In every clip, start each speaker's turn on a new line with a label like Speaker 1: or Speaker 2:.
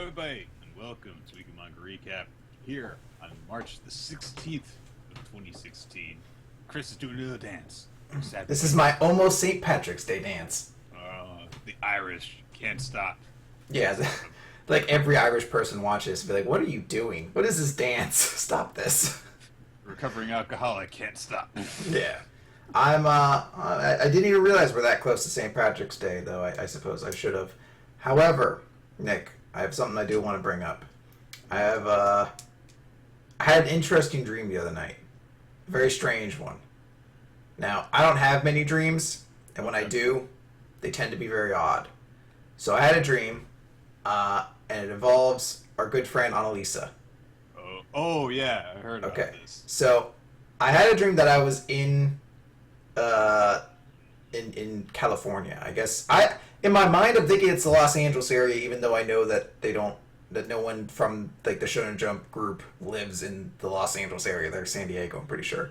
Speaker 1: everybody, and welcome to Weekly Manga Recap here on March the 16th of 2016. Chris is doing a little dance.
Speaker 2: This is my almost St. Patrick's Day dance.
Speaker 1: The Irish can't stop.
Speaker 2: Yeah, like every Irish person watches, be like, "What are you doing? What is this dance? Stop this!"
Speaker 1: Recovering alcoholic can't stop.
Speaker 2: Yeah, I didn't even realize we're that close to St. Patrick's Day, though. I suppose I should have. However, Nick, I have something I do want to bring up. I had an interesting dream the other night. A very strange one. Now, I don't have many dreams, and when I do, they tend to be very odd. So I had a dream, and it involves our good friend Annalisa.
Speaker 1: Oh yeah, I heard about this.
Speaker 2: So I had a dream that I was in California. I guess in my mind I'm thinking it's the Los Angeles area, even though I know that that no one from like the Shonen Jump group lives in the Los Angeles area. They're San Diego, I'm pretty sure.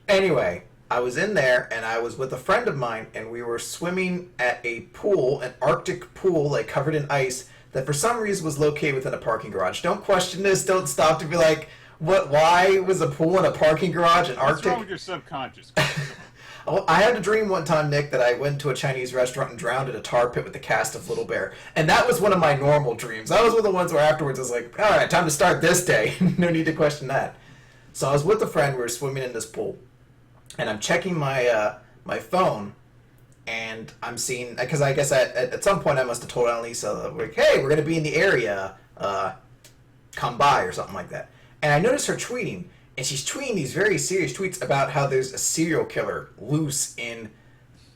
Speaker 2: Anyway, I was in there and I was with a friend of mine and we were swimming at a pool, an Arctic pool, like covered in ice, that for some reason was located within a parking garage. Don't question this. Don't stop to be like, what? Why was a pool in a parking garage in Arctic?
Speaker 1: What's wrong with your subconscious?
Speaker 2: I had a dream one time, Nick, that I went to a Chinese restaurant and drowned in a tar pit with the cast of Little Bear. And that was one of my normal dreams. That was one of the ones where afterwards I was like, all right, time to start this day. No need to question that. So I was with a friend. We were swimming in this pool. And I'm checking my my phone. And I'm seeing, because I guess at some point I must have told Annalisa, like, hey, we're going to be in the area. Come by or something like that. And I noticed her tweeting. And she's tweeting these very serious tweets about how there's a serial killer loose in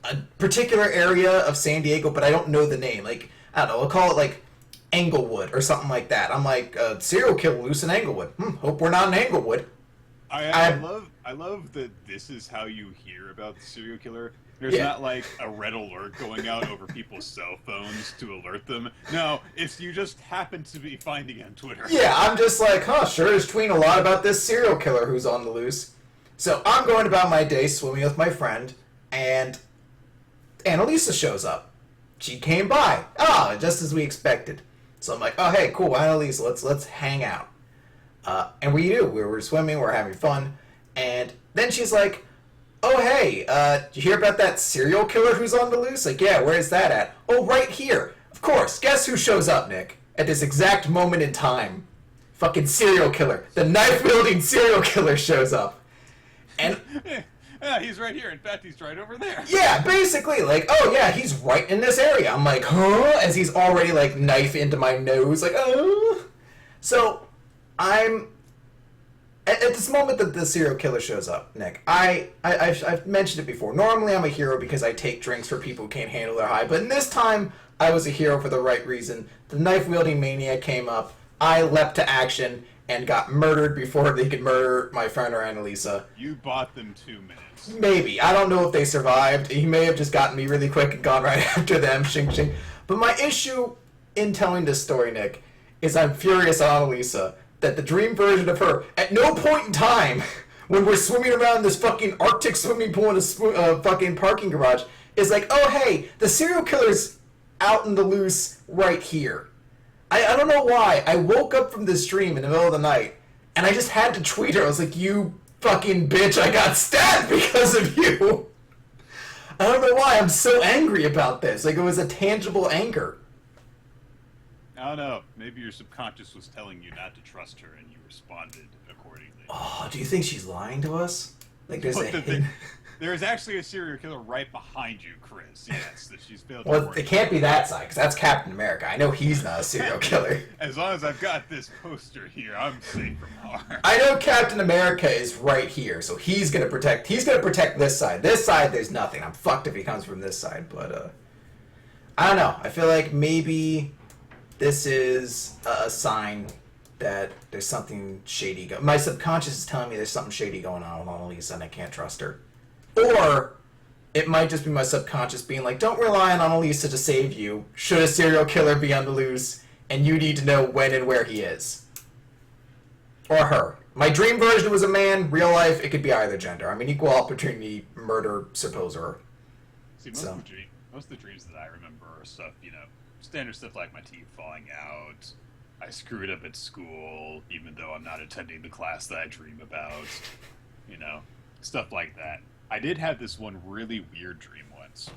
Speaker 2: a particular area of San Diego, but I don't know the name. Like, I don't know, we'll call it like Englewood or something like that. I'm like, serial killer loose in Englewood. Hope we're not in Englewood.
Speaker 1: I love that this is how you hear about the serial killer. There's not like a red alert going out over people's cell phones to alert them. No, it's you just happen to be finding it on Twitter.
Speaker 2: Yeah, I'm just like, sure is tweeting a lot about this serial killer who's on the loose. So I'm going about my day swimming with my friend, and Annalisa shows up. She came by. Just as we expected. So I'm like, oh, hey, cool, Annalisa, let's hang out. And we do. We were swimming, we were having fun, and then she's like, oh, hey, did you hear about that serial killer who's on the loose? Like, yeah, where's that at? Oh, right here. Of course. Guess who shows up, Nick? At this exact moment in time. Fucking serial killer. The knife-wielding serial killer shows up. And
Speaker 1: yeah, he's right here. In fact, he's right over there.
Speaker 2: Yeah, basically, like, oh, yeah, he's right in this area. I'm like, huh? As he's already, like, knife into my nose. Like, oh. So, At this moment that the serial killer shows up, Nick, I've mentioned it before. Normally I'm a hero because I take drinks for people who can't handle their high, but in this time I was a hero for the right reason. The knife-wielding maniac came up, I leapt to action, and got murdered before they could murder my friend or Annalisa.
Speaker 1: You bought them 2 minutes.
Speaker 2: Maybe. I don't know if they survived. He may have just gotten me really quick and gone right after them. Shing, shing. But my issue in telling this story, Nick, is I'm furious at Annalisa that the dream version of her, at no point in time, when we're swimming around this fucking Arctic swimming pool in a fucking parking garage, is like, oh, hey, the serial killer's out in the loose right here. I don't know why. I woke up from this dream in the middle of the night, and I just had to tweet her. I was like, you fucking bitch, I got stabbed because of you. I don't know why I'm so angry about this. Like, it was a tangible anger.
Speaker 1: I don't know. Maybe your subconscious was telling you not to trust her, and you responded accordingly.
Speaker 2: Oh, do you think she's lying to us? Like, there's
Speaker 1: there is actually a serial killer right behind you, Chris. Yes, that she's built.
Speaker 2: Well, it can't be that side, because that's Captain America. I know he's not a serial killer.
Speaker 1: As long as I've got this poster here, I'm safe from harm.
Speaker 2: I know Captain America is right here, so he's gonna protect this side. This side, there's nothing. I'm fucked if he comes from this side, but I don't know. I feel like maybe this is a sign that there's something shady going on. My subconscious is telling me there's something shady going on with Annalisa and I can't trust her. Or it might just be my subconscious being like, don't rely on Annalisa to save you. Should a serial killer be on the loose, and you need to know when and where he is. Or her. My dream version was a man. Real life, it could be either gender. I'm an equal opportunity murder supposer.
Speaker 1: See, most of the dreams that I remember are stuff, standard stuff like my teeth falling out, I screwed up at school, even though I'm not attending the class that I dream about. You know, stuff like that. I did have this one really weird dream once.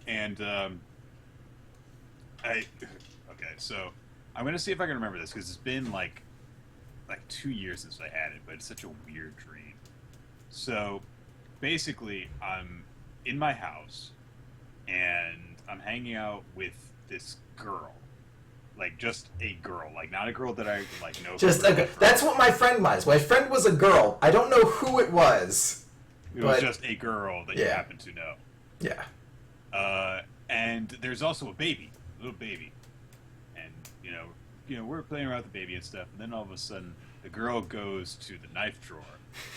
Speaker 1: And, okay, so I'm going to see if I can remember this, because it's been like 2 years since I had it, but it's such a weird dream. So, basically, I'm in my house, and I'm hanging out with this girl. Like, just a girl. Like, not a girl that I, like, know.
Speaker 2: Just a girl. That's what my friend was. My friend was a girl. I don't know who it was.
Speaker 1: It was just a girl that you happen to know.
Speaker 2: Yeah.
Speaker 1: And there's also a baby. A little baby. And, you know, we're playing around with the baby and stuff, and then all of a sudden, the girl goes to the knife drawer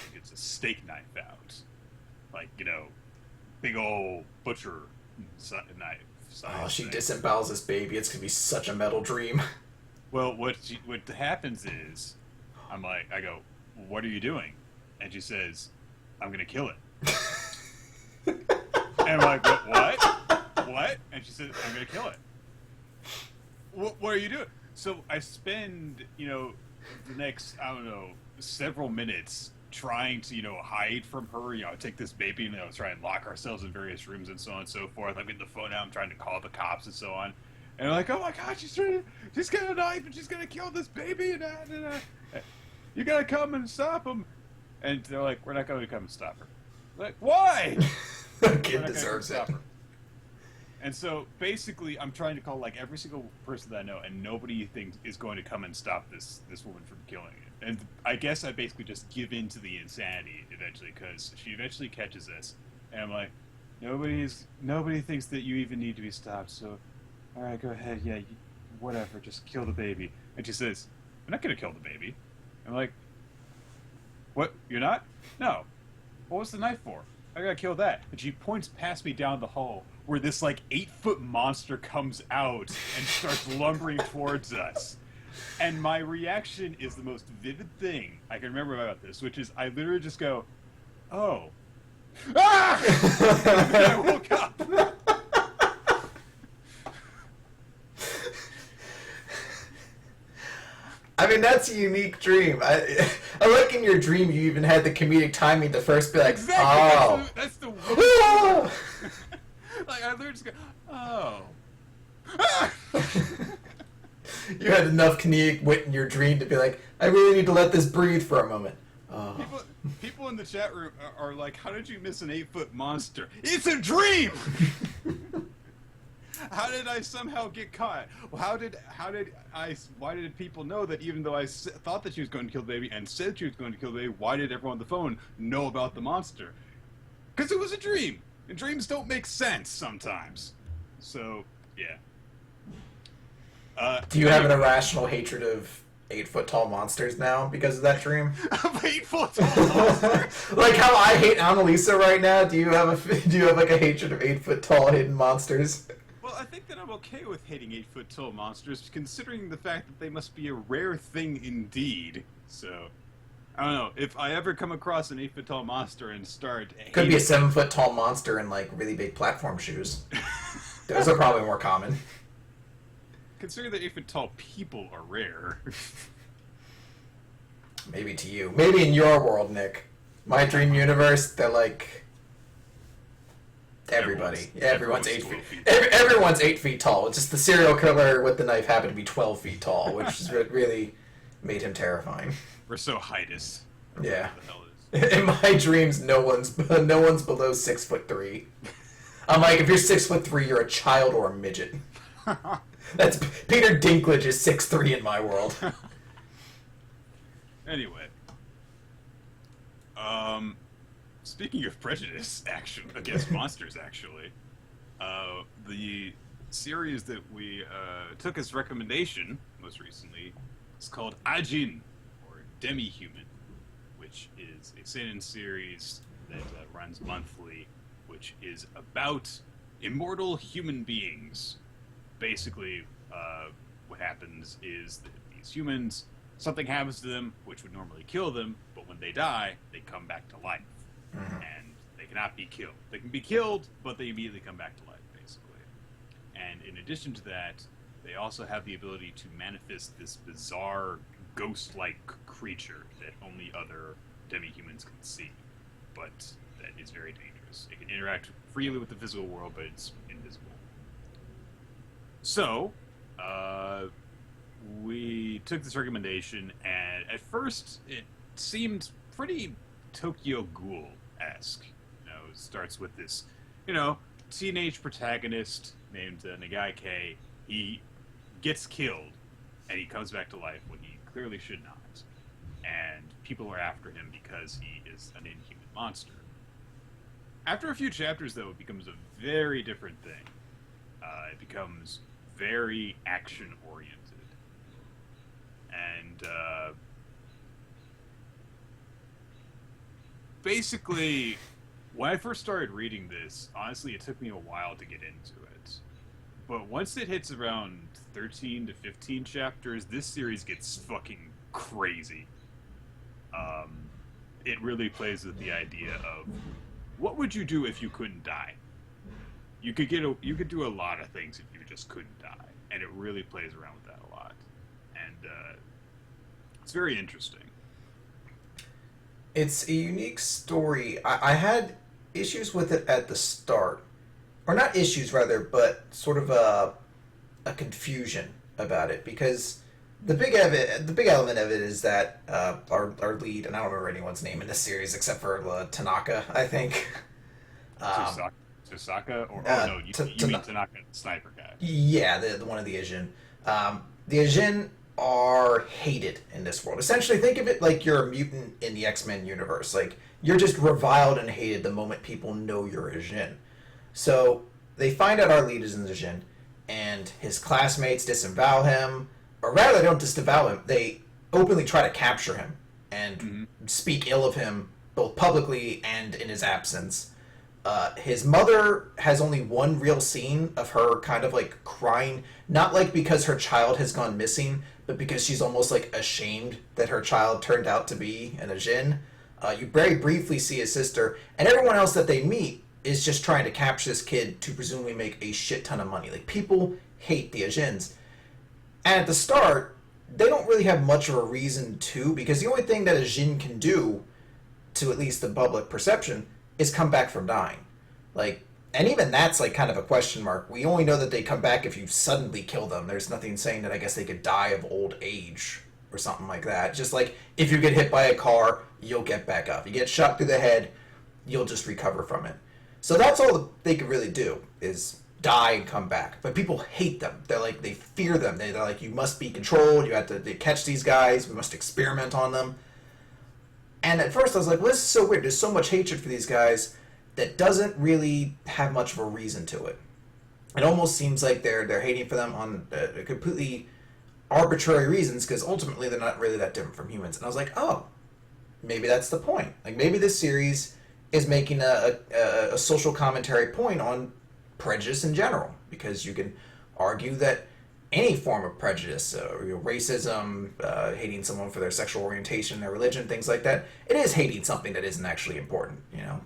Speaker 1: and gets a steak knife out. Like, you know, big old butcher knife.
Speaker 2: Oh, she disembowels this baby. It's gonna be such a metal dream.
Speaker 1: Well, what happens is, I go, what are you doing? And she says, I'm gonna kill it. And I'm like, what? And she says, I'm gonna kill it. What are you doing? So I spend, you know, the next, I don't know, several minutes trying to, you know, hide from her, you know, take this baby and, you know, try and lock ourselves in various rooms and so on and so forth. I'm getting the phone out, I'm trying to call the cops and so on. And I'm like, oh my god, she's got a knife and she's gonna kill this baby and you gotta come and stop him. And they're like, we're not gonna come and stop her. Like, why?
Speaker 2: The kid deserves it.
Speaker 1: And so, basically, I'm trying to call, like, every single person that I know, and nobody thinks is going to come and stop this woman from killing it. And I guess I basically just give in to the insanity, eventually, because she eventually catches us. And I'm like, nobody thinks that you even need to be stopped, so, alright, go ahead, yeah, whatever, just kill the baby. And she says, I'm not gonna kill the baby. I'm like, what, you're not? No. What was the knife for? I gotta kill that. And she points past me down the hall, where this, like, 8-foot monster comes out and starts lumbering towards us. And my reaction is the most vivid thing I can remember about this, which is I literally just go, oh. Ah! And then I woke up.
Speaker 2: I mean, that's a unique dream. I like in your dream you even had the comedic timing to first be like,
Speaker 1: exactly.
Speaker 2: Oh.
Speaker 1: That's the worst. Like, I literally just go, oh.
Speaker 2: You had enough comedic wit in your dream to be like, I really need to let this breathe for a moment. Oh.
Speaker 1: People in the chat room are like, how did you miss an 8-foot monster? It's a dream! How did I somehow get caught? Why did people know that even though I thought that she was going to kill the baby and said she was going to kill the baby, why did everyone on the phone know about the monster? Because it was a dream! And dreams don't make sense sometimes. So, yeah.
Speaker 2: Do you have an irrational hatred of 8-foot tall monsters now because of that dream?
Speaker 1: Of 8-foot tall monsters?
Speaker 2: Like how I hate Annalisa right now, do you have like a hatred of 8-foot tall hidden monsters?
Speaker 1: Well, I think that I'm okay with hating 8-foot tall monsters, considering the fact that they must be a rare thing indeed. So, I don't know. If I ever come across an 8-foot tall monster and start
Speaker 2: could be a 7-foot tall monster in like really big platform shoes. Those are probably more common.
Speaker 1: Considering that 8-foot tall people are rare.
Speaker 2: Maybe to you. Maybe in your world, Nick. My dream universe, they're like everybody. Everyone's 8 feet. Everyone's 8 feet tall. It's just the serial killer with the knife happened to be 12 feet tall, which is really made him terrifying.
Speaker 1: We're so heightest.
Speaker 2: Yeah. In my dreams, no one's below 6'3". I'm like, if you're 6'3", you're a child or a midget. That's Peter Dinklage is 6'3" in my world.
Speaker 1: Anyway, speaking of prejudice, actually against monsters, the series that we took as recommendation most recently is called Ajin, or Demi-Human, which is a seinen series that runs monthly, which is about immortal human beings. Basically, what happens is that these humans, something happens to them which would normally kill them, but when they die, they come back to life.
Speaker 2: Mm-hmm.
Speaker 1: And they cannot be killed. They can be killed, but they immediately come back to life, basically. And in addition to that, they also have the ability to manifest this bizarre ghost-like creature that only other demi-humans can see, but that is very dangerous. It can interact freely with the physical world, but it's invisible. So, we took this recommendation, and at first it seemed pretty Tokyo Ghoul-esque. It starts with this, teenage protagonist named Nagai K. He gets killed, and he comes back to life when he clearly should not. And people are after him because he is an inhuman monster. After a few chapters, though, it becomes a very different thing. It becomes very action-oriented. And, basically, when I first started reading this, honestly, it took me a while to get into it. But once it hits around 13 to 15 chapters, this series gets fucking crazy. It really plays with the idea of, what would you do if you couldn't die? You could do a lot of things if you just couldn't die, and it really plays around with that a lot, and it's very interesting.
Speaker 2: It's a unique story. I had issues with it at the start, or not issues rather, but sort of a confusion about it, because the big element of it is that our lead, and I don't remember anyone's name in this series except for Tanaka, I think.
Speaker 1: Tosaka? No, you mean Tanaka, the sniper guy.
Speaker 2: Yeah, the one of the Ajin. The Ajin are hated in this world. Essentially, think of it like you're a mutant in the X-Men universe. Like, you're just reviled and hated the moment people know you're a Ajin. So, they find out our lead is an Ajin, and his classmates disavow him, or rather, they don't disavow him, they openly try to capture him and speak ill of him, both publicly and in his absence. His mother has only one real scene of her kind of like crying, not like because her child has gone missing, but because she's almost like ashamed that her child turned out to be an Ajin. You very briefly see his sister, and everyone else that they meet is just trying to capture this kid to presumably make a shit ton of money. Like, people hate the Ajins. And at the start, they don't really have much of a reason to, because the only thing that a Jin can do, to at least the public perception, is come back from dying. Like, and even that's like kind of a question mark. We only know that they come back if you suddenly kill them. There's nothing saying that I guess they could die of old age or something like that. Just like, if you get hit by a car, you'll get back up. You get shot through the head, you'll just recover from it. So that's all they could really do, is die and come back. But people hate them. They're like, they fear them. They're like, you must be controlled. You have to catch these guys. We must experiment on them. And at first I was like, well, this is so weird. There's so much hatred for these guys that doesn't really have much of a reason to it. It almost seems like they're hating for them on completely arbitrary reasons, because ultimately they're not really that different from humans. And I was like, oh, maybe that's the point. Like, maybe this series is making a social commentary point on prejudice in general, because you can argue that any form of prejudice, racism, hating someone for their sexual orientation, their religion, things like that, it is hating something that isn't actually important,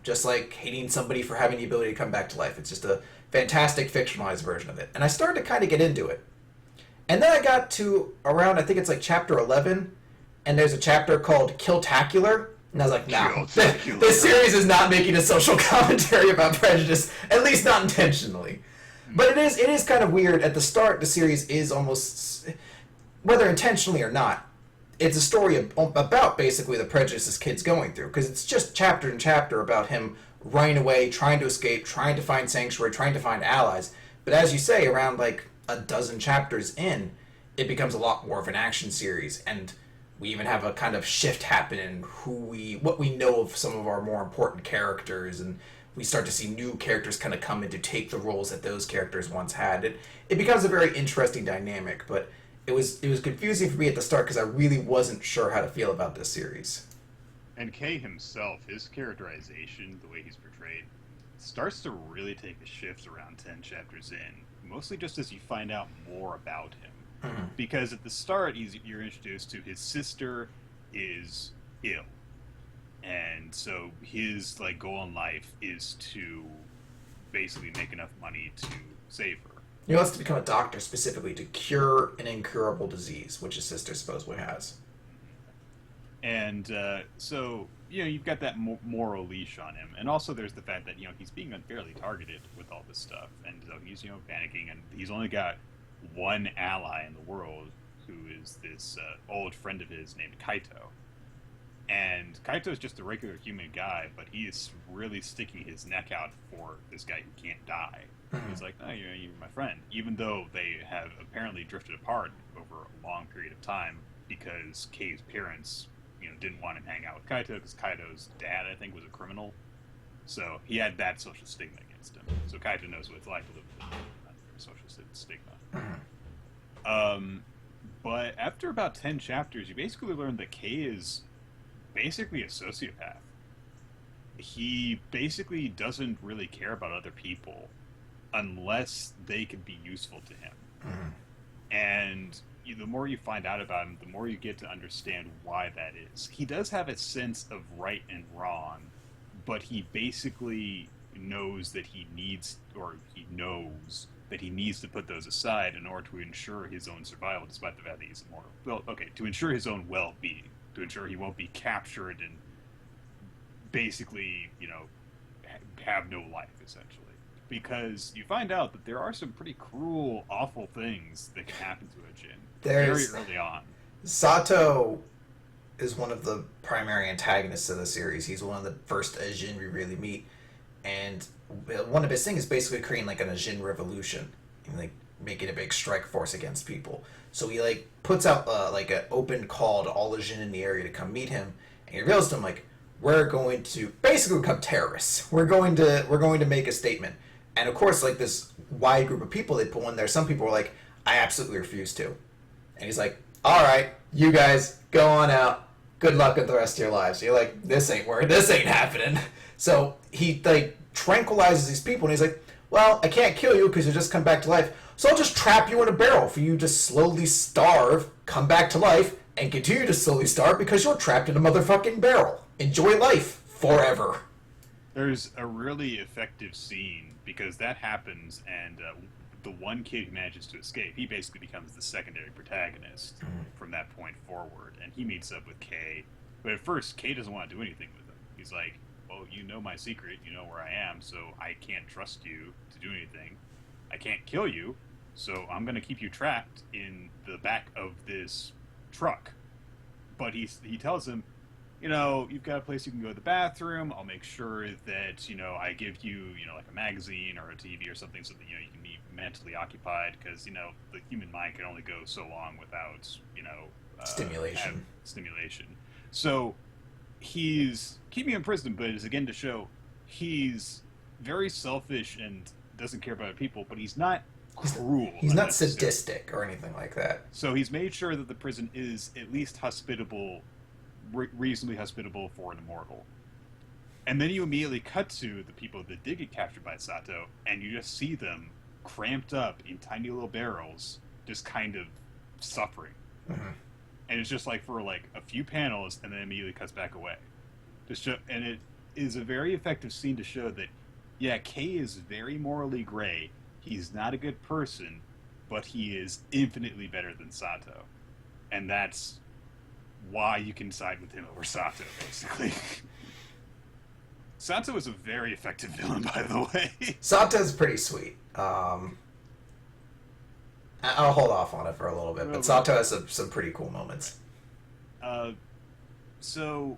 Speaker 2: just like hating somebody for having the ability to come back to life. It's just a fantastic fictionalized version of it. And I started to kind of get into it. And then I got to around, I think it's like chapter 11, and there's a chapter called Killtacular. And I was like, no, this series is not making a social commentary about prejudice, at least not intentionally. But it is kind of weird. At the start, the series is almost, whether intentionally or not, it's a story about basically the prejudice this kid's going through. Because it's just chapter and chapter about him running away, trying to escape, trying to find sanctuary, trying to find allies. But as you say, around like a dozen chapters in, it becomes a lot more of an action series. And we even have a kind of shift happen in what we know of some of our more important characters, and we start to see new characters kind of come in to take the roles that those characters once had. It becomes a very interesting dynamic, but it was confusing for me at the start because I really wasn't sure how to feel about this series.
Speaker 1: And Kay himself, his characterization, the way he's portrayed, starts to really take a shift around 10 chapters in, mostly just as you find out more about him. Mm-hmm. Because at the start, you're introduced to his sister is ill. And so his goal in life is to basically make enough money to save her.
Speaker 2: He wants to become a doctor specifically to cure an incurable disease, which his sister supposedly has.
Speaker 1: And so, you've got that moral leash on him. And also there's the fact that, he's being unfairly targeted with all this stuff. And so he's, panicking. And he's only got one ally in the world, who is this old friend of his named Kaito. And Kaito's just a regular human guy, but he is really sticking his neck out for this guy who can't die. He's like, no, you're my friend. Even though they have apparently drifted apart over a long period of time because Kei's parents, didn't want him to hang out with Kaito because Kaito's dad, I think, was a criminal. So he had that social stigma against him. So Kaito knows what it's like to live with a social stigma. But after about 10 chapters, you basically learn that Kei is basically a sociopath. He basically doesn't really care about other people unless they can be useful to him. And the more you find out about him, the more you get to understand why that is. He does have a sense of right and wrong, but he basically knows that he knows that he needs to put those aside in order to ensure his own survival, despite the fact that he's immortal. Well, okay, to ensure his own well-being, to ensure he won't be captured and basically, have no life, essentially. Because you find out that there are some pretty cruel, awful things that can happen to a Jin very early on.
Speaker 2: Sato is one of the primary antagonists of the series. He's one of the first Ajin we really meet. And one of his things is basically creating like an Ajin revolution. And like making a big strike force against people. So he like puts out like an open call to all the Jin in the area to come meet him. And he reveals to them like, we're going to basically become terrorists. We're going to make a statement. And of course, like this wide group of people they pull in there, some people are like, I absolutely refuse to. And he's like, all right, you guys go on out. Good luck with the rest of your lives. So you're like, this ain't happening. So he like tranquilizes these people, and he's like, well, I can't kill you because you just come back to life. So I'll just trap you in a barrel for you to slowly starve, come back to life, and continue to slowly starve because you're trapped in a motherfucking barrel. Enjoy life forever.
Speaker 1: There's a really effective scene because that happens, and the one kid who manages to escape, he basically becomes the secondary protagonist from that point forward, and he meets up with Kei. But at first, Kei doesn't want to do anything with him. He's like, well, you know my secret, you know where I am, so I can't trust you to do anything. I can't kill you, so I'm going to keep you trapped in the back of this truck. But he tells him, you've got a place you can go to the bathroom. I'll make sure that, I give you, like a magazine or a TV or something so that, you can be mentally occupied because, the human mind can only go so long without, stimulation. So he's keeping him in prison, but it's again to show he's very selfish and doesn't care about other people, but he's not cruel.
Speaker 2: He's not sadistic or anything like that.
Speaker 1: So he's made sure that the prison is at least hospitable, reasonably hospitable for an immortal. And then you immediately cut to the people that did get captured by Sato, and you just see them cramped up in tiny little barrels, just kind of suffering. And it's just like for like a few panels, and then immediately cuts back away. And it is a very effective scene to show that, yeah, Kei is very morally gray. He's not a good person, but he is infinitely better than Sato. And that's why you can side with him over Sato, basically. Sato is a very effective villain, by the way.
Speaker 2: Sato's pretty sweet. I'll hold off on it for a little bit, but Sato has some pretty cool moments.
Speaker 1: So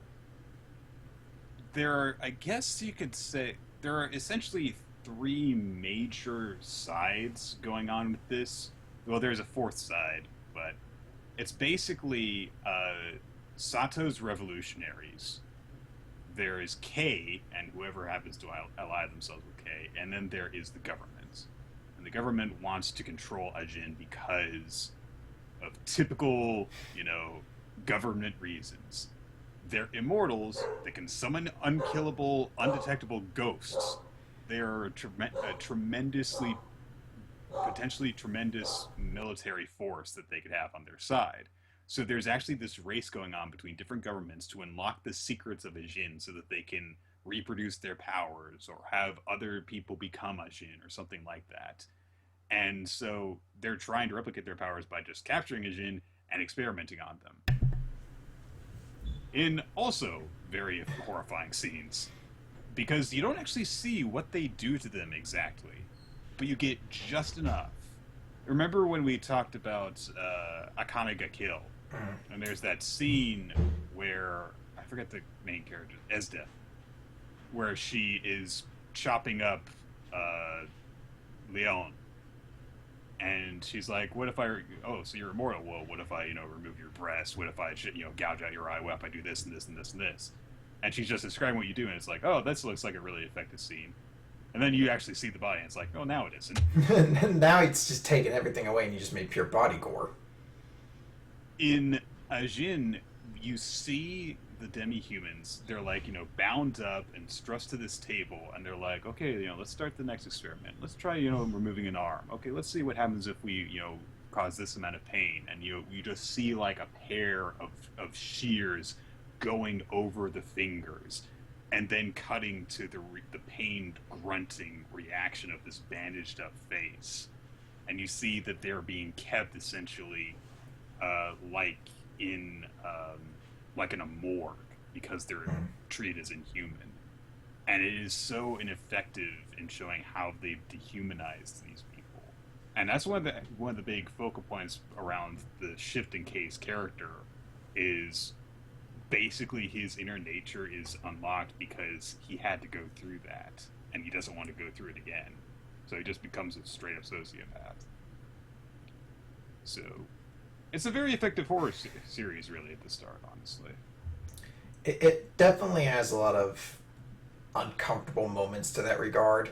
Speaker 1: there are, I guess you could say, there are essentially three major sides going on with this. Well, there's a fourth side, but it's basically Sato's revolutionaries. There is Kei, and whoever happens to ally themselves with Kei, and then there is the government. And the government wants to control Ajin because of typical, government reasons. They're immortals. They can summon unkillable, undetectable ghosts. They're a potentially tremendous military force that they could have on their side. So there's actually this race going on between different governments to unlock the secrets of Ajin so that they can reproduce their powers or have other people become Ajin or something like that. And so they're trying to replicate their powers by just capturing Ajin and experimenting on them. In also very horrifying scenes, because you don't actually see what they do to them exactly, but you get just enough. Remember when we talked about Akame ga Kill? And there's that scene where, I forget the main character, Esda, where she is chopping up Leon. And she's like, what if I, oh, so you're immortal. Well, what if I, remove your breast? What if I, gouge out your eye? What if I do this and this and this and this? And she's just describing what you do, and it's like, oh, this looks like a really effective scene. And then you actually see the body, and it's like, oh, now it isn't.
Speaker 2: Now it's just taking everything away, and you just made pure body gore.
Speaker 1: In Ajin, you see the demi-humans. They're like, bound up and stressed to this table, and they're like, okay, let's start the next experiment. Let's try, removing an arm. Okay, let's see what happens if we, cause this amount of pain. And you just see like a pair of shears going over the fingers, and then cutting to the pained grunting reaction of this bandaged up face. And you see that they're being kept essentially like in a morgue, because they're treated as inhuman. And it is so ineffective in showing how they've dehumanized these people. And that's one of the big focal points around the Shifting Case character is basically his inner nature is unlocked because he had to go through that, and he doesn't want to go through it again. So he just becomes a straight up sociopath. So it's a very effective horror series, really, at the start, honestly.
Speaker 2: It definitely has a lot of uncomfortable moments to that regard,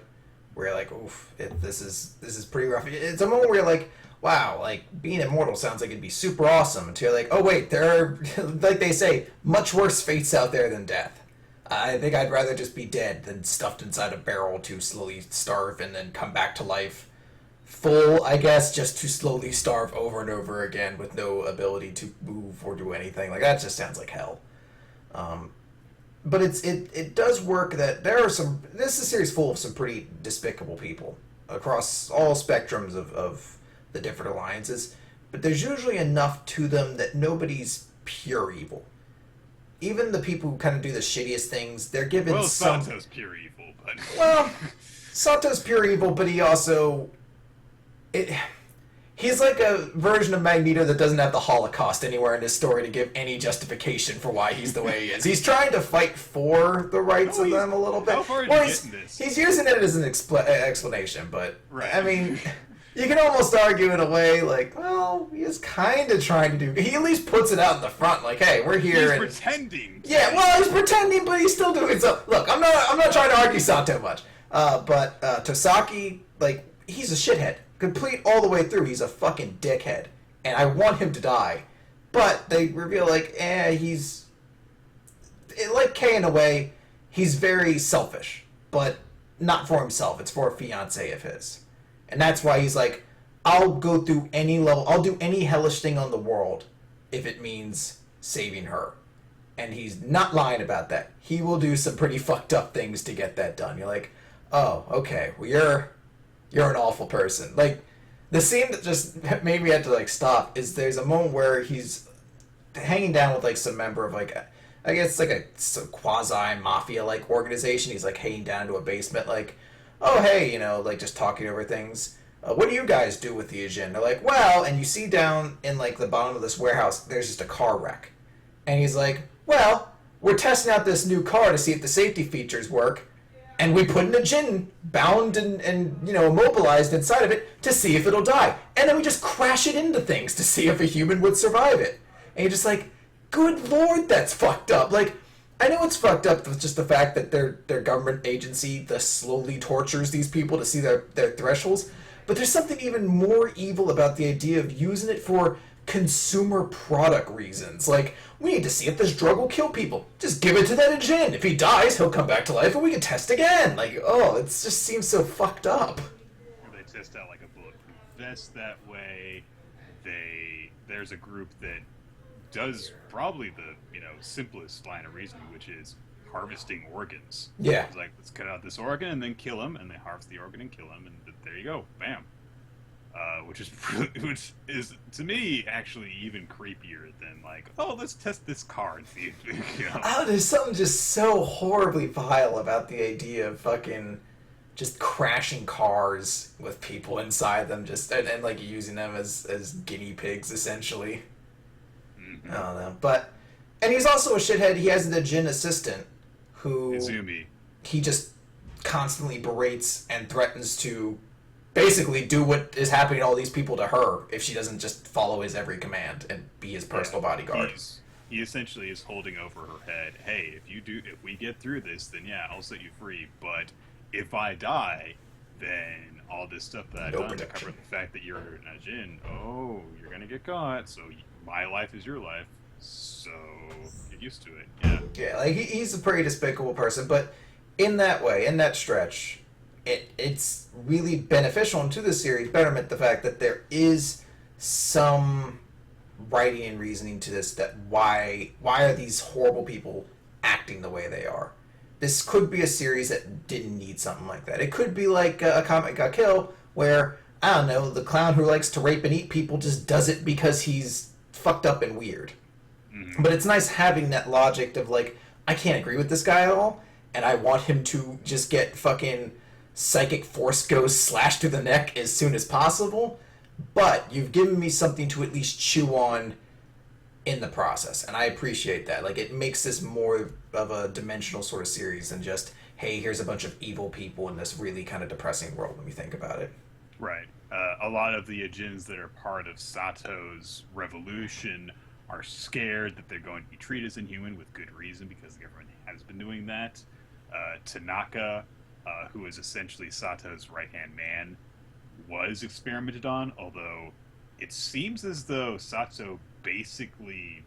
Speaker 2: where you're like, oof, this is pretty rough. It's a moment where you're like, wow, like, being immortal sounds like it'd be super awesome, until you're like, oh wait, there are, like they say, much worse fates out there than death. I think I'd rather just be dead than stuffed inside a barrel to slowly starve and then come back to life full, I guess, just to slowly starve over and over again with no ability to move or do anything. Like, that just sounds like hell. But it does work that there are some... This is a series full of some pretty despicable people across all spectrums of the different alliances, but there's usually enough to them that nobody's pure evil. Even the people who kind of do the shittiest things, they're given some...
Speaker 1: Well, Sato's pure evil, but...
Speaker 2: Well, Sato's pure evil, but he also... He's like a version of Magneto that doesn't have the Holocaust anywhere in his story to give any justification for why he's the way he is. He's trying to fight for the rights of them a little bit.
Speaker 1: How far did he get in this?
Speaker 2: He's using it as an explanation, but
Speaker 1: right.
Speaker 2: I mean, you can almost argue in a way like, well, he's kind of trying to do... He at least puts it out in the front, like, hey, we're here.
Speaker 1: He's pretending.
Speaker 2: Yeah, well, he's pretending, but he's still doing so. Look, I'm not trying to argue Sato much, but Tosaki, like, he's a shithead. Complete all the way through, he's a fucking dickhead. And I want him to die. But they reveal, like, he's... Like Kay in a way, he's very selfish. But not for himself, it's for a fiancé of his. And that's why he's like, I'll go through any level, I'll do any hellish thing on the world if it means saving her. And he's not lying about that. He will do some pretty fucked up things to get that done. You're like, oh, okay, well, you're an awful person. Like, the scene that just made me have to, like, stop is there's a moment where he's hanging down with, like, some member of, like, I guess like a quasi-mafia-like organization. He's, like, hanging down into a basement, like, oh, hey, like, just talking over things. What do you guys do with the Ajin? They're like, well, and you see down in, like, the bottom of this warehouse, there's just a car wreck. And he's like, well, we're testing out this new car to see if the safety features work. And we put an Ajin bound and immobilized inside of it to see if it'll die. And then we just crash it into things to see if a human would survive it. And you're just like, good lord, that's fucked up. Like, I know it's fucked up with just the fact that their government agency thus slowly tortures these people to see their thresholds. But there's something even more evil about the idea of using it for consumer product reasons. Like, we need to see if this drug will kill people. Just give it to that Ajin. If he dies, he'll come back to life and we can test again. Like, oh, it just seems so fucked up.
Speaker 1: They test out like a bulletproof vest that way. There's a group that does probably the simplest line of reasoning, which is harvesting organs.
Speaker 2: Yeah.
Speaker 1: It's like, let's cut out this organ and then kill him, and they harvest the organ and kill him, and there you go, bam. which is to me actually even creepier than like, oh, let's test this car and see if
Speaker 2: Oh, there's something just so horribly vile about the idea of fucking just crashing cars with people inside them, just and like using them as guinea pigs essentially.
Speaker 1: Mm-hmm.
Speaker 2: I don't know, but and he's also a shithead. He has an Ajin assistant who
Speaker 1: Izumi.
Speaker 2: he just constantly berates and threatens to basically do what is happening to all these people to her if she doesn't just follow his every command and be his personal bodyguard.
Speaker 1: He essentially is holding over her head. Hey, if we get through this, then yeah, I'll set you free. But if I die, then all this stuff that I've done to cover the fact that you're an Ajin, oh, you're gonna get caught. So my life is your life. So get used to it. Yeah.
Speaker 2: Yeah, like he's a pretty despicable person, but in that way, in that stretch, it's really beneficial to the series betterment the fact that there is some writing and reasoning to this, that why are these horrible people acting the way they are. This could be a series that didn't need something like that. It could be like a Comic Got Kill, where, I don't know, the clown who likes to rape and eat people just does it because he's fucked up and weird. Mm-hmm. But it's nice having that logic of like, I can't agree with this guy at all, and I want him to just get fucking psychic force ghost slashed through the neck as soon as possible, but you've given me something to at least chew on in the process, and I appreciate that. Like, it makes this more of a dimensional sort of series than just, hey, here's a bunch of evil people in this really kind of depressing world when you think about it.
Speaker 1: Right. A lot of the Ajins that are part of Sato's revolution are scared that they're going to be treated as inhuman, with good reason, because the government has been doing that. Tanaka, who is essentially Sato's right-hand man, was experimented on, although it seems as though Sato basically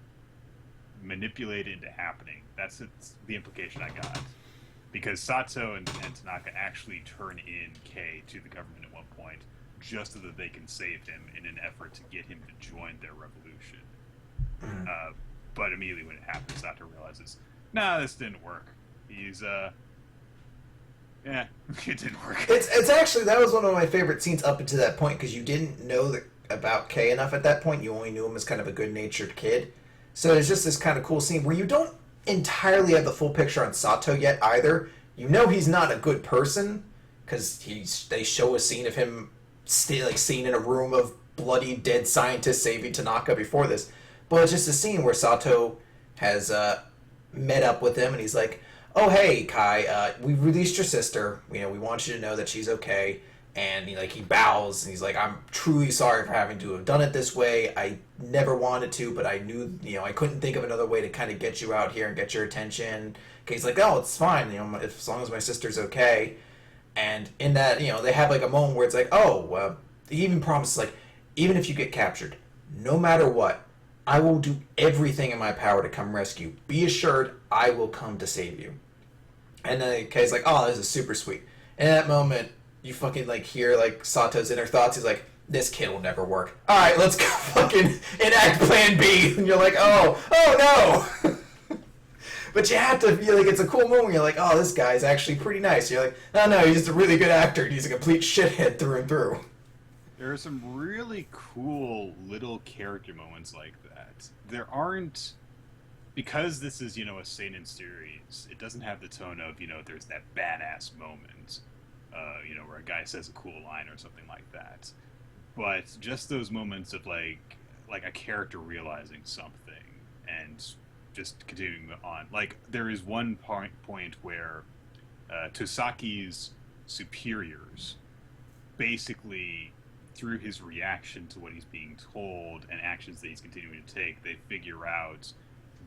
Speaker 1: manipulated into happening. That's the implication I got. Because Sato and Tanaka actually turn in Kei to the government at one point, just so that they can save him in an effort to get him to join their revolution. But immediately when it happens, Sato realizes, nah, this didn't work. He's, yeah, it didn't work.
Speaker 2: It's actually, that was one of my favorite scenes up until that point, because you didn't know about Kei enough at that point. You only knew him as kind of a good-natured kid. So it's just this kind of cool scene where you don't entirely have the full picture on Sato yet either. You know he's not a good person, because they show a scene of him seen in a room of bloody dead scientists saving Tanaka before this. But it's just a scene where Sato has met up with him, and he's like, oh, hey, Kai, we released your sister. You know, we want you to know that she's okay. And he bows, and he's like, I'm truly sorry for having to have done it this way. I never wanted to, but I knew, I couldn't think of another way to kind of get you out here and get your attention. Kai's like, oh, it's fine, as long as my sister's okay. And in that, they have like a moment where it's like, oh, he even promises, like, even if you get captured, no matter what, I will do everything in my power to come rescue. Be assured, I will come to save you. And then Kai's like, oh, this is super sweet. And in that moment, you fucking hear Sato's inner thoughts. He's like, this kid will never work. All right, let's go fucking enact Plan B. And you're like, oh no. But you have to feel like it's a cool moment. You're like, oh, this guy's actually pretty nice. You're like, oh no, he's just a really good actor. He's a complete shithead through and through.
Speaker 1: There are some really cool little character moments like that. There aren't, because this is, a seinen series, it doesn't have the tone of, there's that badass moment, where a guy says a cool line or something like that. But just those moments of, like a character realizing something and just continuing on. Like, there is one point where Tosaki's superiors basically, through his reaction to what he's being told and actions that he's continuing to take, they figure out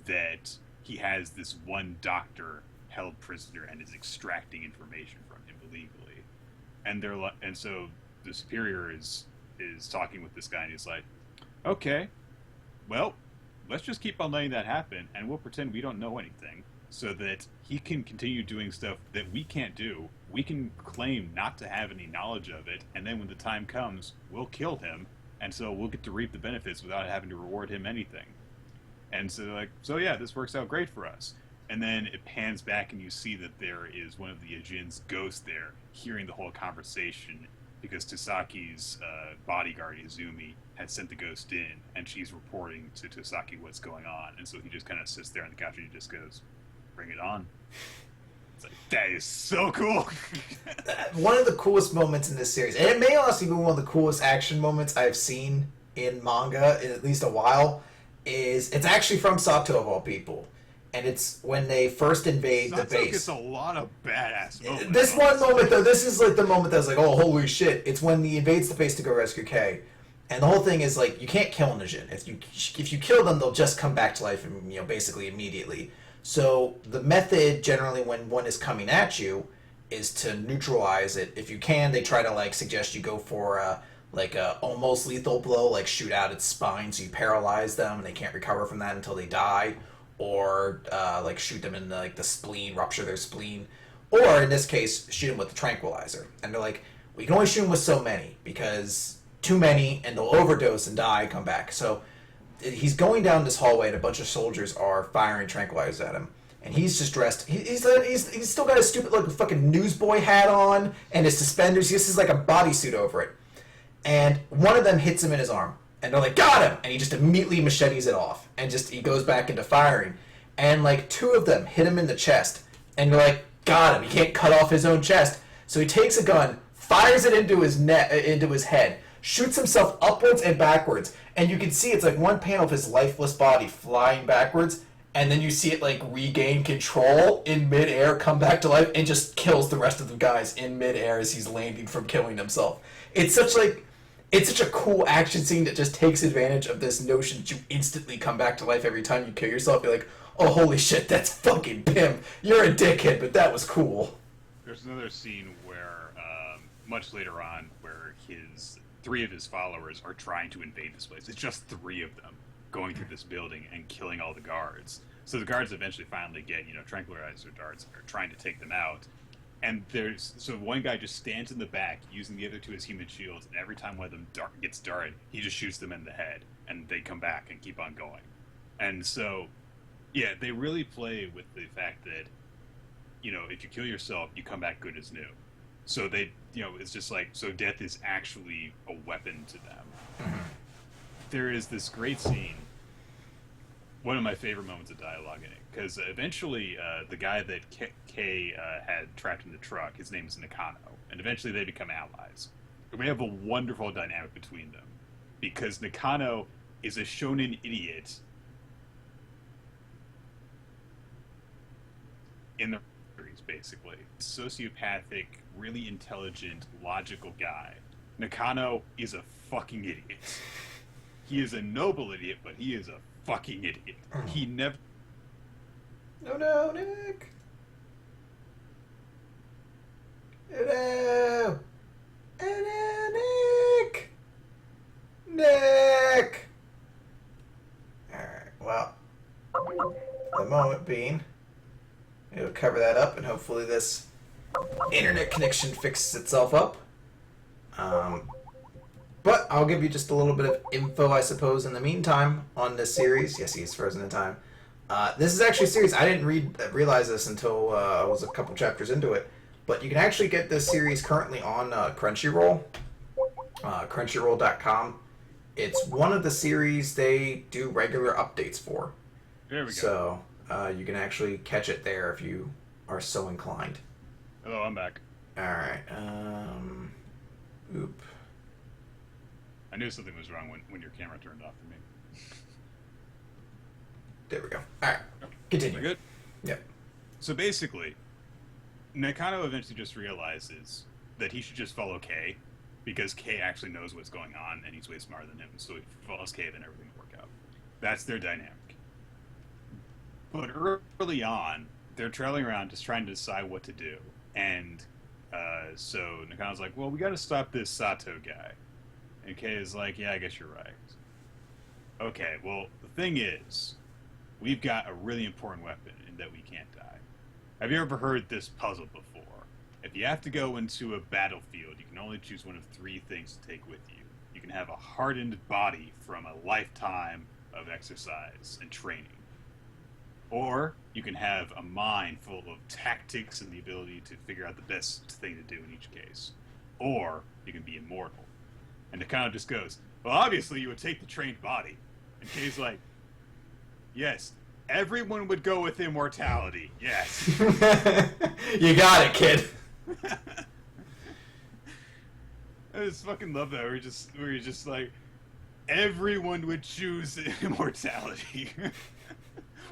Speaker 1: that he has this one doctor held prisoner and is extracting information from him illegally. And so the superior is talking with this guy, and he's like, okay, well, let's just keep on letting that happen, and we'll pretend we don't know anything, so that he can continue doing stuff that we can't do. We can claim not to have any knowledge of it, and then when the time comes, we'll kill him, and so we'll get to reap the benefits without having to reward him anything. And so yeah, this works out great for us. And then it pans back, and you see that there is one of the Ajin's ghosts there, hearing the whole conversation, because Tosaki's bodyguard Izumi had sent the ghost in, and she's reporting to Tosaki what's going on, and so he just kind of sits there on the couch and he just goes, "Bring it on." It's like, that is so cool.
Speaker 2: One of the coolest moments in this series, and it may honestly be one of the coolest action moments I've seen in manga in at least a while, is it's actually from Sato of all people. And it's when they first invade the base.
Speaker 1: Gets a lot of badass moments.
Speaker 2: This one moment, though, this is like the moment that's like, oh, holy shit. It's when he invades the base to go rescue Kei. And the whole thing is, like, you can't kill Najin. If you kill them, they'll just come back to life, basically immediately. So the method, generally, when one is coming at you, is to neutralize it. If you can, they try to, like, suggest you go for a almost lethal blow, like shoot out its spine so you paralyze them and they can't recover from that until they die. Or like shoot them in the spleen, rupture their spleen, or in this case, shoot them with the tranquilizer. And they're like, we can only shoot them with so many because too many, and they'll overdose and die, come back. So he's going down this hallway, and a bunch of soldiers are firing tranquilizers at him, and he's just dressed. He's still got his stupid fucking newsboy hat on and his suspenders. He just has like a bodysuit over it, and one of them hits him in his arm. And they're like, got him! And he just immediately machetes it off. And he goes back into firing. And, like, two of them hit him in the chest. And they're like, got him. He can't cut off his own chest. So he takes a gun, fires it into his head, shoots himself upwards and backwards. And you can see it's like one panel of his lifeless body flying backwards. And then you see it, like, regain control in midair, come back to life, and just kills the rest of the guys in midair as he's landing from killing himself. It's such a cool action scene that just takes advantage of this notion that you instantly come back to life every time you kill yourself. You're like, oh, holy shit, that's fucking pimp. You're a dickhead, but that was cool.
Speaker 1: There's another scene where, much later on, where three of his followers are trying to invade this place. It's just three of them going through this building and killing all the guards. So the guards eventually finally get, tranquilizer darts and are trying to take them out. And so one guy just stands in the back using the other two as human shields, and every time one of them gets darted, he just shoots them in the head, and they come back and keep on going. And so, yeah, they really play with the fact that, if you kill yourself, you come back good as new. So it's just like, so death is actually a weapon to them. There is this great scene, one of my favorite moments of dialogue in it, because eventually the guy that Kei had trapped in the truck, his name is Nakano, and eventually they become allies. And we have a wonderful dynamic between them, because Nakano is a shonen idiot in the series, basically. Sociopathic, really intelligent, logical guy. Nakano is a fucking idiot. He is a noble idiot, but he is a fucking idiot. He never...
Speaker 2: No, Nick! No! Nick! Nick! Alright, well, the moment being, it'll cover that up, and hopefully this internet connection fixes itself up. But I'll give you just a little bit of info, I suppose, in the meantime on this series. Yes, he's frozen in time. This is actually a series. I didn't realize this until I was a couple chapters into it. But you can actually get this series currently on Crunchyroll. Crunchyroll.com. It's one of the series they do regular updates for.
Speaker 1: There we go.
Speaker 2: So you can actually catch it there if you are so inclined.
Speaker 1: Hello, I'm back.
Speaker 2: Alright. Oop.
Speaker 1: I knew something was wrong when your camera turned off for me.
Speaker 2: There we go. Alright. Continue.
Speaker 1: We're good?
Speaker 2: Yep.
Speaker 1: So basically, Nakano eventually just realizes that he should just follow Kei, because Kei actually knows what's going on, and he's way smarter than him, so if he follows Kei, then everything will work out. That's their dynamic. But early on, they're traveling around just trying to decide what to do, and so Nakano's like, well, we gotta stop this Sato guy. And Kei is like, yeah, I guess you're right. Okay, well, the thing is, we've got a really important weapon in that we can't die. Have you ever heard this puzzle before? If you have to go into a battlefield, you can only choose one of three things to take with you. You can have a hardened body from a lifetime of exercise and training. Or you can have a mind full of tactics and the ability to figure out the best thing to do in each case. or you can be immortal. And Nakano just goes, well, obviously you would take the trained body. And Kei's like, yes, everyone would go with immortality, yes.
Speaker 2: You got it, kid.
Speaker 1: I just fucking love that, where you're just like, everyone would choose immortality.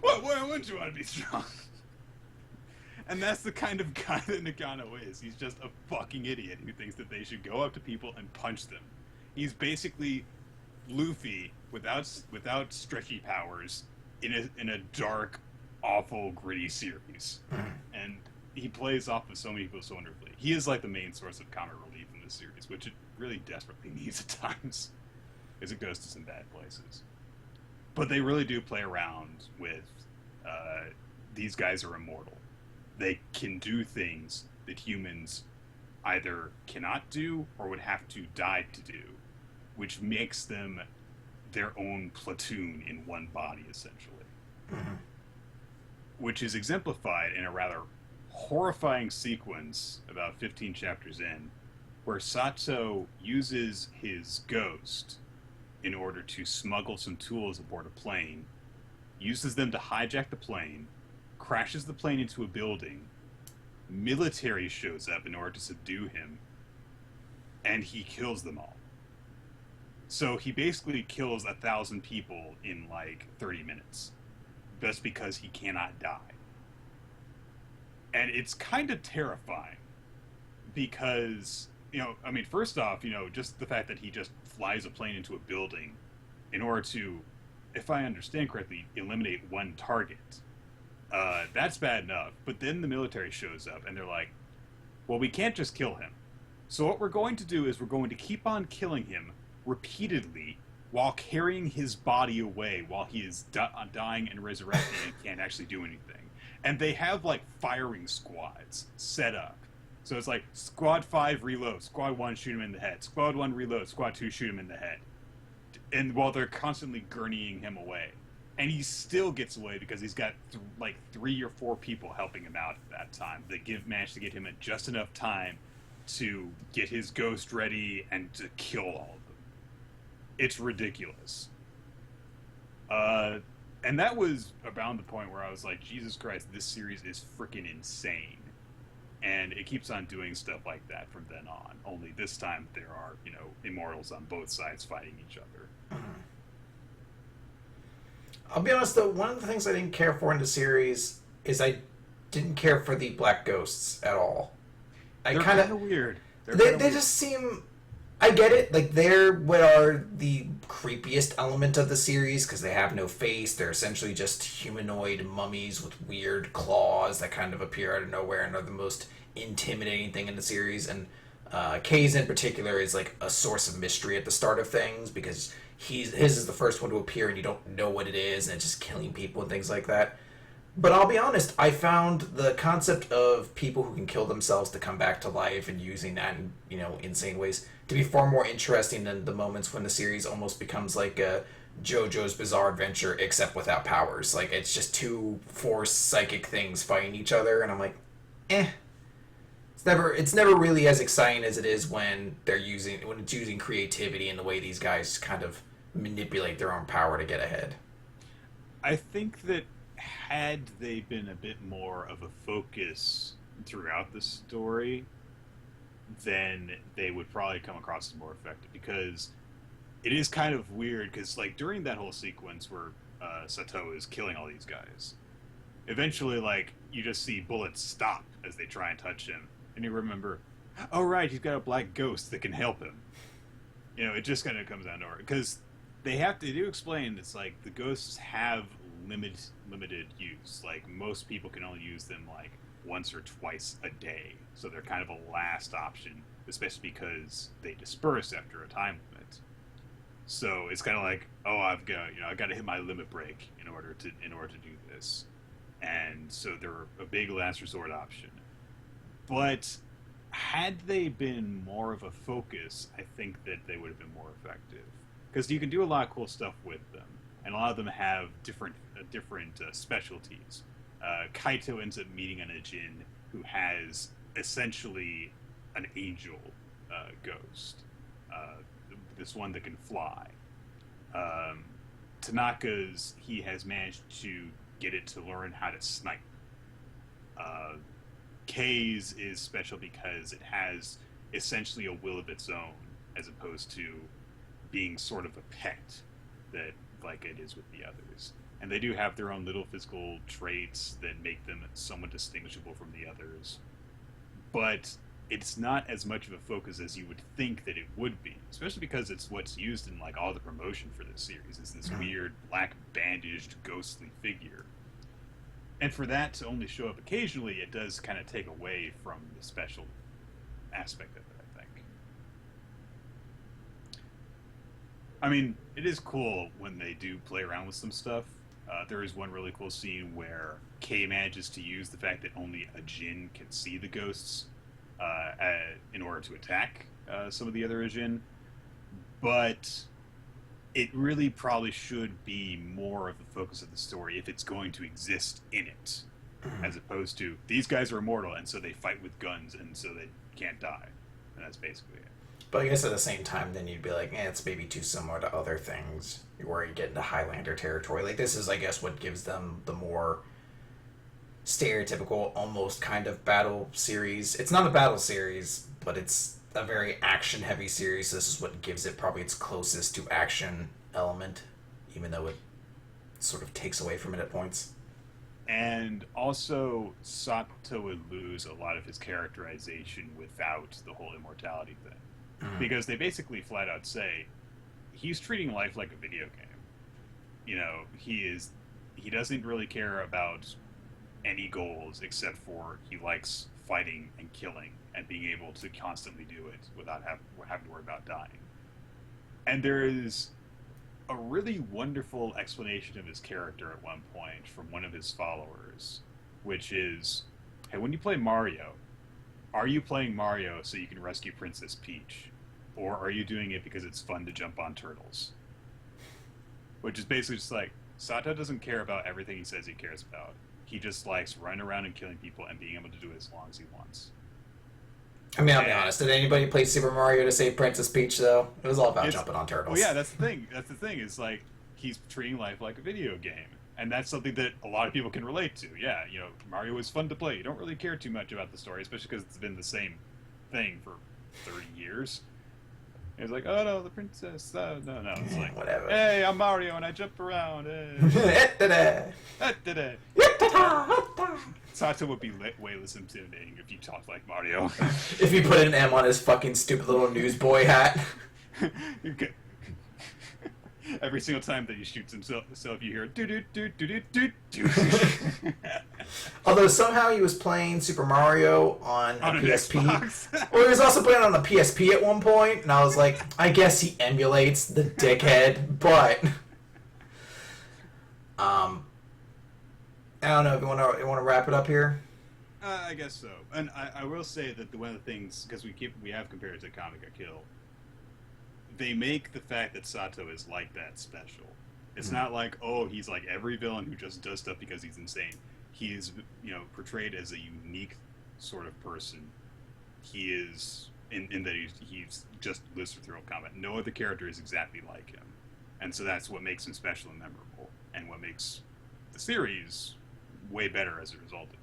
Speaker 1: Why wouldn't you want to be strong? And that's the kind of guy that Nakano is. He's just a fucking idiot who thinks that they should go up to people and punch them. He's basically Luffy without stretchy powers in a dark, awful, gritty series. And he plays off of so many people so wonderfully. He is like the main source of comic relief in this series, which it really desperately needs at times, as it goes to some bad places. But they really do play around with these guys are immortal. They can do things that humans either cannot do or would have to die to do, which makes them their own platoon in one body, essentially.
Speaker 2: Mm-hmm.
Speaker 1: Which is exemplified in a rather horrifying sequence about 15 chapters in, where Sato uses his ghost in order to smuggle some tools aboard a plane, uses them to hijack the plane, crashes the plane into a building, military shows up in order to subdue him, and he kills them all. So he basically kills 1,000 people in like 30 minutes, just because he cannot die. And it's kind of terrifying, because, I mean, first off, just the fact that he just flies a plane into a building in order to, if I understand correctly, eliminate one target. That's bad enough. But then the military shows up and they're like, well, we can't just kill him. So what we're going to do is we're going to keep on killing him repeatedly while carrying his body away while he is dying and resurrecting and can't actually do anything. And they have like firing squads set up. So it's like squad 5 reload, squad 1 shoot him in the head, squad 1 reload, squad 2 shoot him in the head. And while they're constantly gurneying him away. And he still gets away because he's got like 3 or 4 people helping him out at that time. They manage to get him at just enough time to get his ghost ready and to kill all of them. It's ridiculous. And that was around the point where I was like, Jesus Christ, this series is freaking insane. And it keeps on doing stuff like that from then on. Only this time there are, immortals on both sides fighting each other.
Speaker 2: I'll be honest, though, one of the things I didn't care for in the series is I didn't care for the black ghosts at all.
Speaker 1: They're kind of weird.
Speaker 2: They just seem... I get it. Like, they're what are the creepiest element of the series, because they have no face. They're essentially just humanoid mummies with weird claws that kind of appear out of nowhere and are the most intimidating thing in the series. And Kei's in particular is like a source of mystery at the start of things, because his is the first one to appear and you don't know what it is, and it's just killing people and things like that. But I'll be honest, I found the concept of people who can kill themselves to come back to life and using that in, insane ways to be far more interesting than the moments when the series almost becomes like a JoJo's Bizarre Adventure, except without powers. Like, it's just 2 force psychic things fighting each other, and I'm like, It's never really as exciting as it is when it's using creativity and the way these guys kind of manipulate their own power to get ahead.
Speaker 1: I think that had they been a bit more of a focus throughout the story, then they would probably come across as more effective, because it is kind of weird, because like during that whole sequence where Sato is killing all these guys, eventually like you just see bullets stop as they try and touch him, and you remember, oh right, he's got a black ghost that can help him. It just kind of comes down to it, because they do explain it's like the ghosts have limited use. Like, most people can only use them like once or twice a day, so they're kind of a last option, especially because they disperse after a time limit. So it's kind of like, oh, I've got to hit my limit break in order to do this, and so they're a big last resort option. But had they been more of a focus, I think that they would have been more effective, because you can do a lot of cool stuff with them, and a lot of them have different specialties. Kaito ends up meeting an Ajin who has essentially an angel ghost, this one that can fly. Tanaka's, he has managed to get it to learn how to snipe. K's is special because it has essentially a will of its own, as opposed to being sort of a pet that like it is with the others. And they do have their own little physical traits that make them somewhat distinguishable from the others. But it's not as much of a focus as you would think that it would be, especially because it's what's used in like all the promotion for this series, is this weird black bandaged ghostly figure. And for that to only show up occasionally, it does kind of take away from the special aspect of it, I think. I mean, it is cool when they do play around with some stuff. There is one really cool scene where Kei manages to use the fact that only Ajin can see the ghosts in order to attack some of the other Ajin. But it really probably should be more of the focus of the story if it's going to exist in it, as opposed to these guys are immortal and so they fight with guns and so they can't die. And that's basically it.
Speaker 2: But I guess at the same time, then you'd be like, it's maybe too similar to other things where you get into Highlander territory. Like, this is, I guess, what gives them the more stereotypical, almost kind of battle series. It's not a battle series, but it's a very action-heavy series. So this is what gives it probably its closest to action element, even though it sort of takes away from it at points.
Speaker 1: And also, Sato would lose a lot of his characterization without the whole immortality thing. Because they basically flat out say, he's treating life like a video game. You know, he doesn't really care about any goals except for he likes fighting and killing and being able to constantly do it without having to worry about dying. And there is a really wonderful explanation of his character at one point from one of his followers, which is, hey, when you play Mario, are you playing Mario so you can rescue Princess Peach? Or are you doing it because it's fun to jump on turtles? Which is basically just like, Sato doesn't care about everything he says he cares about. He just likes running around and killing people and being able to do it as long as he wants.
Speaker 2: I mean, I'll be honest. Did anybody play Super Mario to save Princess Peach, though? It was all about jumping on turtles.
Speaker 1: Well, yeah, that's the thing. That's the thing. Is like, he's treating life like a video game. And that's something that a lot of people can relate to. Yeah, you know, Mario is fun to play. You don't really care too much about the story, especially because it's been the same thing for 30 years. It's like, oh no, the princess. Oh, no. It's like,
Speaker 2: whatever.
Speaker 1: Hey, I'm Mario and I jump around. Hey. Sato would be way less intimidating if you talked like Mario.
Speaker 2: If you put an M on his fucking stupid little newsboy hat.
Speaker 1: Every single time that he shoots himself, you hear do.
Speaker 2: Although somehow he was playing Super Mario on a PSP. Well, he was also playing on the PSP at one point, and I was like, I guess he emulates the dickhead, but I don't know if you want to wrap it up here.
Speaker 1: I guess so. And I will say that one of the things, because we have compared it to Comic Kill, they make the fact that Sato is like that special. It's not like, oh, he's like every villain who just does stuff because he's insane. He is, portrayed as a unique sort of person. He is in that he's just lives for thrill of combat. No other character is exactly like him, and so that's what makes him special and memorable, and what makes the series way better as a result of it.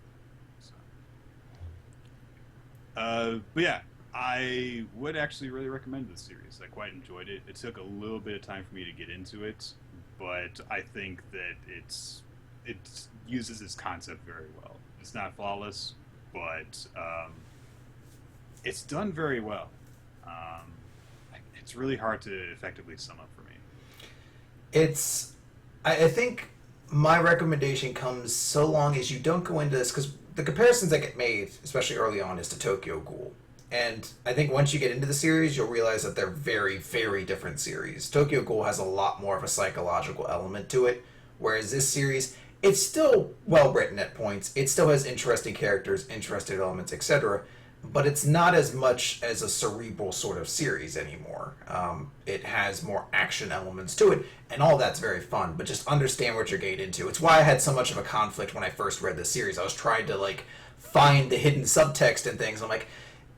Speaker 1: So. But yeah. I would actually really recommend this series. I quite enjoyed it. It took a little bit of time for me to get into it, but I think that it uses its concept very well. It's not flawless, but it's done very well. It's really hard to effectively sum up for me.
Speaker 2: I think my recommendation comes so long as you don't go into this, because the comparisons that get made, especially early on, is to Tokyo Ghoul. And I think once you get into the series, you'll realize that they're very, very different series. Tokyo Ghoul has a lot more of a psychological element to it, whereas this series, it's still well written at points. It still has interesting characters, interesting elements, etc. But it's not as much as a cerebral sort of series anymore. It has more action elements to it, and all that's very fun, but just understand what you're getting into. It's why I had so much of a conflict when I first read this series. I was trying to, find the hidden subtext and things. I'm like,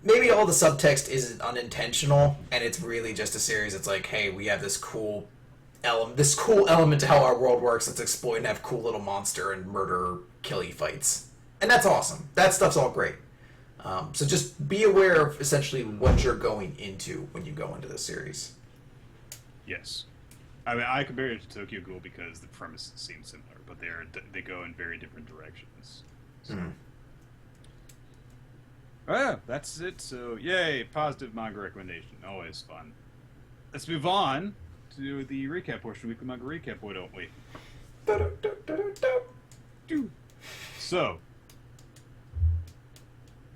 Speaker 2: maybe all the subtext isn't unintentional, and it's really just a series. It's like, hey, we have this cool element to how our world works. Let's exploit and have cool little monster and murder killy fights, and that's awesome. That stuff's all great. So just be aware of essentially what you're going into when you go into this series.
Speaker 1: Yes. I mean, I compared it to Tokyo Ghoul because the premise seems similar, but they go in very different directions. So. Oh, yeah, that's it. So, yay, positive manga recommendation. Always fun. Let's move on to the recap portion, weekly manga recap. Why don't we? So,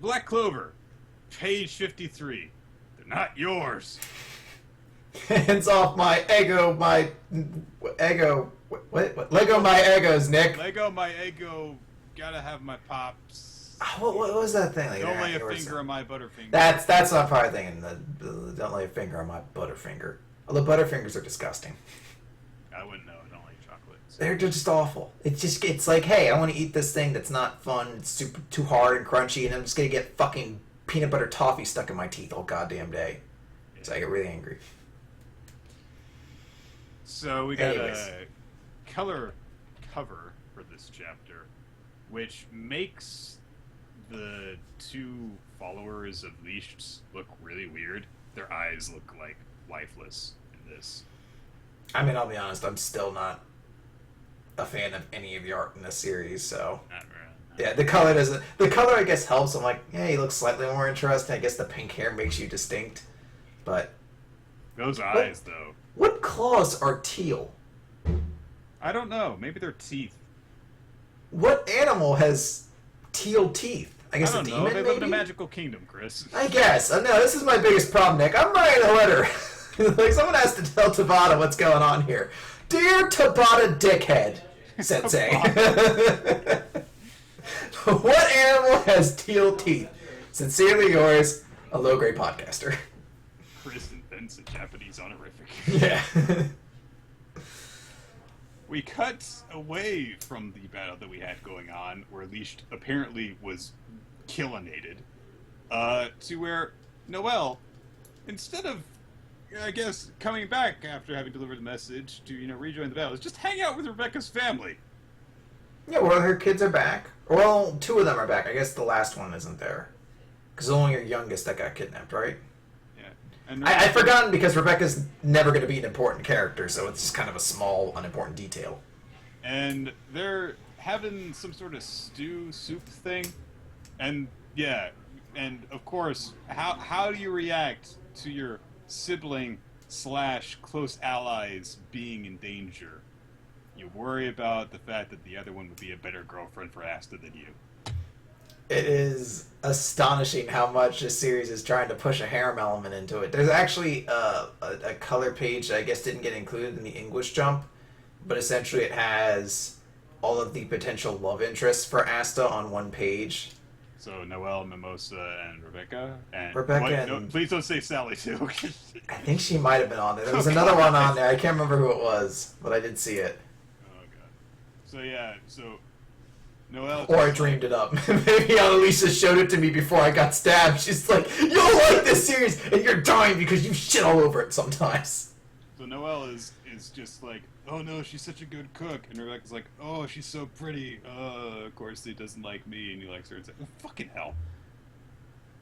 Speaker 1: Black Clover, page 53. They're not yours.
Speaker 2: Hands off my ego, what? Lego my egos, Nick.
Speaker 1: Lego my ego, gotta have my pops.
Speaker 2: What was that thing? Like,
Speaker 1: don't lay a finger on my butterfinger.
Speaker 2: That's what I'm probably thinking. The don't lay a finger on my butterfinger. Although butterfingers are disgusting.
Speaker 1: I wouldn't know. I don't like chocolate. So.
Speaker 2: They're just awful. It's like, hey, I want to eat this thing that's not fun. It's super too hard and crunchy, and I'm just gonna get fucking peanut butter toffee stuck in my teeth all goddamn day. Yeah. So I get really angry.
Speaker 1: So we got a color cover for this chapter, which makes the two followers of Bleach look really weird. Their eyes look like lifeless in this.
Speaker 2: I mean, I'll be honest, I'm still not a fan of any of the art in this series, so...
Speaker 1: Not really.
Speaker 2: Yeah, the color doesn't... The color, I guess, helps. I'm like, yeah, he looks slightly more interesting. I guess the pink hair makes you distinct, but...
Speaker 1: Those eyes, though.
Speaker 2: What claws are teal?
Speaker 1: I don't know. Maybe they're teeth.
Speaker 2: What animal has teal teeth? I guess a demon,
Speaker 1: They live in a magical kingdom, Chris.
Speaker 2: I guess. No, this is my biggest problem, Nick. I'm writing a letter. Like, someone has to tell Tabata what's going on here. Dear Tabata dickhead, sensei. What animal has teal teeth? Sincerely yours, a low-grade podcaster.
Speaker 1: Chris invents a Japanese honorific.
Speaker 2: Yeah.
Speaker 1: We cut away from the battle that we had going on, where Leash apparently was killinated, to where Noelle, instead of, I guess, coming back after having delivered the message to, rejoin the battle, is just hang out with Rebecca's family.
Speaker 2: Yeah, well, her kids are back. Well, two of them are back. I guess the last one isn't there. Because only her youngest that got kidnapped, right?
Speaker 1: Yeah. And
Speaker 2: I'd forgotten because Rebecca's never going to be an important character, so it's just kind of a small, unimportant detail.
Speaker 1: And they're having some sort of soup thing. And, yeah, and of course, how do you react to your sibling / close allies being in danger? You worry about the fact that the other one would be a better girlfriend for Asta than you.
Speaker 2: It is astonishing how much this series is trying to push a harem element into it. There's actually a color page that I guess didn't get included in the English jump, but essentially it has all of the potential love interests for Asta on one page.
Speaker 1: So Noelle, Mimosa, and Rebecca?
Speaker 2: And
Speaker 1: please don't say Sally, too.
Speaker 2: I think she might have been on there. There was another one on there. I can't remember who it was, but I did see it.
Speaker 1: Oh, God. So, yeah, Noelle...
Speaker 2: Or I dreamed it up. Maybe Annalisa showed it to me before I got stabbed. She's like, you'll like this series, and you're dying because you shit all over it sometimes.
Speaker 1: So Noelle is just like, oh no, she's such a good cook. And Rebecca's like, oh, she's so pretty. Of course he doesn't like me, and he likes her. It's like, oh, fucking hell.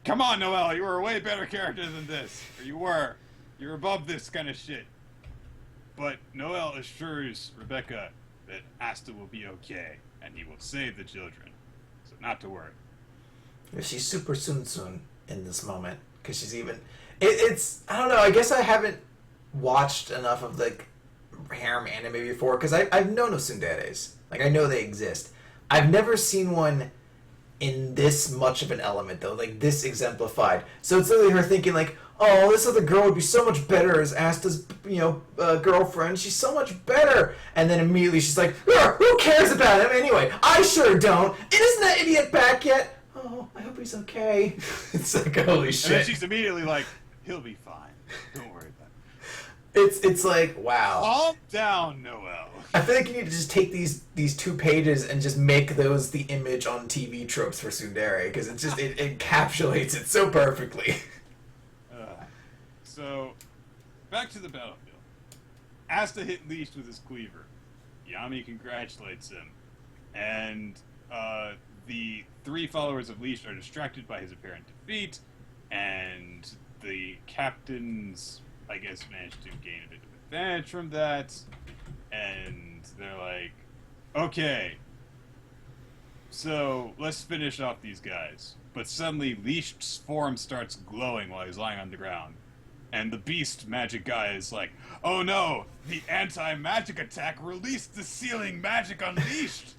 Speaker 1: Come on, Noelle, you were a way better character than this. Or you were. You're above this kind of shit. But Noelle assures Rebecca that Asta will be okay, and he will save the children. So not to worry.
Speaker 2: She's super soon in this moment. Because she's even... It's... I don't know, I guess I haven't watched enough of, like, harem anime before, because I've known of tsunderes. Like, I know they exist. I've never seen one in this much of an element, though, like, this exemplified. So it's literally her thinking, like, oh, this other girl would be so much better as Asta's, girlfriend. She's so much better. And then immediately she's like, who cares about him anyway? I sure don't. And isn't that idiot back yet? Oh, I hope he's okay. It's like, holy shit.
Speaker 1: And then she's immediately like, he'll be fine. Don't worry about it.
Speaker 2: It's like, wow.
Speaker 1: Calm down, Noel.
Speaker 2: I feel like you need to just take these 2 pages and just make those the image on TV tropes for tsundere, because it encapsulates it so perfectly.
Speaker 1: So, back to the battlefield. Asta hit Leash with his cleaver. Yami congratulates him. And the 3 followers of Leash are distracted by his apparent defeat, and the captains, I guess, managed to gain a bit of advantage from that, and they're like, okay, so let's finish off these guys. But suddenly Leash's form starts glowing while he's lying on the ground. And the beast magic guy is like, oh no, the anti-magic attack released the sealing magic unleashed!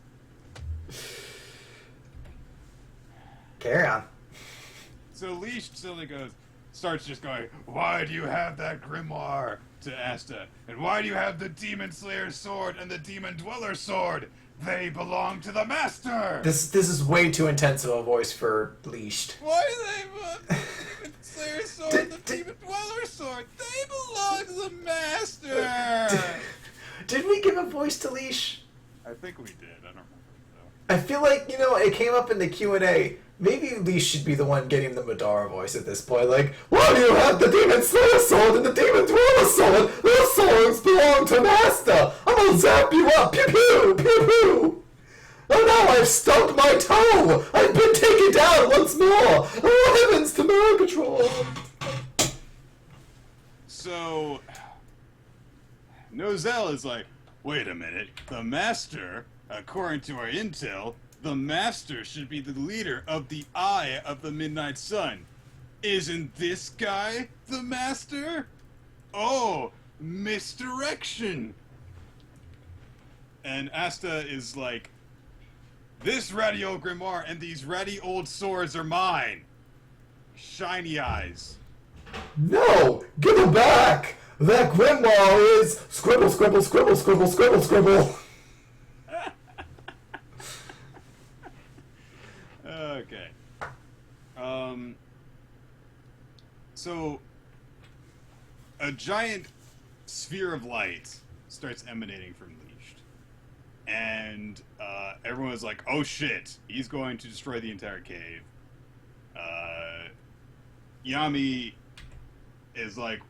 Speaker 2: Carry on.
Speaker 1: So Leash suddenly starts just going, why do you have that grimoire? To Asta. And why do you have the Demon Slayer's sword and the Demon Dweller's sword? They belong to the Master!
Speaker 2: This is way too intense of a voice for Leashed.
Speaker 1: Why do they want the Demon Slayer's sword and the Demon Dweller's sword? They belong to the Master!
Speaker 2: Did we give a voice to Leash?
Speaker 1: I think we did. I don't remember, though.
Speaker 2: I feel like, it came up in the Q&A. Maybe Leash should be the one getting the Madara voice at this point. Like, why do you have the Demon Slayer sword and the Demon Dweller sword? Those swords belong to Master! I'm gonna zap you up! Pew pew! Pew pew! Oh no, I've stubbed my toe! I've been taken down once more! Oh heavens to Megatron!
Speaker 1: So, Nozel is like, wait a minute, the Master, according to our intel, the Master should be the leader of the Eye of the Midnight Sun. Isn't this guy the Master? Oh, misdirection! And Asta is like, this ratty old grimoire and these ratty old swords are mine. Shiny eyes.
Speaker 2: No! Give it back! That grimoire is scribble, scribble, scribble, scribble, scribble, scribble.
Speaker 1: Okay. So a giant sphere of light starts emanating from Leashed. And everyone is like, oh shit, he's going to destroy the entire cave. Yami is like,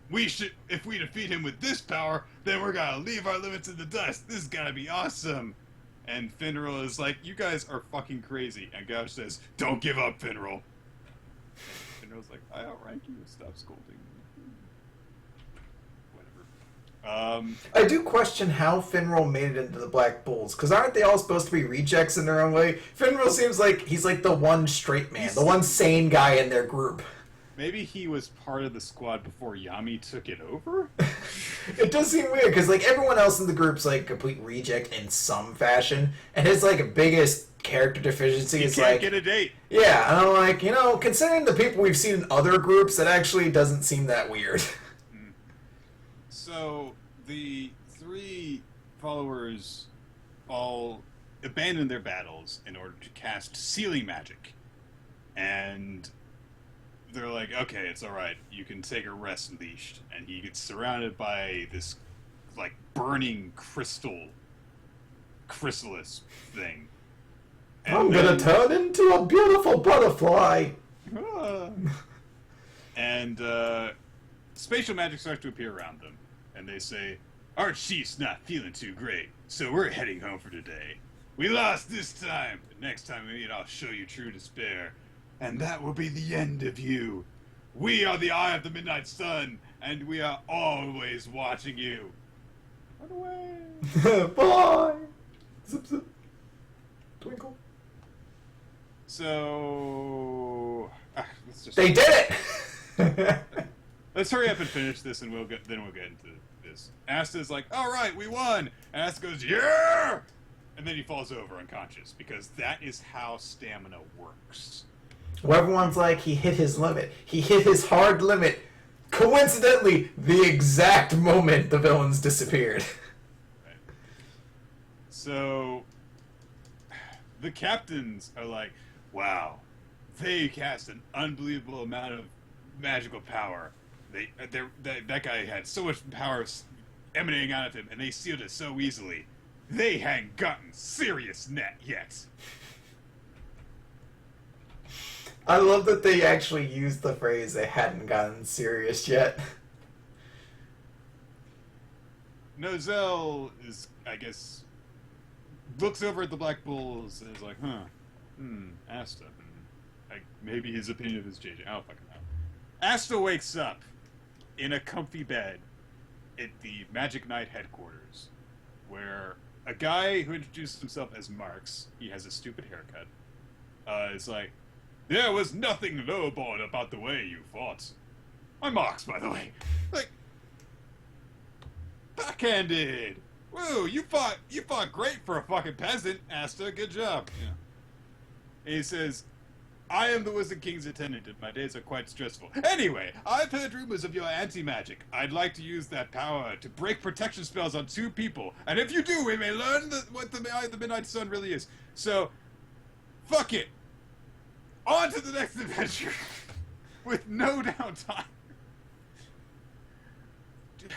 Speaker 1: if we defeat him with this power, then we're gonna leave our limits in the dust. This is gonna be awesome. And Finral is like, you guys are fucking crazy. And Gouch says, don't give up, Finral. And Finral's like, I outrank you, stop scolding me. Whatever.
Speaker 2: I do question how Finral made it into the Black Bulls, because aren't they all supposed to be rejects in their own way? Finral seems like he's like the one straight man, the one sane guy in their group.
Speaker 1: Maybe he was part of the squad before Yami took it over?
Speaker 2: It does seem weird, because like everyone else in the group's like complete reject in some fashion, and his like biggest character deficiency is like...
Speaker 1: He can't get a date!
Speaker 2: Yeah, and I'm like, considering the people we've seen in other groups, it actually doesn't seem that weird.
Speaker 1: So, the 3 followers all abandon their battles in order to cast sealing magic. And they're like, okay, it's alright, you can take a rest, Leashed. And he gets surrounded by this, like, burning chrysalis thing. And
Speaker 2: I'm gonna turn into a beautiful butterfly!
Speaker 1: And, spatial magic starts to appear around them. And they say, our chief's not feeling too great, so we're heading home for today. We lost this time, but next time we meet, I'll show you true despair. And that will be the end of you. We are the Eye of the Midnight Sun, and we are always watching you. Run away.
Speaker 2: Bye! Zip zip. Twinkle.
Speaker 1: So...
Speaker 2: They did it!
Speaker 1: Let's hurry up and finish this, and then we'll get into this. Asta's like, all right, we won. And Asta goes, yeah! And then he falls over unconscious, because that is how stamina works.
Speaker 2: Well, everyone's like, he hit his limit. He hit his hard limit. Coincidentally, the exact moment the villains disappeared.
Speaker 1: Right. So, the captains are like, wow, they cast an unbelievable amount of magical power. that guy had so much power emanating out of him, and they sealed it so easily. They hadn't gotten serious net yet.
Speaker 2: I love that they actually used the phrase "they hadn't gotten serious yet."
Speaker 1: Nozel is, I guess, looks over at the Black Bulls and is like, Asta. Maybe his opinion is changing. I don't fucking know. Asta wakes up in a comfy bed at the Magic Knight headquarters, where a guy who introduced himself as Marx, he has a stupid haircut, is like, there was nothing lowborn about the way you fought. I'm Marx, by the way. Like, backhanded! Woo, you fought great for a fucking peasant, Asta, good job. Yeah. And he says, I am the Wizard King's attendant, and my days are quite stressful. Anyway, I've heard rumors of your anti-magic. I'd like to use that power to break protection spells on 2 people, and if you do, we may learn what the Midnight Sun really is. So, fuck it. On to the next adventure, with no downtime. Dude,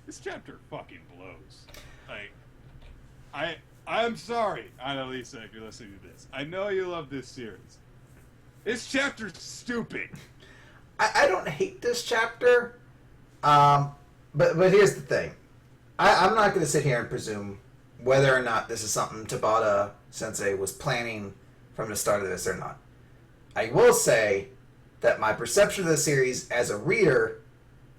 Speaker 1: this chapter fucking blows. Like, I'm sorry, Annalisa, if you're listening to this. I know you love this series. This chapter's stupid.
Speaker 2: I don't hate this chapter, but here's the thing. I'm not going to sit here and presume whether or not this is something Tabata-sensei was planning from the start of this or not. I will say that my perception of the series as a reader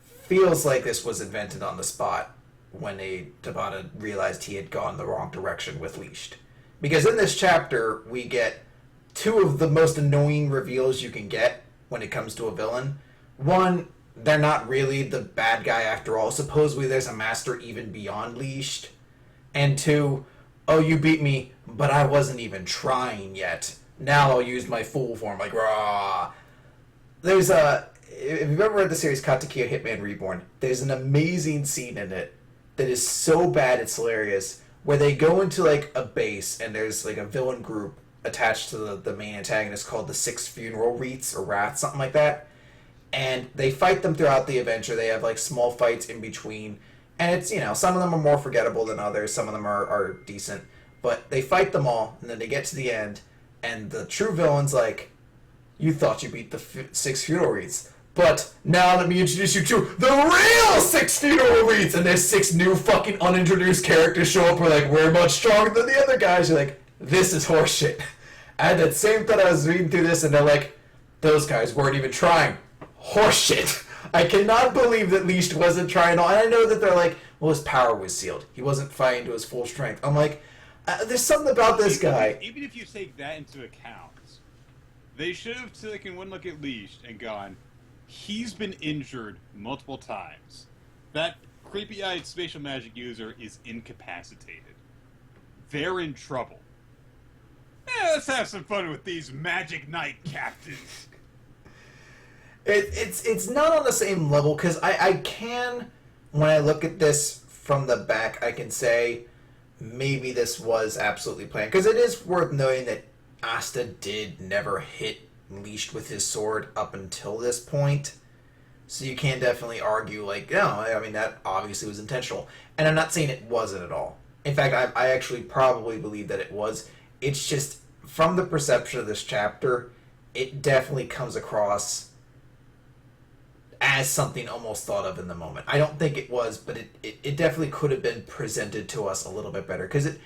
Speaker 2: feels like this was invented on the spot when Tabata realized he had gone the wrong direction with Leashed. Because in this chapter, we get 2 of the most annoying reveals you can get when it comes to a villain. One, they're not really the bad guy after all. Supposedly there's a master even beyond Leashed. And 2, oh, you beat me, but I wasn't even trying yet. Now I'll use my full form, like, rah. There's if you've ever read the series Katekiya Hitman Reborn, there's an amazing scene in it that is so bad it's hilarious, where they go into, like, a base, and there's, like, a villain group attached to the main antagonist called the 6 Funeral Wreaths, or Wraths, something like that. And they fight them throughout the adventure. They have, like, small fights in between. And it's, some of them are more forgettable than others. Some of them are decent. But they fight them all, and then they get to the end, and the true villain's like, you thought you beat the 6 Funeral Wreaths. But now let me introduce you to the real 6 Funeral Wreaths! And there's 6 new fucking unintroduced characters show up. We're much stronger than the other guys. You're like, this is horseshit. I had that same thought. I was reading through this, and they're like, those guys weren't even trying. Horseshit. I cannot believe that Leashed wasn't trying. And I know that they're like, well, his power was sealed. He wasn't fighting to his full strength. I'm like, there's something about this guy.
Speaker 1: Even if you take that into account, they should have taken one look at Leashed and gone, he's been injured multiple times. That creepy-eyed spatial magic user is incapacitated. They're in trouble. Let's have some fun with these Magic Knight captains.
Speaker 2: It's not on the same level, because I can, when I look at this from the back, I can say maybe this was absolutely planned. Because it is worth noting that Asta did never hit Leashed with his sword up until this point. So you can definitely argue, like, no, I mean, that obviously was intentional. And I'm not saying it wasn't at all. In fact, I actually probably believe that it was. It's just, from the perception of this chapter, it definitely comes across as something almost thought of in the moment. I don't think it was, but it definitely could have been presented to us a little bit better. Because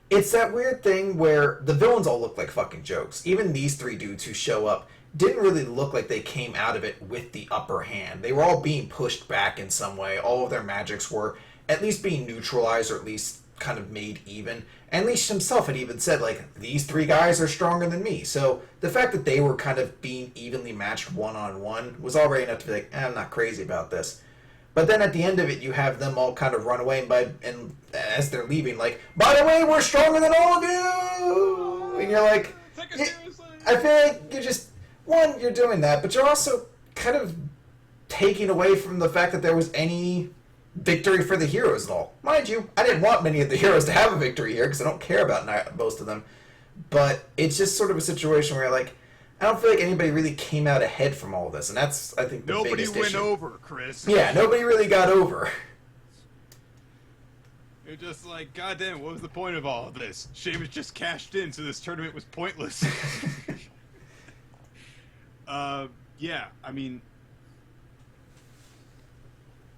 Speaker 2: it's that weird thing where the villains all look like fucking jokes. Even these 3 dudes who show up didn't really look like they came out of it with the upper hand. They were all being pushed back in some way. All of their magics were at least being neutralized, or at least kind of made even. And Leashed himself had even said, like, these 3 guys are stronger than me. So the fact that they were kind of being evenly matched one-on-one was already enough to be like, I'm not crazy about this. But then at the end of it, you have them all kind of run away, and as they're leaving, like, by the way, we're stronger than all of you! And you're like, I feel like you're just, one, you're doing that, but you're also kind of taking away from the fact that there was any victory for the heroes at all. Mind you, I didn't want many of the heroes to have a victory here, because I don't care about most of them. But it's just sort of a situation where you're like, I don't feel like anybody really came out ahead from all this, and that's, I think, the biggest issue.
Speaker 1: Nobody went over, Chris.
Speaker 2: Yeah, nobody really got over.
Speaker 1: You're just like, goddamn, what was the point of all of this? Sheamus just cashed in, so this tournament was pointless. Yeah, I mean...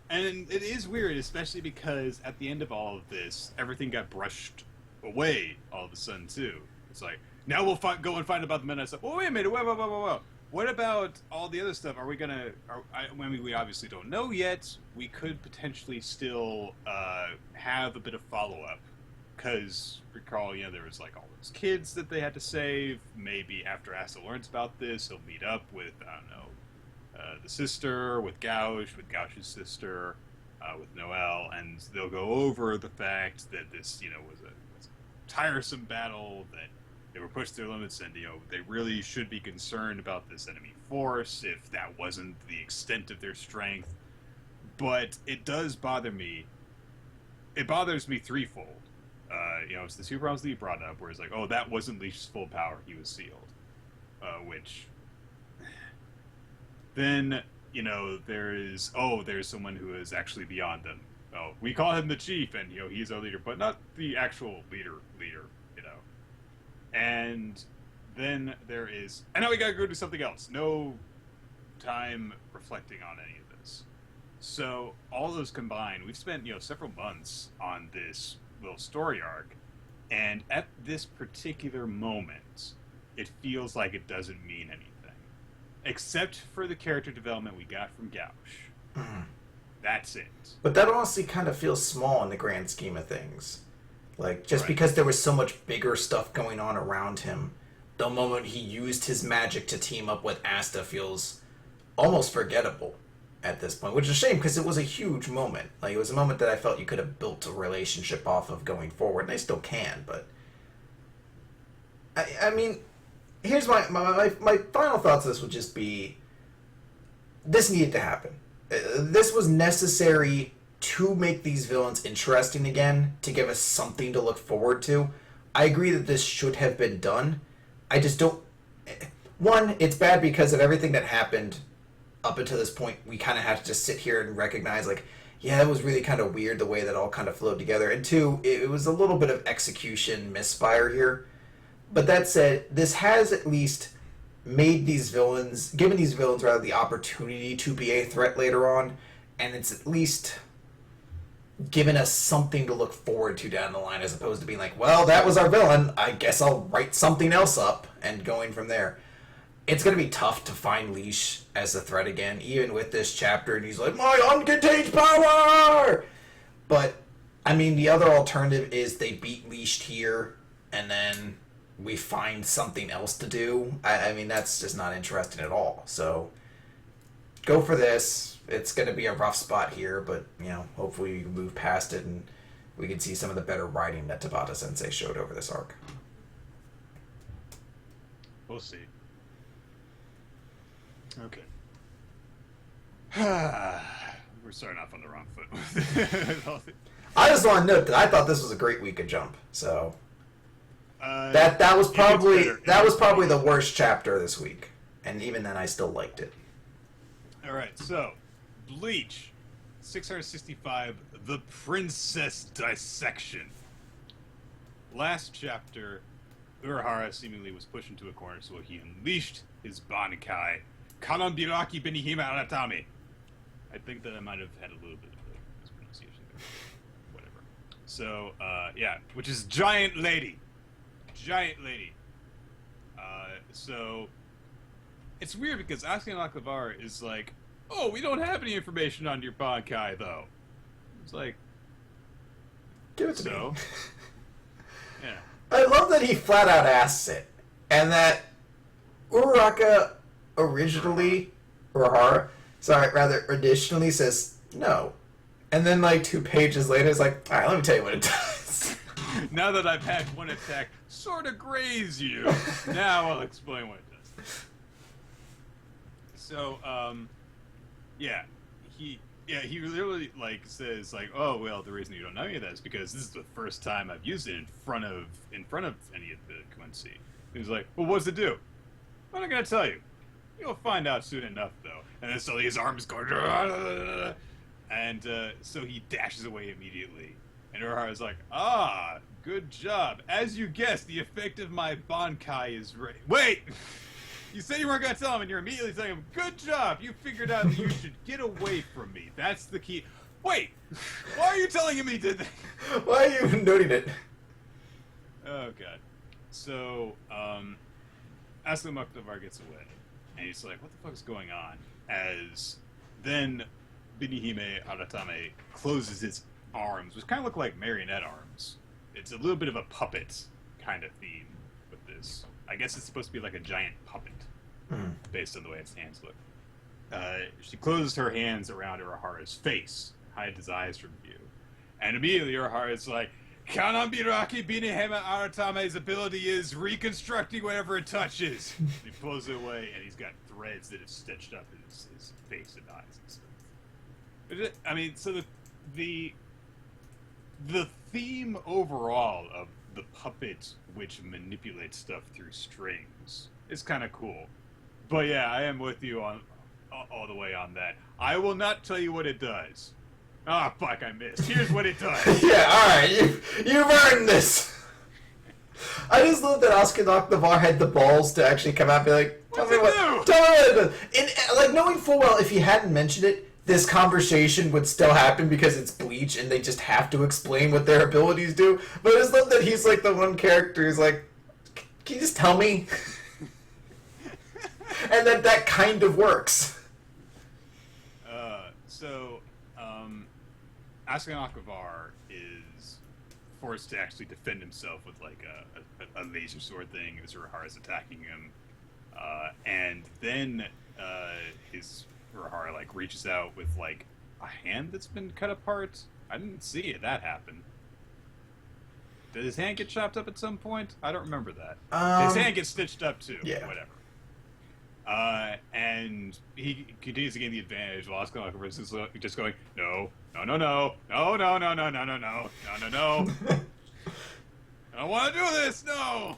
Speaker 1: And it is weird, especially because at the end of all of this, everything got brushed away all of a sudden, too. It's like, now we'll go and find about the Midnight stuff. Oh, wait a minute, whoa. What about all the other stuff? Are we gonna... I mean, we obviously don't know yet. We could potentially still have a bit of follow-up. Because, recall, there was, like, all those kids that they had to save. Maybe after Asta learns about this, he'll meet up with, I don't know, the sister, with Gauch's sister, with Noelle, and they'll go over the fact that this, was a tiresome battle, that they were pushed to their limits, and, they really should be concerned about this enemy force if that wasn't the extent of their strength. But it does bother me. It bothers me threefold. It's the two problems that you brought up, where it's like, oh, that wasn't Leash's full power, he was sealed. Which... Then, there's someone who is actually beyond them. Oh, we call him the chief, and, he's our leader, but not the actual leader, And then there is... And now we gotta go do something else. No time reflecting on any of this. So, all those combined, we've spent, several months on this little story arc, and at this particular moment, it feels like it doesn't mean anything. Except for the character development we got from Gauch. Mm. That's it.
Speaker 2: But that honestly kind of feels small in the grand scheme of things. Like, just because there was so much bigger stuff going on around him, the moment he used his magic to team up with Asta feels almost forgettable at this point. Which is a shame, because it was a huge moment. Like, it was a moment that I felt you could have built a relationship off of going forward. And they still can, but... I mean... Here's my final thoughts on this would just be, this needed to happen. This was necessary to make these villains interesting again, to give us something to look forward to. I agree that this should have been done. I just don't... One, it's bad because of everything that happened up until this point. We kind of have to just sit here and recognize, like, yeah, it was really kind of weird the way that all kind of flowed together. And two, it was a little bit of execution misfire here. But that said, this has at least given these villains rather the opportunity to be a threat later on, and it's at least given us something to look forward to down the line, as opposed to being like, well, that was our villain, I guess I'll write something else up, and going from there. It's going to be tough to find Leash as a threat again, even with this chapter, and he's like, my uncontained power! But, I mean, the other alternative is they beat Leash here, and then... we find something else to do. I mean, that's just not interesting at all. So, go for this. It's going to be a rough spot here, but, hopefully we can move past it and we can see some of the better writing that Tabata-sensei showed over this arc.
Speaker 1: We'll see. Okay. We're starting off on the wrong foot.
Speaker 2: I just want to note that I thought this was a great week of Jump, so... that was probably the worst chapter this week, and even then I still liked it.
Speaker 1: All right, so Bleach 665, The Princess Dissection. Last chapter, Urahara seemingly was pushed into a corner, so he unleashed his Bankai, Kanonbiraki Benihima Aratame. I think that I might have had a little bit of a mispronunciation there. Whatever. So, which is Giant Lady. So it's weird because asking Clover is like, oh, we don't have any information on your Bankai though. It's like,
Speaker 2: give it to me.
Speaker 1: Yeah.
Speaker 2: I love that he flat out asks it, and that Uraraka additionally says no, and then like 2 pages later it's like, all right, let me tell you what it does.
Speaker 1: Now that I've had one attack sort of graze you, now I'll explain what it does. So, he literally like says like, oh well, the reason you don't know any of that is because this is the first time I've used it in front of any of the Quincy. He's like, well, what does it do? I'm not gonna tell you. You'll find out soon enough, though. And then suddenly his arms go, and so he dashes away immediately. And Urahara's like, ah, good job. As you guessed, the effect of my Bankai is ready. Wait! You said you weren't gonna tell him, and you're immediately telling him, good job, you figured out that you should get away from me. That's the key. Wait! Why are you telling him he did that?
Speaker 2: Why are you even noting it?
Speaker 1: Oh, God. So, Asuka Mukhtavar gets away. And he's like, what the fuck is going on? As then Benihime Aratame closes his arms, which kind of look like marionette arms. It's a little bit of a puppet kind of theme with this. I guess it's supposed to be like a giant puppet, based on the way its hands look. She closes her hands around Urahara's face, hides his eyes from view. And immediately Urahara's like, Kanambiraki Benihime Aratame's ability is reconstructing whatever it touches. He pulls it away, and he's got threads that have stitched up his face and eyes and stuff. I mean, so the theme overall of the puppet which manipulates stuff through strings is kind of cool. But yeah, I am with you on all the way on that. I will not tell you what it does. Ah, oh, fuck, I missed. Here's what it does.
Speaker 2: Yeah, alright, you've earned this. I just love that Asuka Nakamura had the balls to actually come out and be like, tell me what it does. And, like, knowing full well, if he hadn't mentioned it, this conversation would still happen because it's Bleach and they just have to explain what their abilities do. But I just love that he's like the one character who's like, can you just tell me? And that kind of works.
Speaker 1: Asuka Nakamura is forced to actually defend himself with like a laser sword thing as Urahara's attacking him. And then his Urahara like reaches out with like a hand that's been cut apart. I didn't see that happen. Did his hand get chopped up at some point? I don't remember that. His hand gets stitched up too.
Speaker 2: Yeah.
Speaker 1: Whatever. And he continues to gain the advantage while Asuka Nakamura is just going, no. I don't want to do this, no!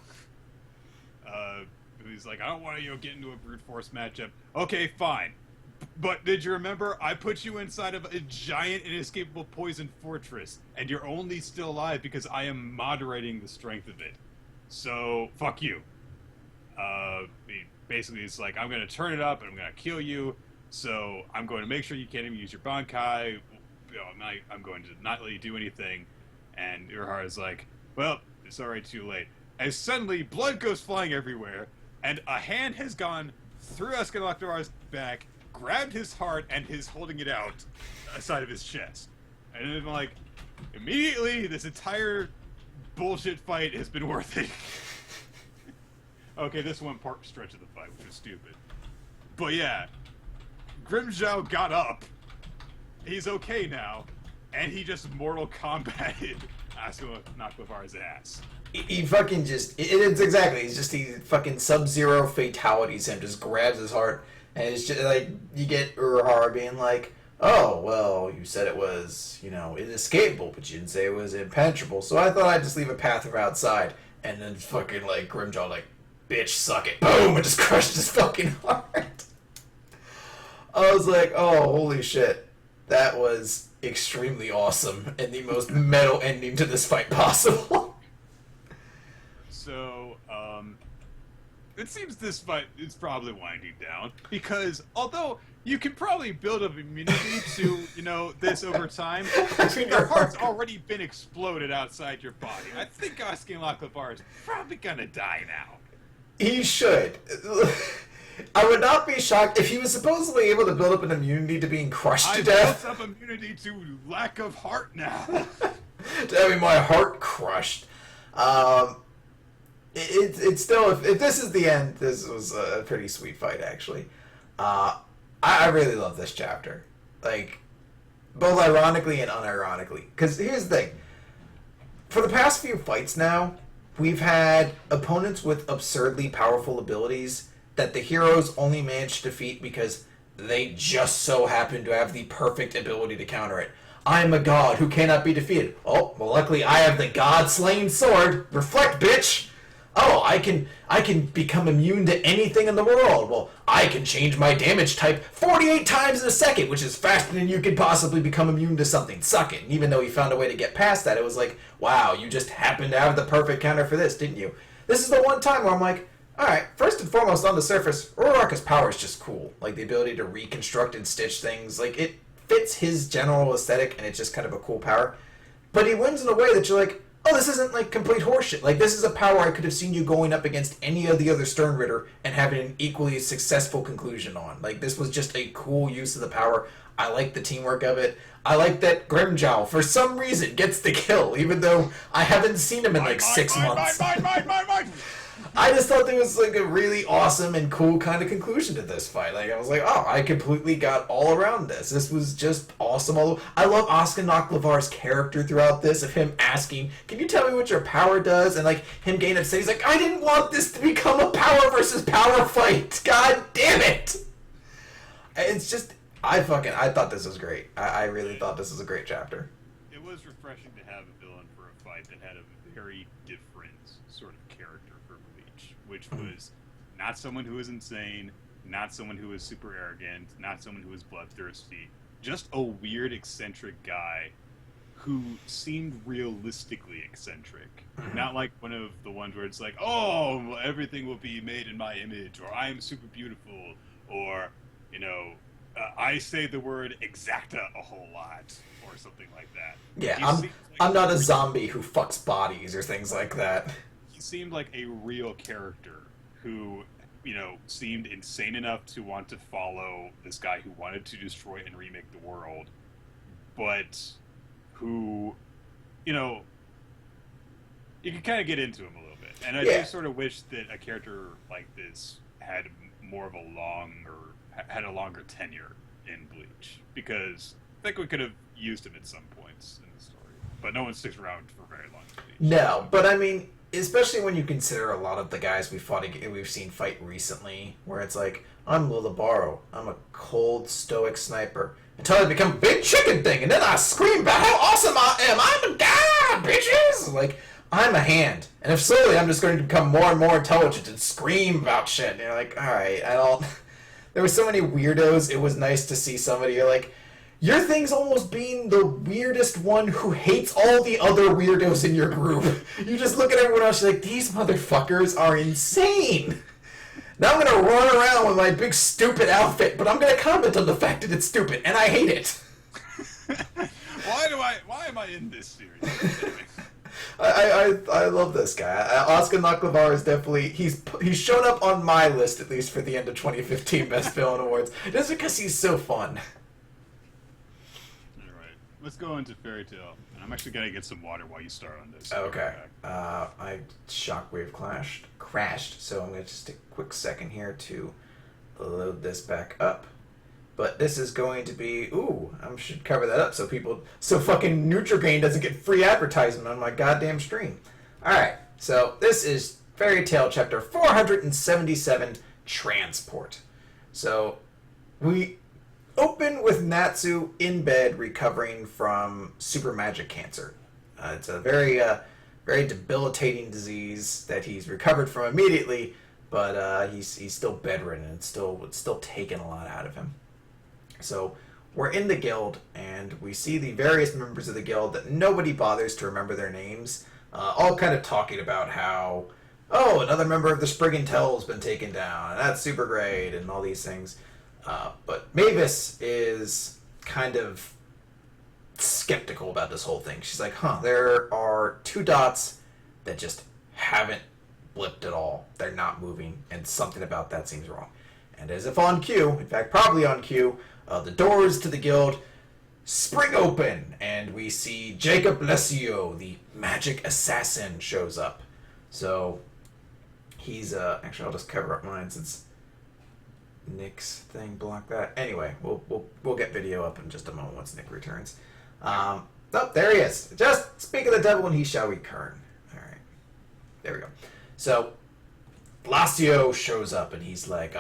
Speaker 1: He's like, I don't want to get into a brute force matchup. Okay, fine. But did you remember, I put you inside of a giant inescapable poison fortress, and you're only still alive because I am moderating the strength of it. So, fuck you. Basically, it's like, I'm going to turn it up, and I'm going to kill you, so I'm going to make sure you can't even use your Bankai. I'm going to not let you do anything. And Urahara's like, well, it's already too late. And suddenly, blood goes flying everywhere, and a hand has gone through Asuka Nakamura's back, grabbed his heart, and is holding it out aside of his chest. And then, like, immediately, this entire bullshit fight has been worth it. Okay, this one part stretch of the fight, which was stupid. But yeah, Grimmjow got up. He's okay now, and he just Mortal Kombated Asuka Nakamura's ass.
Speaker 2: He fucking just, it's exactly, he fucking Sub-Zero fatalities him, just grabs his heart, and it's just like, you get Urahara being like, oh, well, you said it was, inescapable, but you didn't say it was impenetrable, so I thought I'd just leave a path from outside, and then fucking, like, Grimmjow, like, bitch, suck it, boom, and just crushed his fucking heart. I was like, oh, holy shit. That was extremely awesome and the most metal ending to this fight possible.
Speaker 1: So, it seems this fight is probably winding down because although you can probably build up immunity to, this over time, your heart's already been exploded outside your body. I think Asuka Nakamura is probably gonna die now.
Speaker 2: He should. I would not be shocked if he was supposedly able to build up an immunity to being crushed to death.
Speaker 1: I built up immunity to lack of heart now.
Speaker 2: To having my heart crushed. It's still, if this is the end, this was a pretty sweet fight, actually. I really love this chapter. Like, both ironically and unironically. Because here's the thing. For the past few fights now, we've had opponents with absurdly powerful abilities that the heroes only manage to defeat because they just so happen to have the perfect ability to counter it. I am a god who cannot be defeated. Oh, well, luckily I have the god-slaying sword. Reflect, bitch! oh, I can become immune to anything in the world. Well, I can change my damage type 48 times in a second, which is faster than you could possibly become immune to something. Suck it. And even though he found a way to get past that, it was like, wow, you just happened to have the perfect counter for this, didn't you? This is the one time where I'm like, alright, first and foremost, on the surface, Urara's power is just cool. Like, the ability to reconstruct and stitch things. Like, it fits his general aesthetic, and it's just kind of a cool power. But he wins in a way that you're like, oh, this isn't, like, complete horseshit. Like, this is a power I could have seen you going up against any of the other Stern Ritter and having an equally successful conclusion on. Like, this was just a cool use of the power. I like the teamwork of it. I like that Grimjow, for some reason, gets the kill, even though I haven't seen him in, like, 6 months. I just thought there was like a really awesome and cool kind of conclusion to this fight. Like I was like, oh, I completely got all around this. This was just awesome. I love Asuka Naklavar's character throughout this, of him asking, can you tell me what your power does? And like him getting upset. He's like, I didn't want this to become a power versus power fight. God damn it. It's just, I thought this was great. I really thought this was a great chapter.
Speaker 1: It was refreshing to have a villain for a fight that had a very different sort of character for Bleach, which was not someone who was insane, not someone who was super arrogant, not someone who was bloodthirsty, just a weird, eccentric guy who seemed realistically eccentric. Not like one of the ones where it's like, oh, everything will be made in my image, or I am super beautiful, or, you know, I say the word exacta a whole lot, or something like that.
Speaker 2: Yeah, I'm not a zombie who fucks bodies or things like that.
Speaker 1: He seemed like a real character who, you know, seemed insane enough to want to follow this guy who wanted to destroy and remake the world, but who, you know, you can kind of get into him a little bit. And I just sort of wish that a character like this had more of had a longer tenure in Bleach, because I think we could have used him at some points in the story, but no one sticks around for very long.
Speaker 2: No, but I mean, especially when you consider a lot of the guys we've seen fight recently, where it's like, I'm Lulabaro, I'm a cold, stoic sniper, until I become a big chicken thing, and then I scream about how awesome I am. I'm a guy, bitches! Like, I'm a hand, and if slowly I'm just going to become more and more intelligent and scream about shit, and you're like, alright, I don't... There were so many weirdos. It was nice to see somebody, you're like, your thing's almost being the weirdest one who hates all the other weirdos in your group. You just look at everyone else, you're like, these motherfuckers are insane. Now I'm going to run around with my big stupid outfit, but I'm going to comment on the fact that it's stupid, and I hate it.
Speaker 1: Why am I in this series?
Speaker 2: I love this guy. Asuka Naklavar is definitely, he's shown up on my list, at least for the end of 2015 Best Villain Awards, just because he's so fun.
Speaker 1: Alright, let's go into Fairy Tail. And I'm actually going to get some water while you start on this.
Speaker 2: Okay. My shockwave crashed, so I'm going to just take a quick second here to load this back up. But this is going to be, I should cover that up so fucking Nutrigrain doesn't get free advertisement on my goddamn stream. Alright, so this is Fairy Tail Chapter 477, Transport. So, we open with Natsu in bed recovering from super magic cancer. It's a very debilitating disease that he's recovered from immediately, but he's still bedridden, and it's still taking a lot out of him. So we're in the guild, and we see the various members of the guild that nobody bothers to remember their names, all kind of talking about how, oh, another member of the Spriggan Tell's been taken down, and that's super great, and all these things. But Mavis is kind of skeptical about this whole thing. She's like, there are 2 dots that just haven't blipped at all. They're not moving, and something about that seems wrong. And as if on cue, in fact, probably on cue, the doors to the guild spring open, and we see Jacob Lesio, the magic assassin, shows up. So, he's, actually, I'll just cover up mine since Nick's thing blocked that. Anyway, we'll get video up in just a moment once Nick returns. Oh, there he is. Just speak of the devil and he shall return. Alright. There we go. So, Blasio shows up and he's like,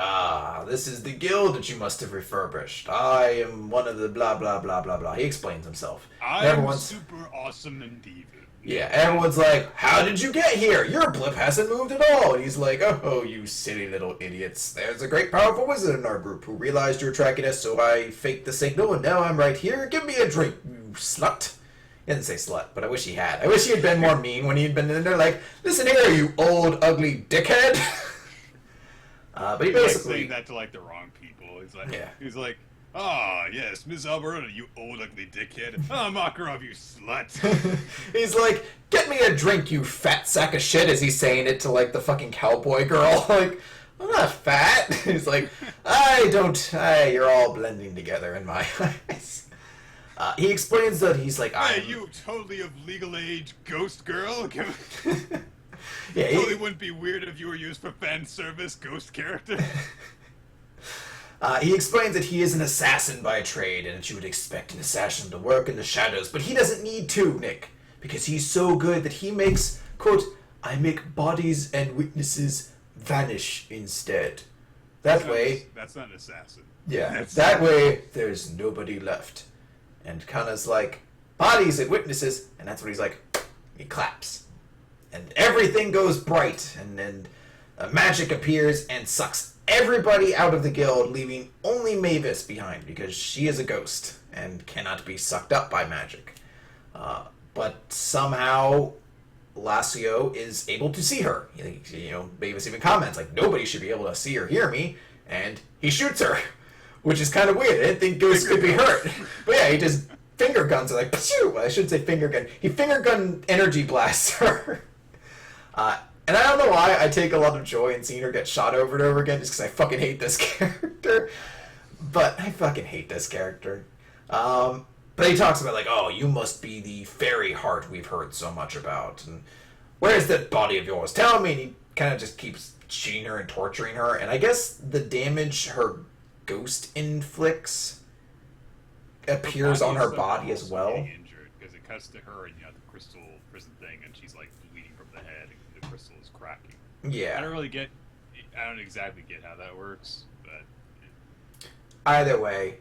Speaker 2: this is the guild that you must have refurbished. I am one of the blah, blah, blah, blah, blah. He explains himself.
Speaker 1: I'm super awesome and evil.
Speaker 2: Yeah, everyone's like, how did you get here? Your blip hasn't moved at all. And he's like, oh, you silly little idiots. There's a great powerful wizard in our group who realized you were tracking us, so I faked the signal, and now I'm right here. Give me a drink, you slut. He didn't say slut, but I wish he had. I wish he had been more mean when he'd been in there, like, listen here, you old, ugly dickhead. But he basically...
Speaker 1: saying that to, like, the wrong people. He's like, ah, yes, Miss Alberta, you old ugly dickhead. Ah, Makarov, you slut.
Speaker 2: He's like, get me a drink, you fat sack of shit, as he's saying it to, like, the fucking cowboy girl. Like, I'm not fat. He's like, you're all blending together in my eyes. He explains that he's like,
Speaker 1: hey, you totally of legal age ghost girl?
Speaker 2: Yeah,
Speaker 1: totally wouldn't be weird if you were used for fan service ghost character.
Speaker 2: He explains that he is an assassin by trade, and that you would expect an assassin to work in the shadows, but he doesn't need to, Nick, because he's so good that he makes, quote, I make bodies and witnesses vanish instead. That's
Speaker 1: not an assassin.
Speaker 2: Yeah, that way there's nobody left. And Kana's like, bodies and witnesses, and that's what he's like, he claps. And everything goes bright, and then magic appears and sucks everybody out of the guild, leaving only Mavis behind, because she is a ghost and cannot be sucked up by magic. But somehow Lacio is able to see her. Mavis even comments, like, nobody should be able to see or hear me, and he shoots her, which is kind of weird. I didn't think ghosts could be hurt. But yeah, he just finger guns her, like, pshoo! I shouldn't say finger gun. He finger gun energy blasts her. And I don't know why I take a lot of joy in seeing her get shot over and over again, just because I fucking hate this character. But I fucking hate this character. But he talks about, like, oh, you must be the fairy heart we've heard so much about. And where's that body of yours? Tell me. And he kind of just keeps cheating her and torturing her. And I guess the damage her ghost inflicts appears on her body as well.
Speaker 1: Injured because it cuts to her and the crystal prison thing, and she's like bleeding from the head, and the crystal is cracking.
Speaker 2: Yeah,
Speaker 1: I don't exactly get how that works, but
Speaker 2: either way,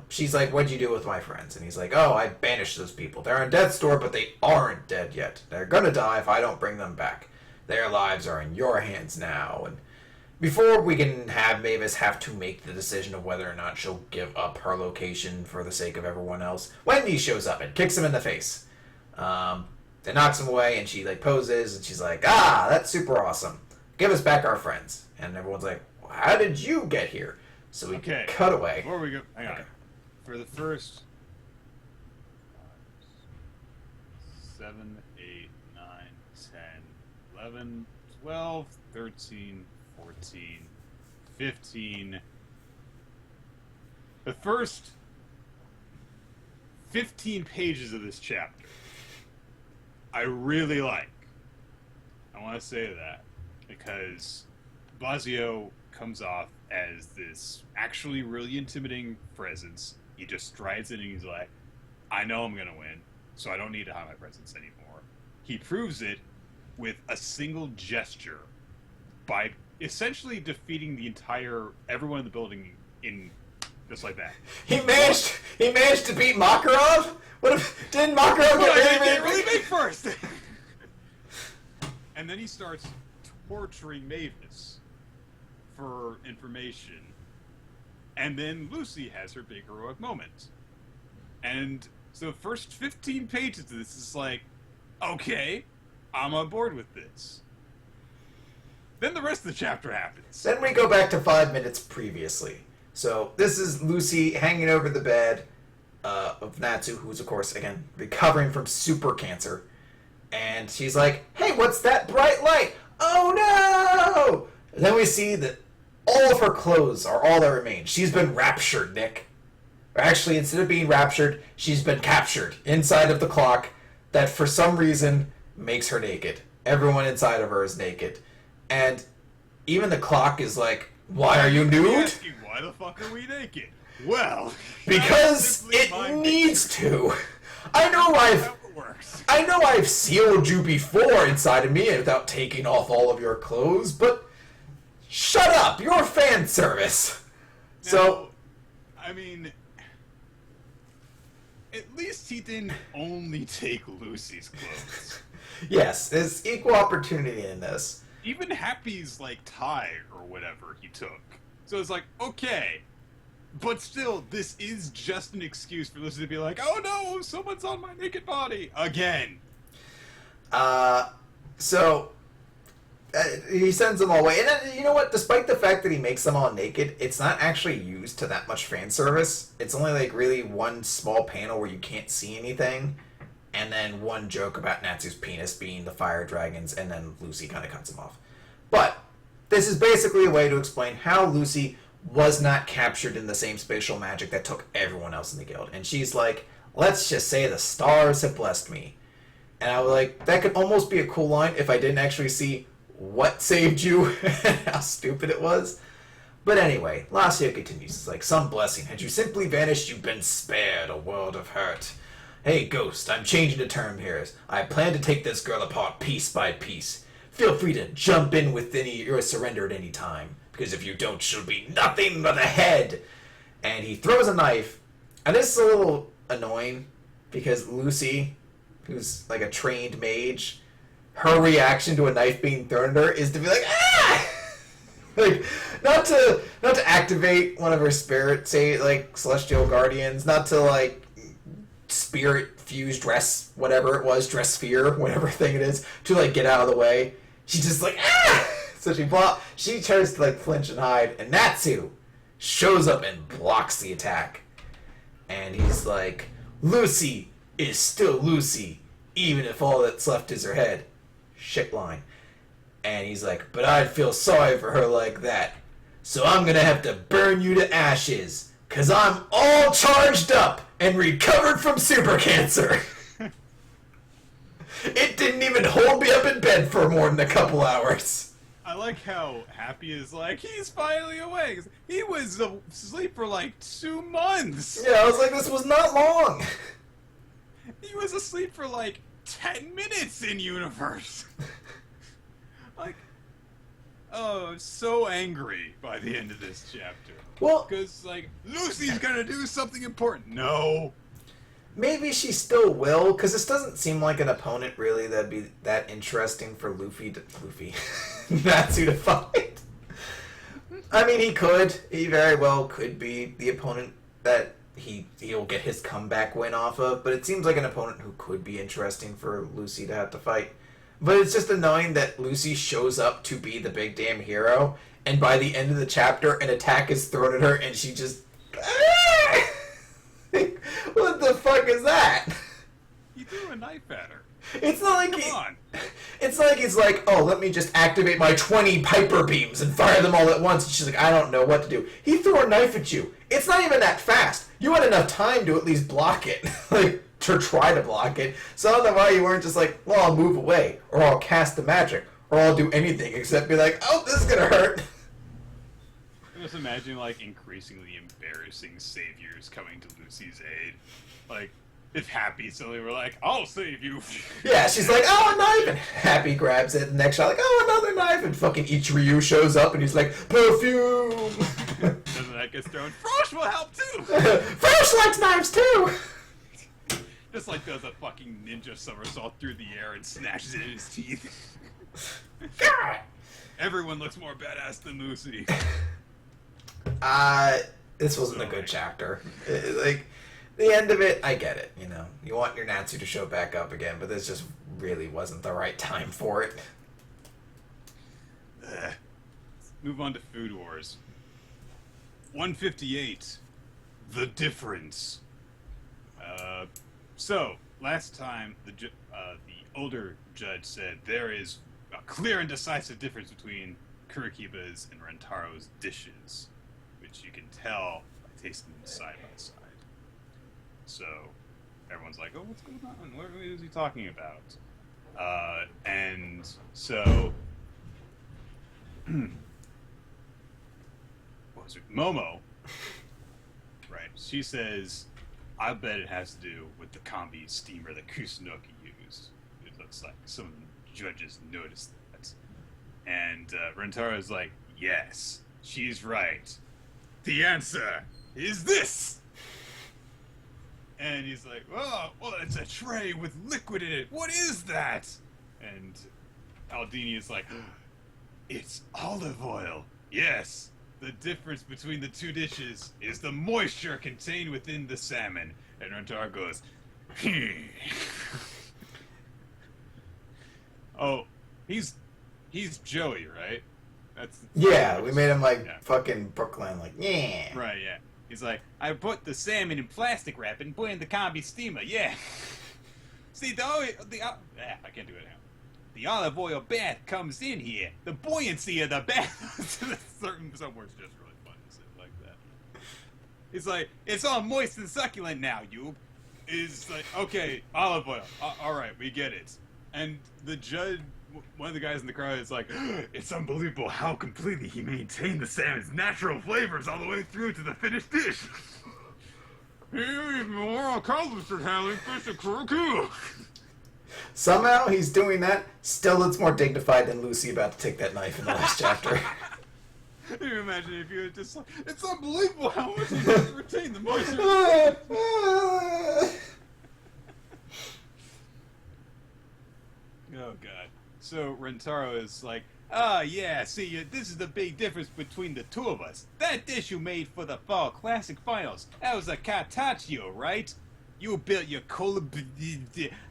Speaker 2: she's like, "What'd you do with my friends?" And he's like, "Oh, I banished those people. They're on death's door, but they aren't dead yet. They're gonna die if I don't bring them back. Their lives are in your hands now." And before we can have Mavis have to make the decision of whether or not she'll give up her location for the sake of everyone else, Wendy shows up and kicks him in the face. Then knocks him away, and she like poses, and she's like, that's super awesome. Give us back our friends. And everyone's like, well, how did you get here? So we cut away.
Speaker 1: Before we go, hang on. For the first 7, 8, 9, 10, 11, 12, 13, 14, 15. The first 15 pages of this chapter, I really like. I want to say that because Blasio comes off as this actually really intimidating presence. He just strides in and he's like, I know I'm going to win, so I don't need to hide my presence anymore. He proves it with a single gesture by essentially defeating everyone in the building in just like that.
Speaker 2: He managed to beat Makarov? What if didn't Makarov get
Speaker 1: really big first? And then he starts torturing Mavis for information. And then Lucy has her big heroic moment. And so the first 15 pages of this is like, okay, I'm on board with this. Then the rest of the chapter happens.
Speaker 2: Then we go back to 5 minutes previously. So this is Lucy hanging over the bed of Natsu, who's, of course, again, recovering from super cancer. And she's like, hey, what's that bright light? Oh, no! And then we see that all of her clothes are all that remains. She's been raptured, Nick. Or actually, instead of being raptured, she's been captured inside of the clock that, for some reason, makes her naked. Everyone inside of her is naked. And even the clock is like, why are you nude?
Speaker 1: Why the fuck are we naked? Well,
Speaker 2: because it needs to. I know I've sealed you before inside of me without taking off all of your clothes, but shut up, you're fan service.
Speaker 1: Now, I mean, at least he didn't only take Lucy's clothes.
Speaker 2: Yes, there's equal opportunity in this.
Speaker 1: Even Happy's, like, tie or whatever he took. So it's like, okay. But still, this is just an excuse for Lucy to be like, oh no, someone's on my naked body. Again.
Speaker 2: So he sends them all away. And you know what? Despite the fact that he makes them all naked, it's not actually used to that much fan service. It's only like really one small panel where you can't see anything. And then one joke about Natsu's penis being the fire dragons, and then Lucy kind of cuts him off. But this is basically a way to explain how Lucy was not captured in the same spatial magic that took everyone else in the guild. And she's like, let's just say the stars have blessed me. And I was like, that could almost be a cool line if I didn't actually see what saved you and how stupid it was. But anyway, Lacio continues. It's like, some blessing. Had you simply vanished, you've been spared a world of hurt. Hey, Ghost, I'm changing the term here. I plan to take this girl apart piece by piece. Feel free to jump in with or surrender at any time. Because if you don't, she'll be nothing but a head. And he throws a knife. And this is a little annoying. Because Lucy, who's like a trained mage, her reaction to a knife being thrown at her is to be like, ah! Like, not to activate one of her spirit, say, like, celestial guardians, not to, like, spirit fuse dress, whatever it was, dress sphere, whatever thing it is, to, like, get out of the way. She's just like, ah! So she tries to, like, flinch and hide, and Natsu shows up and blocks the attack. And he's like, Lucy is still Lucy, even if all that's left is her head. Shit line. And he's like, but I'd feel sorry for her like that. So I'm gonna have to burn you to ashes. Cause I'm all charged up and recovered from super cancer. It didn't even hold me up in bed for more than a couple hours.
Speaker 1: I like how Happy is like, he's finally awake. He was asleep for like 2 months.
Speaker 2: Yeah, I was like, this was not long.
Speaker 1: He was asleep for like 10 minutes in universe. Like, oh, so angry by the end of this chapter.
Speaker 2: Well,
Speaker 1: because, like, Lucy's gonna do something important. No.
Speaker 2: Maybe she still will, because this doesn't seem like an opponent, really, that'd be that interesting for Natsu to fight. I mean, he very well could be the opponent that he'll get his comeback win off of, but it seems like an opponent who could be interesting for Lucy to have to fight. But it's just annoying that Lucy shows up to be the big damn hero, and by the end of the chapter, an attack is thrown at her, and she just... What the fuck is that?
Speaker 1: He threw a knife at her.
Speaker 2: It's not like
Speaker 1: Come on.
Speaker 2: It's like he's like, oh, let me just activate my 20 Piper beams and fire them all at once. And she's like, I don't know what to do. He threw a knife at you. It's not even that fast. You had enough time to at least block it. Like, to try to block it. So I don't know why you weren't just like, well, I'll move away. Or I'll cast the magic. Or I'll do anything except be like, oh, this is gonna hurt.
Speaker 1: I just imagine, like, increasingly embarrassing saviors coming to Lucy's aid. Like, if Happy suddenly were like, I'll save you.
Speaker 2: Yeah, she's like, oh, a knife! And Happy grabs it, and next shot, like, oh, another knife! And fucking Ichiryu shows up, and he's like, perfume!
Speaker 1: Doesn't that get thrown? Frosh will help, too!
Speaker 2: Frosh likes knives, too!
Speaker 1: Just, like, does a fucking ninja somersault through the air and snatches it in his teeth.
Speaker 2: God!
Speaker 1: Everyone looks more badass than Lucy.
Speaker 2: This wasn't a good chapter. Like, the end of it, I get it, you know. You want your Natsu to show back up again, but this just really wasn't the right time for it.
Speaker 1: Let's move on to Food Wars. 158. The Difference. So, last time, the older judge said there is a clear and decisive difference between Kurikiba's and Rentaro's dishes, which you can tell by tasting them side by side. So, everyone's like, oh, what's going on? What is he talking about? And so... what was it? Momo. Right. She says, I bet it has to do with the combi steamer that Kusunoki used. It looks like some of the judges noticed that. And Rentaro's like, yes, she's right. The answer is this! And he's like, oh, well, it's a tray with liquid in it. What is that? And Aldini is like, it's olive oil. Yes. The difference between the two dishes is the moisture contained within the salmon. And Rentaro goes, oh, he's Joey, right?
Speaker 2: Yeah, we made him like fucking Brooklyn, like, yeah.
Speaker 1: Right, yeah. He's like, I put the salmon in plastic wrap and put in the combi steamer, yeah. See, I can't do it now. The olive oil bath comes in here. The buoyancy of the bath. Some words just really fun to say like that. It's like, it's all moist and succulent now, you. It's like, okay, olive oil. All right, we get it. And the judge, one of the guys in the crowd is like, it's unbelievable how completely he maintained the salmon's natural flavors all the way through to the finished dish. More accomplished at handling fish and Toriko.
Speaker 2: Somehow he's doing that. Still, it's more dignified than Lucy about to take that knife in the last chapter.
Speaker 1: Can you imagine if you had just like, it's unbelievable how much he can retain the moisture. Oh god. So Rentaro is like, yeah, see, this is the big difference between the two of us. That dish you made for the Fall Classic Finals, that was a cartaccio, right? You built your cola...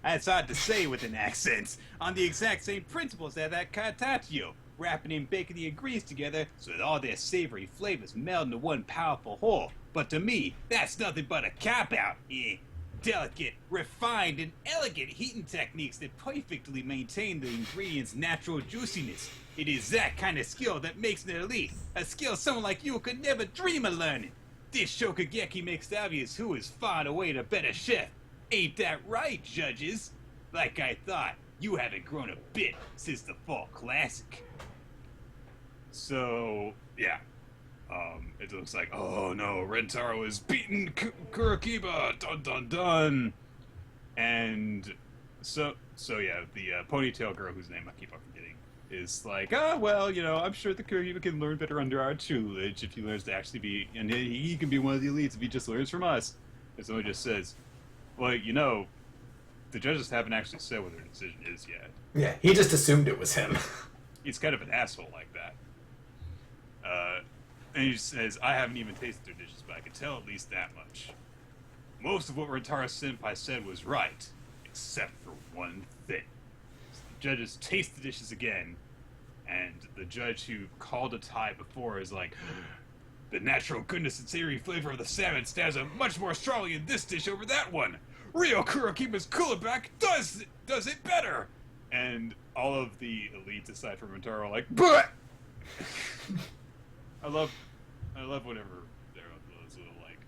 Speaker 1: That's hard to say with an accent. On the exact same principles as that cartaccio. Wrapping and baking the ingredients together so that all their savory flavors meld into one powerful whole. But to me, that's nothing but a cop-out. Delicate, refined, and elegant heating techniques that perfectly maintain the ingredients' natural juiciness. It is that kind of skill that makes it elite. A skill someone like you could never dream of learning. This Shokugeki makes obvious who is far and away the better chef. Ain't that right, judges? Like I thought, you haven't grown a bit since the Fall Classic. So, yeah. It looks like, oh no, Rentaro is beaten Kurikiba! Dun dun dun! And so yeah, the ponytail girl whose name I keep on forgetting is like, well, you know, I'm sure the Kurikiba can learn better under our tutelage if he learns to actually be, and he can be one of the elites if he just learns from us. And someone just says, well, you know, the judges haven't actually said what their decision is yet.
Speaker 2: Yeah, he just assumed it was him.
Speaker 1: He's kind of an asshole like that. And he says, I haven't even tasted their dishes, but I can tell at least that much. Most of what Rentaro Senpai said was right, except for one thing. So the judges taste the dishes again, and the judge who called a tie before is like, the natural goodness and savory flavor of the salmon stands out much more strongly in this dish over that one. Rio Kurikiba's cooler back does it better! And all of the elites aside from Rentaro are like, but I love whenever there are those little like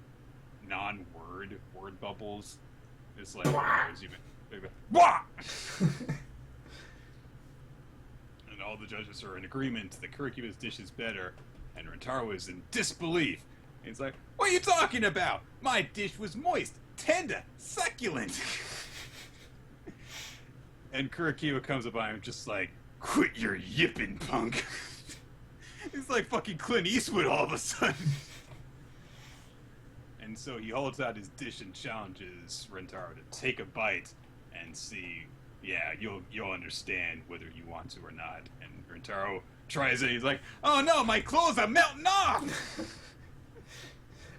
Speaker 1: word bubbles. It's like Wah! And all the judges are in agreement that Kurikiba's dish is better, and Rentaro is in disbelief. And he's like, what are you talking about? My dish was moist, tender, succulent. And Kurikiba comes up by him just like, quit your yipping, punk. He's like fucking Clint Eastwood all of a sudden. And so he holds out his dish and challenges Rentaro to take a bite and see, yeah, you'll understand whether you want to or not. And Rentaro tries it. He's like, oh no, my clothes are melting off.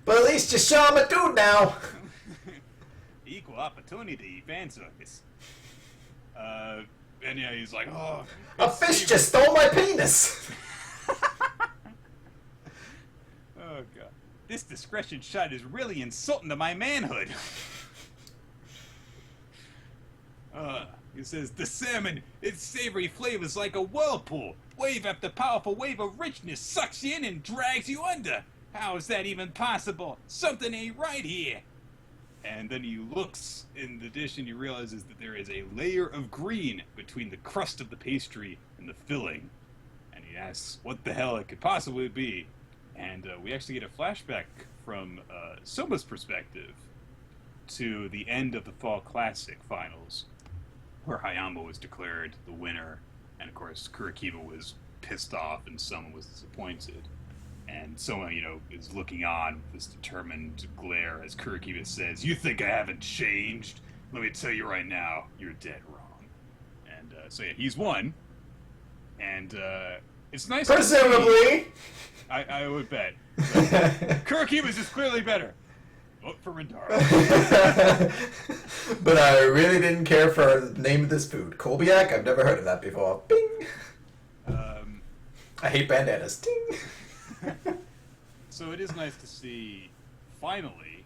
Speaker 2: But at least you show him a dude now.
Speaker 1: Equal opportunity fan service. And yeah, he's like, oh,
Speaker 2: a fish just stole my penis.
Speaker 1: Oh god, this discretion shot is really insulting to my manhood. He says, the salmon, its savory flavors like a whirlpool. Wave after powerful wave of richness sucks you in and drags you under. How is that even possible? Something ain't right here. And then he looks in the dish and he realizes that there is a layer of green between the crust of the pastry and the filling. And he asks what the hell it could possibly be. And we actually get a flashback from Soma's perspective to the end of the Fall Classic Finals, where Hayama was declared the winner, and of course Kurikiba was pissed off and Soma was disappointed. And someone, is looking on with this determined glare as Kurikiba says, "You think I haven't changed? Let me tell you right now, you're dead wrong." And so yeah, he's won. And it's nice
Speaker 2: Presumably!
Speaker 1: To see, I would bet. Kurikiba's just clearly better. Vote for Rintaro.
Speaker 2: But I really didn't care for the name of this food. Kolbiak? I've never heard of that before. Bing! I hate bandanas. Ding!
Speaker 1: So it is nice to see, finally,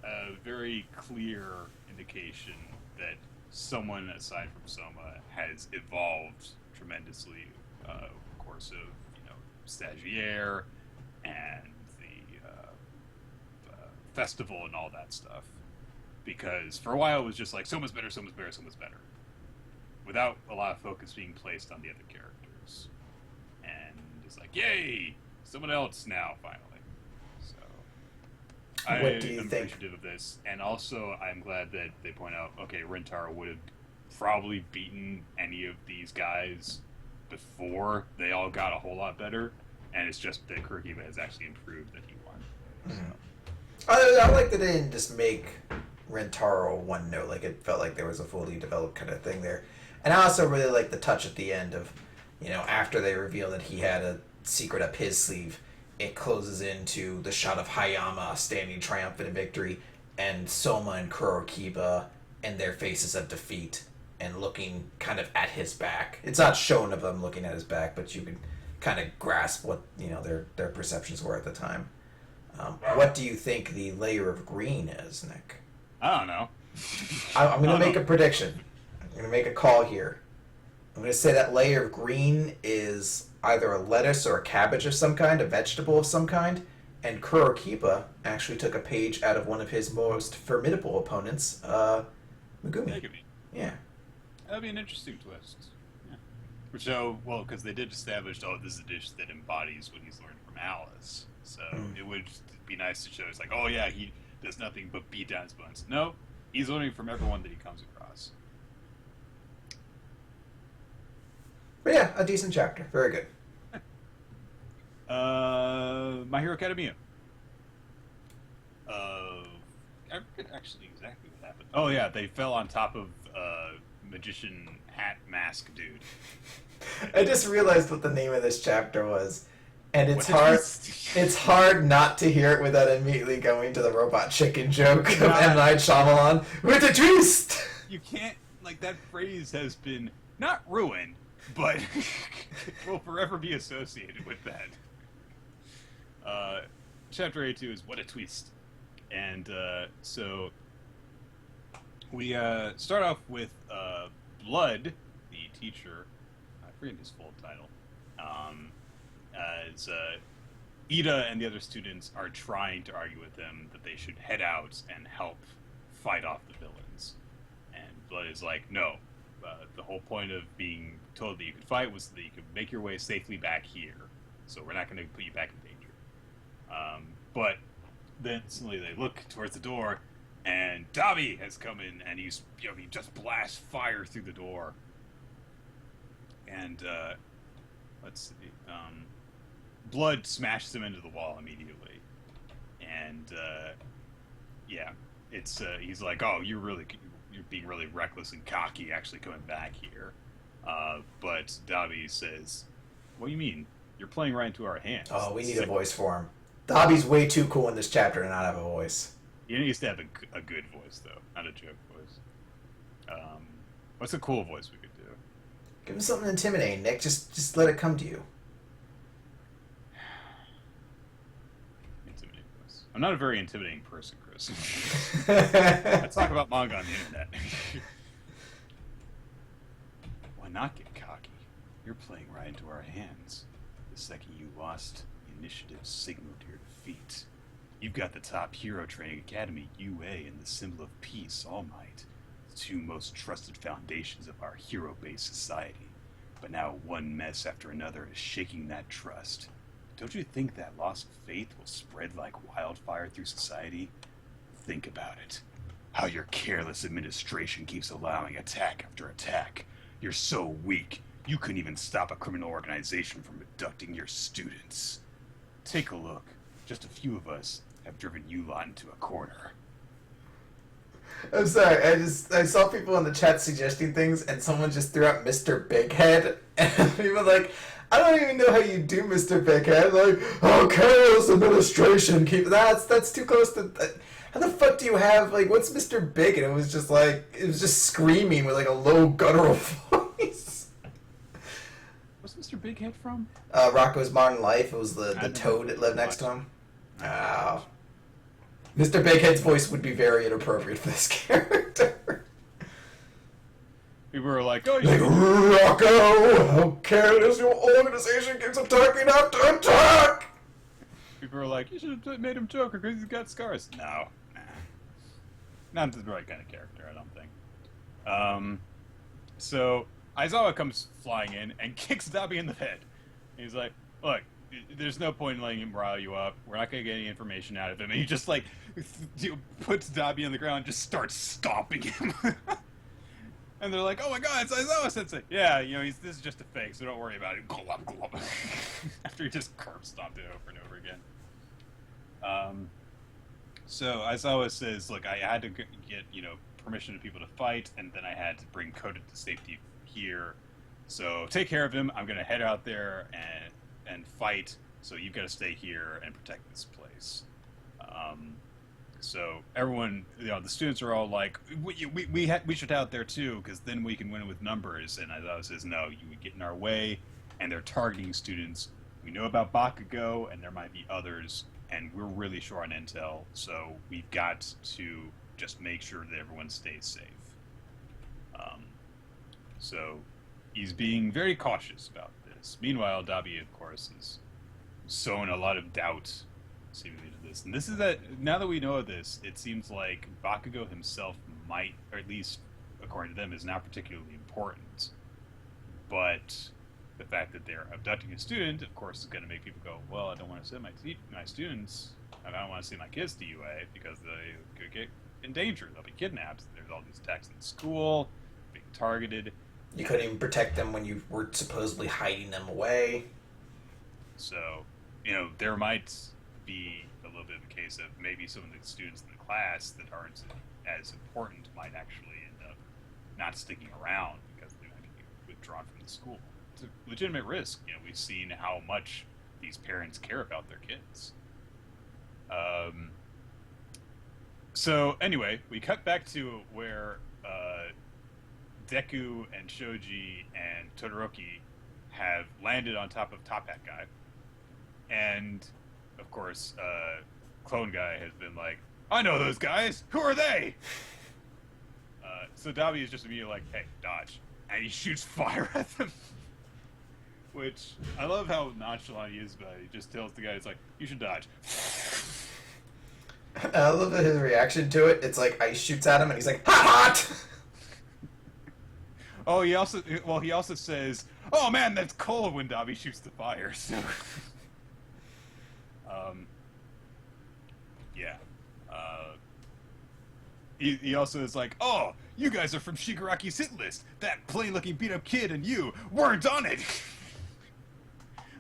Speaker 1: a very clear indication that someone aside from Soma has evolved tremendously over the course of, Stagiaire and the festival and all that stuff. Because for a while it was just like, Soma's better, Soma's better, Soma's better. Without a lot of focus being placed on the other characters. And it's like, yay! Someone else now, finally. So,
Speaker 2: What do you
Speaker 1: I'm
Speaker 2: think?
Speaker 1: appreciative of this. And also, I'm glad that they point out, okay, Rintaro would have probably beaten any of these guys before they all got a whole lot better. And it's just that Kurikiba has actually improved that he won. So.
Speaker 2: I like that they didn't just make Rintaro one note. Like, it felt like there was a fully developed kind of thing there. And I also really like the touch at the end of, after they reveal that he had a secret up his sleeve, it closes into the shot of Hayama standing triumphant in victory, and Soma and Kurokiba and their faces of defeat and looking kind of at his back. It's not shown of them looking at his back, but you can kind of grasp what their perceptions were at the time. What do you think the layer of green is, Nick?
Speaker 1: I don't know.
Speaker 2: I'm going to make a prediction. I'm going to make a call here. I'm going to say that layer of green is either a lettuce or a cabbage of some kind, a vegetable of some kind, and Kurokiba actually took a page out of one of his most formidable opponents, Megumi. Yeah.
Speaker 1: That'd be an interesting twist. Yeah. Which, because they did establish, this is a dish that embodies what he's learned from Alice. So it would be nice to show it's like, oh yeah, he does nothing but beat down his opponents. No, he's learning from everyone that he comes across.
Speaker 2: But yeah, a decent chapter. Very good.
Speaker 1: My Hero Academia. I forget actually exactly what happened. Oh yeah, they fell on top of magician hat mask dude.
Speaker 2: I just realized what the name of this chapter was, and it's hard not to hear it without immediately going to the robot chicken joke of M. Night Shyamalan with a twist.
Speaker 1: You can't, that phrase has been not ruined, but will forever be associated with that. Chapter A2 is What a Twist. And so we start off with Blood, the teacher. I forget his full title. As Ida and the other students are trying to argue with him that they should head out and help fight off the villains. And Blood is like, no. The whole point of being told that you could fight was that you could make your way safely back here. So we're not going to put you back in danger. But then suddenly they look towards the door, and Dabi has come in, and he just blasts fire through the door. And let's see, Blood smashes him into the wall immediately. And yeah, it's he's like, oh, you're being really reckless and cocky, actually coming back here. But Dabi says, what do you mean? You're playing right into our hands.
Speaker 2: Oh, we need a voice for him. Dabi's way too cool in this chapter to not have a voice.
Speaker 1: He needs to have a good voice, though, not a joke voice. What's a cool voice we could do?
Speaker 2: Give him something intimidating, Nick. Just let it come to you.
Speaker 1: Intimidating voice. I'm not a very intimidating person, Chris. Let's talk about manga on the internet. Why not get cocky? You're playing right into our hands. The second you lost, the initiative signaled your defeat. You've got the top hero training academy, UA, and the symbol of peace, All Might, the two most trusted foundations of our hero-based society. But now one mess after another is shaking that trust. Don't you think that loss of faith will spread like wildfire through society? Think about it. How your careless administration keeps allowing attack after attack. You're so weak, you couldn't even stop a criminal organization from abducting your students. Take a look. Just a few of us have driven you lot into a corner.
Speaker 2: I'm sorry, I saw people in the chat suggesting things, and someone just threw out Mr. Bighead, and people like, I don't even know how you do Mr. Bighead. Like, oh, careless administration. That's too close to. How the fuck do you have, like, what's Mr. Big? And it was just screaming with, like, a low guttural voice.
Speaker 1: What's Mr. Bighead from?
Speaker 2: Rocko's Modern Life. It was the toad that lived next to him. Oh. Mr. Bighead's voice would be very inappropriate for this character.
Speaker 1: People were like, oh,
Speaker 2: like, Rocco, how careless your organization keeps attacking after attack!
Speaker 1: People were like, you should have made him Joker because he's got scars. No. Not the right kind of character, I don't think. So, Aizawa comes flying in and kicks Dabi in the head. He's like, look, there's no point in letting him rile you up. We're not going to get any information out of him. And he just, like, puts Dabi on the ground and just starts stomping him. And they're like, oh my god, it's Aizawa-sensei. Yeah, you know, this is just a fake, so don't worry about it. Glop, glop. After he just curb stomped it over and over again. So Aizawa says, look, I had to get, you know, permission to people to fight, and then I had to bring Kota to safety here. So take care of him. I'm going to head out there and fight, so you've got to stay here and protect this place. So everyone, you know, the students are all like, we should head out there too, because then we can win with numbers. And Aizawa says, no, you would get in our way, and they're targeting students. We know about Bakugo, and there might be others, and we're really short on intel, so we've got to just make sure that everyone stays safe. So he's being very cautious about this. Meanwhile, Dabi, of course, is sown a lot of doubt seemingly to this. And this is that, now that we know of this, it seems like Bakugo himself might, or at least according to them, is not particularly important. But the fact that they're abducting a student, of course, is going to make people go, well, I don't want to send my students, I don't want to send my kids to UA because they could get in danger. They'll be kidnapped. There's all these attacks in the school, being targeted.
Speaker 2: You couldn't even protect them when you were supposedly hiding them away.
Speaker 1: So, you know, there might be a little bit of a case of maybe some of the students in the class that aren't as important might actually end up not sticking around because they might be withdrawn from the school. It's a legitimate risk. You know, we've seen how much these parents care about their kids. So anyway, we cut back to where Deku and Shoji and Todoroki have landed on top of Top Hat Guy. And, of course, Clone Guy has been like, I know those guys! Who are they? So Dabi is just immediately like, hey, dodge. And he shoots fire at them. Which, I love how nonchalant he is, but he just tells the guy, it's like, you should dodge.
Speaker 2: I love his reaction to it. It's like ice shoots at him, and he's like, hot!
Speaker 1: Oh, he also says, oh man, that's cold when Dabi shoots the fire, so... yeah. He also is like, oh, you guys are from Shigaraki's hit list. That plain-looking beat-up kid and you weren't on it.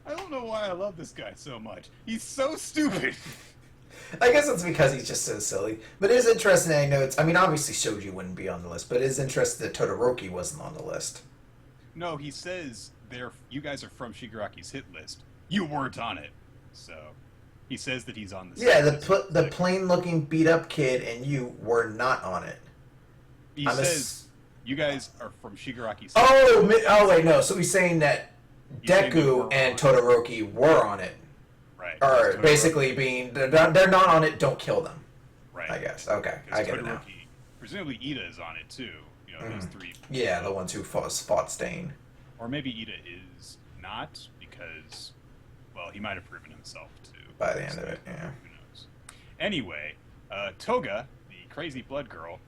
Speaker 1: I don't know why I love this guy so much. He's so stupid.
Speaker 2: I guess it's because he's just so silly. But it is interesting, I know I mean, obviously Shoji wouldn't be on the list, but it is interesting that Todoroki wasn't on the list.
Speaker 1: No, he says you guys are from Shigaraki's hit list. You weren't on it. So, he says that he's on the
Speaker 2: the plain-looking beat-up kid and you were not on it.
Speaker 1: He says, you guys are from Shigaraki's
Speaker 2: hit list. Oh, wait, no. So he's saying that Deku and Todoroki were on it.
Speaker 1: Right.
Speaker 2: Or basically being, they're not on it, don't kill them.
Speaker 1: Right.
Speaker 2: I guess. Okay, I get it now.
Speaker 1: Presumably Ida is on it too. You know, those three.
Speaker 2: Yeah, the ones who fought Stain.
Speaker 1: Or maybe Ida is not, because, well, he might have proven himself to.
Speaker 2: By the end of it, yeah.
Speaker 1: Who knows? Anyway, Toga, the crazy blood girl,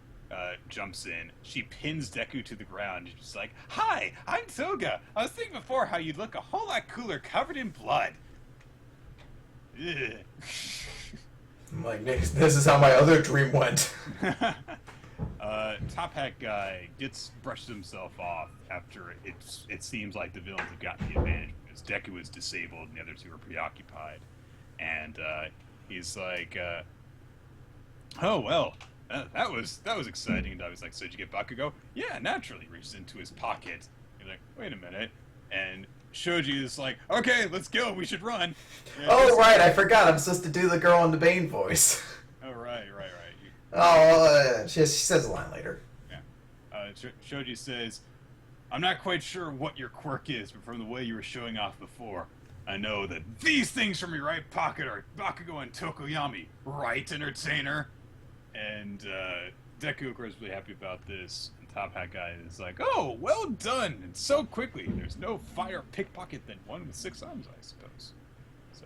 Speaker 1: jumps in. She pins Deku to the ground. She's like, hi, I'm Toga. I was thinking before how you'd look a whole lot cooler covered in blood.
Speaker 2: I'm like, this is how my other dream went.
Speaker 1: Top Hat Guy brushes himself off after it seems like the villains have gotten the advantage because Deku is disabled and the other two are preoccupied. and he's like, "Oh well, that was exciting." And Dabi's like, "So did you get Bakugo?" "Yeah, naturally." Reaches into his pocket. He's like, "Wait a minute," and Shoji is like, "Okay, let's go. We should run."
Speaker 2: Oh right, I forgot. I'm supposed to do the girl in the Bane voice.
Speaker 1: Oh right.
Speaker 2: She says a line later.
Speaker 1: Yeah. Shoji says, "I'm not quite sure what your quirk is, but from the way you were showing off before, I know that these things from your right pocket are Bakugo and Tokoyami, right, entertainer?" And Deku, of course, is really happy about this. And Top Hat Guy is like, "Oh, well done, and so quickly. There's no finer pickpocket than one with 6 arms, I suppose." So,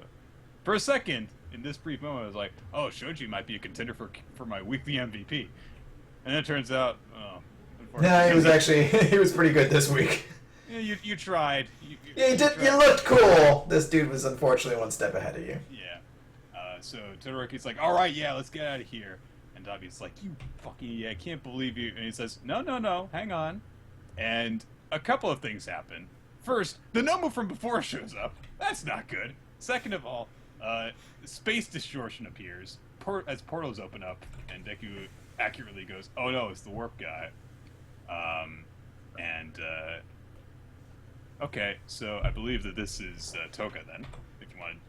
Speaker 1: for a second, in this brief moment, I was like, "Oh, Shoji might be a contender for my weekly MVP." And then it turns out,
Speaker 2: Yeah, he was actually he was pretty good this week.
Speaker 1: Yeah, you tried.
Speaker 2: Yeah, you did. You looked cool. This dude was unfortunately one step ahead of you.
Speaker 1: Yeah. So Todoroki's like, "All right, yeah, let's get out of here." And Dabi's like, "You fucking I can't believe you." And he says, No, hang on." And a couple of things happen. First, the Nomu from before shows up. That's not good. Second of all, space distortion appears as portals open up, and Deku accurately goes, "Oh no, it's the warp guy." Okay, so I believe that this is Toka then, if you want to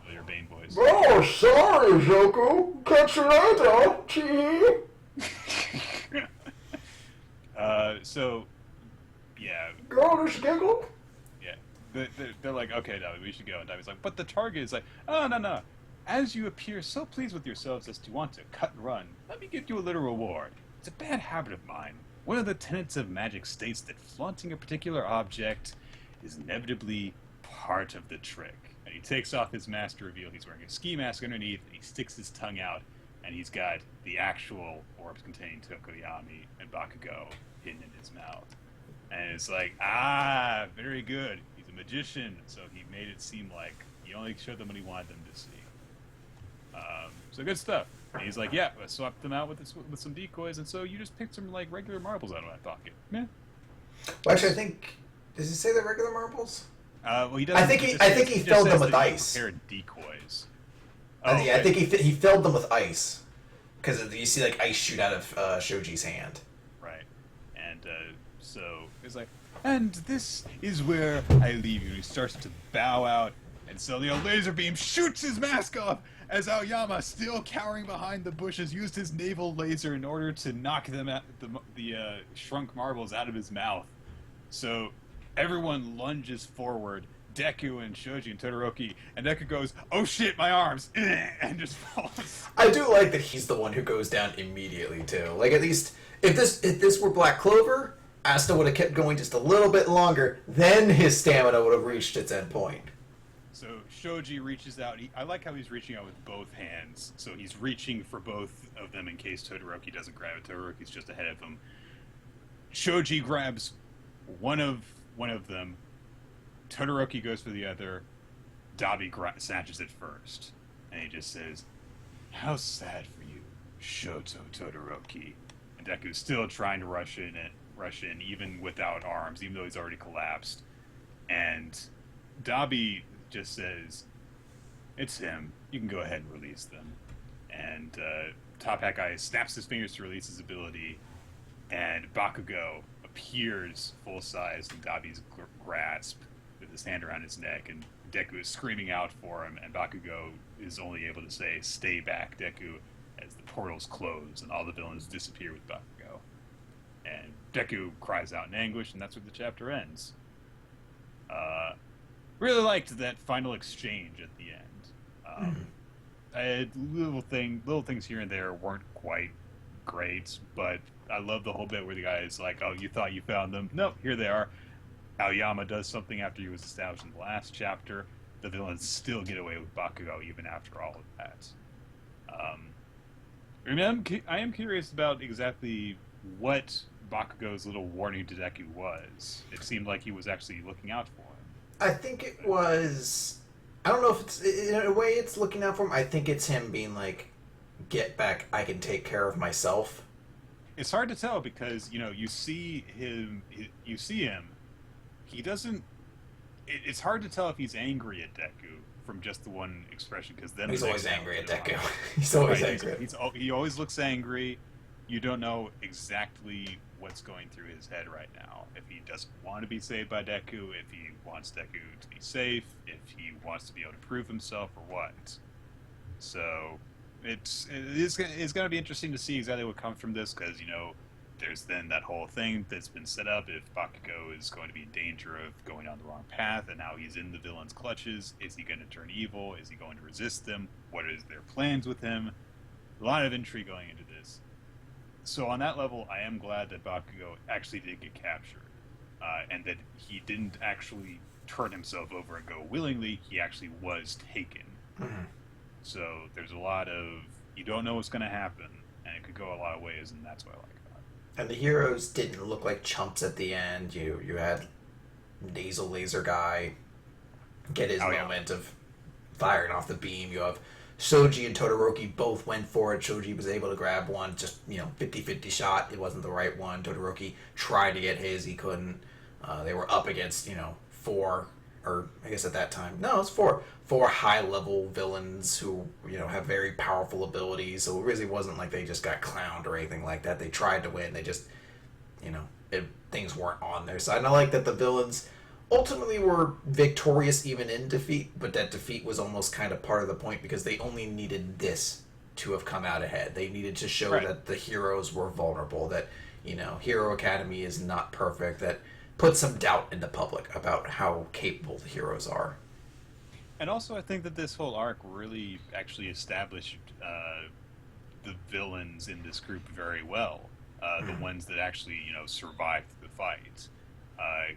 Speaker 1: do your Bane voice.
Speaker 2: Oh, sorry, Zoku. Catch you later.
Speaker 1: So, yeah.
Speaker 2: Girlish giggle.
Speaker 1: Yeah. They're like, "Okay, Dabi, we should go." And Dabi's like, "But the target is like, oh, no. As you appear so pleased with yourselves as to want to cut and run, let me give you a little reward. It's a bad habit of mine. One of the tenets of magic states that flaunting a particular object is inevitably part of the trick." And he takes off his mask to reveal he's wearing a ski mask underneath, and he sticks his tongue out, and he's got the actual orbs containing Tokoyami and Bakugo hidden in his mouth. And it's like, very good. He's a magician, so he made it seem like he only showed them what he wanted them to see. So good stuff. And he's like, "Yeah, I swapped them out with some decoys, and so you just picked some like regular marbles out of my pocket." Yeah.
Speaker 2: Well, actually, I think does he say they're regular marbles?
Speaker 1: Well, he doesn't.
Speaker 2: I think he filled them with ice.
Speaker 1: Prepared decoys.
Speaker 2: I think he filled them with ice because you see like ice shoot out of Shoji's hand.
Speaker 1: Right, and so it's like, "And this is where I leave you." He starts to bow out, and so the laser beam shoots his mask off. As Aoyama, still cowering behind the bushes, used his naval laser in order to knock them at the shrunk marbles out of his mouth. So everyone lunges forward, Deku and Shoji and Todoroki, and Deku goes, "Oh shit, my arms!" and just falls.
Speaker 2: I do like that he's the one who goes down immediately too. Like at least if this were Black Clover, Asta would have kept going just a little bit longer, then his stamina would have reached its end point.
Speaker 1: So Shoji reaches out. I like how he's reaching out with both hands. So he's reaching for both of them in case Todoroki doesn't grab it. Todoroki's just ahead of him. Shoji grabs one of them. Todoroki goes for the other. Dabi snatches it first. And he just says, "How sad for you, Shoto Todoroki." And Deku's still trying to rush in, even without arms, even though he's already collapsed. And Dabi just says, "It's him. You can go ahead and release them." And Top Hat Guy snaps his fingers to release his ability, and Bakugo appears full size in Dabi's grasp with his hand around his neck, and Deku is screaming out for him, and Bakugo is only able to say, "Stay back, Deku," as the portals close and all the villains disappear with Bakugo. And Deku cries out in anguish, and that's where the chapter ends. Really liked that final exchange at the end. I had little things here and there weren't quite great, but I love the whole bit where the guy is like, "Oh, you thought you found them? Nope, here they are." Aoyama does something after he was established in the last chapter. The villains still get away with Bakugo even after all of that. I am curious about exactly what Bakugo's little warning to Deku was. It seemed like he was actually looking out for him.
Speaker 2: I think it was. I don't know if it's in a way it's looking out for him. I think it's him being like, "Get back! I can take care of myself."
Speaker 1: It's hard to tell because you see him. He doesn't. it's hard to tell if he's angry at Deku from just the one expression, because then
Speaker 2: he's always angry at Deku. He's always angry.
Speaker 1: He always looks angry. You don't know exactly what's going through his head right now. If he doesn't want to be saved by Deku, if he wants Deku to be safe, if he wants to be able to prove himself, or what. So it's going to be interesting to see exactly what comes from this, because, you know, there's then that whole thing that's been set up. If Bakugo is going to be in danger of going down the wrong path, and now he's in the villain's clutches, is he going to turn evil? Is he going to resist them? What is their plans with him? A lot of intrigue going into this. So on that level, I am glad that Bakugo actually did get captured, and that he didn't actually turn himself over and go willingly. He actually was taken.
Speaker 2: Mm-hmm.
Speaker 1: So there's a lot of, you don't know what's going to happen, and it could go a lot of ways, and that's what I like.
Speaker 2: And the heroes didn't look like chumps at the end. You had Nasal Laser Guy get his moment of firing off the beam. You have Shoji and Todoroki both went for it. Shoji was able to grab one, just, you know, 50-50 shot. It wasn't the right one. Todoroki tried to get his. He couldn't. They were up against, you know, four high-level villains who, you know, have very powerful abilities. So it really wasn't like they just got clowned or anything like that. They tried to win. They just, you know, things weren't on their side. And I like that the villains ultimately were victorious even in defeat, but that defeat was almost kind of part of the point, because they only needed this to have come out ahead. They needed to show that the heroes were vulnerable, that, you know, Hero Academy is not perfect, that put some doubt in the public about how capable the heroes are.
Speaker 1: And also, I think that this whole arc really actually established the villains in this group very well. The ones that actually, you know, survived the fight.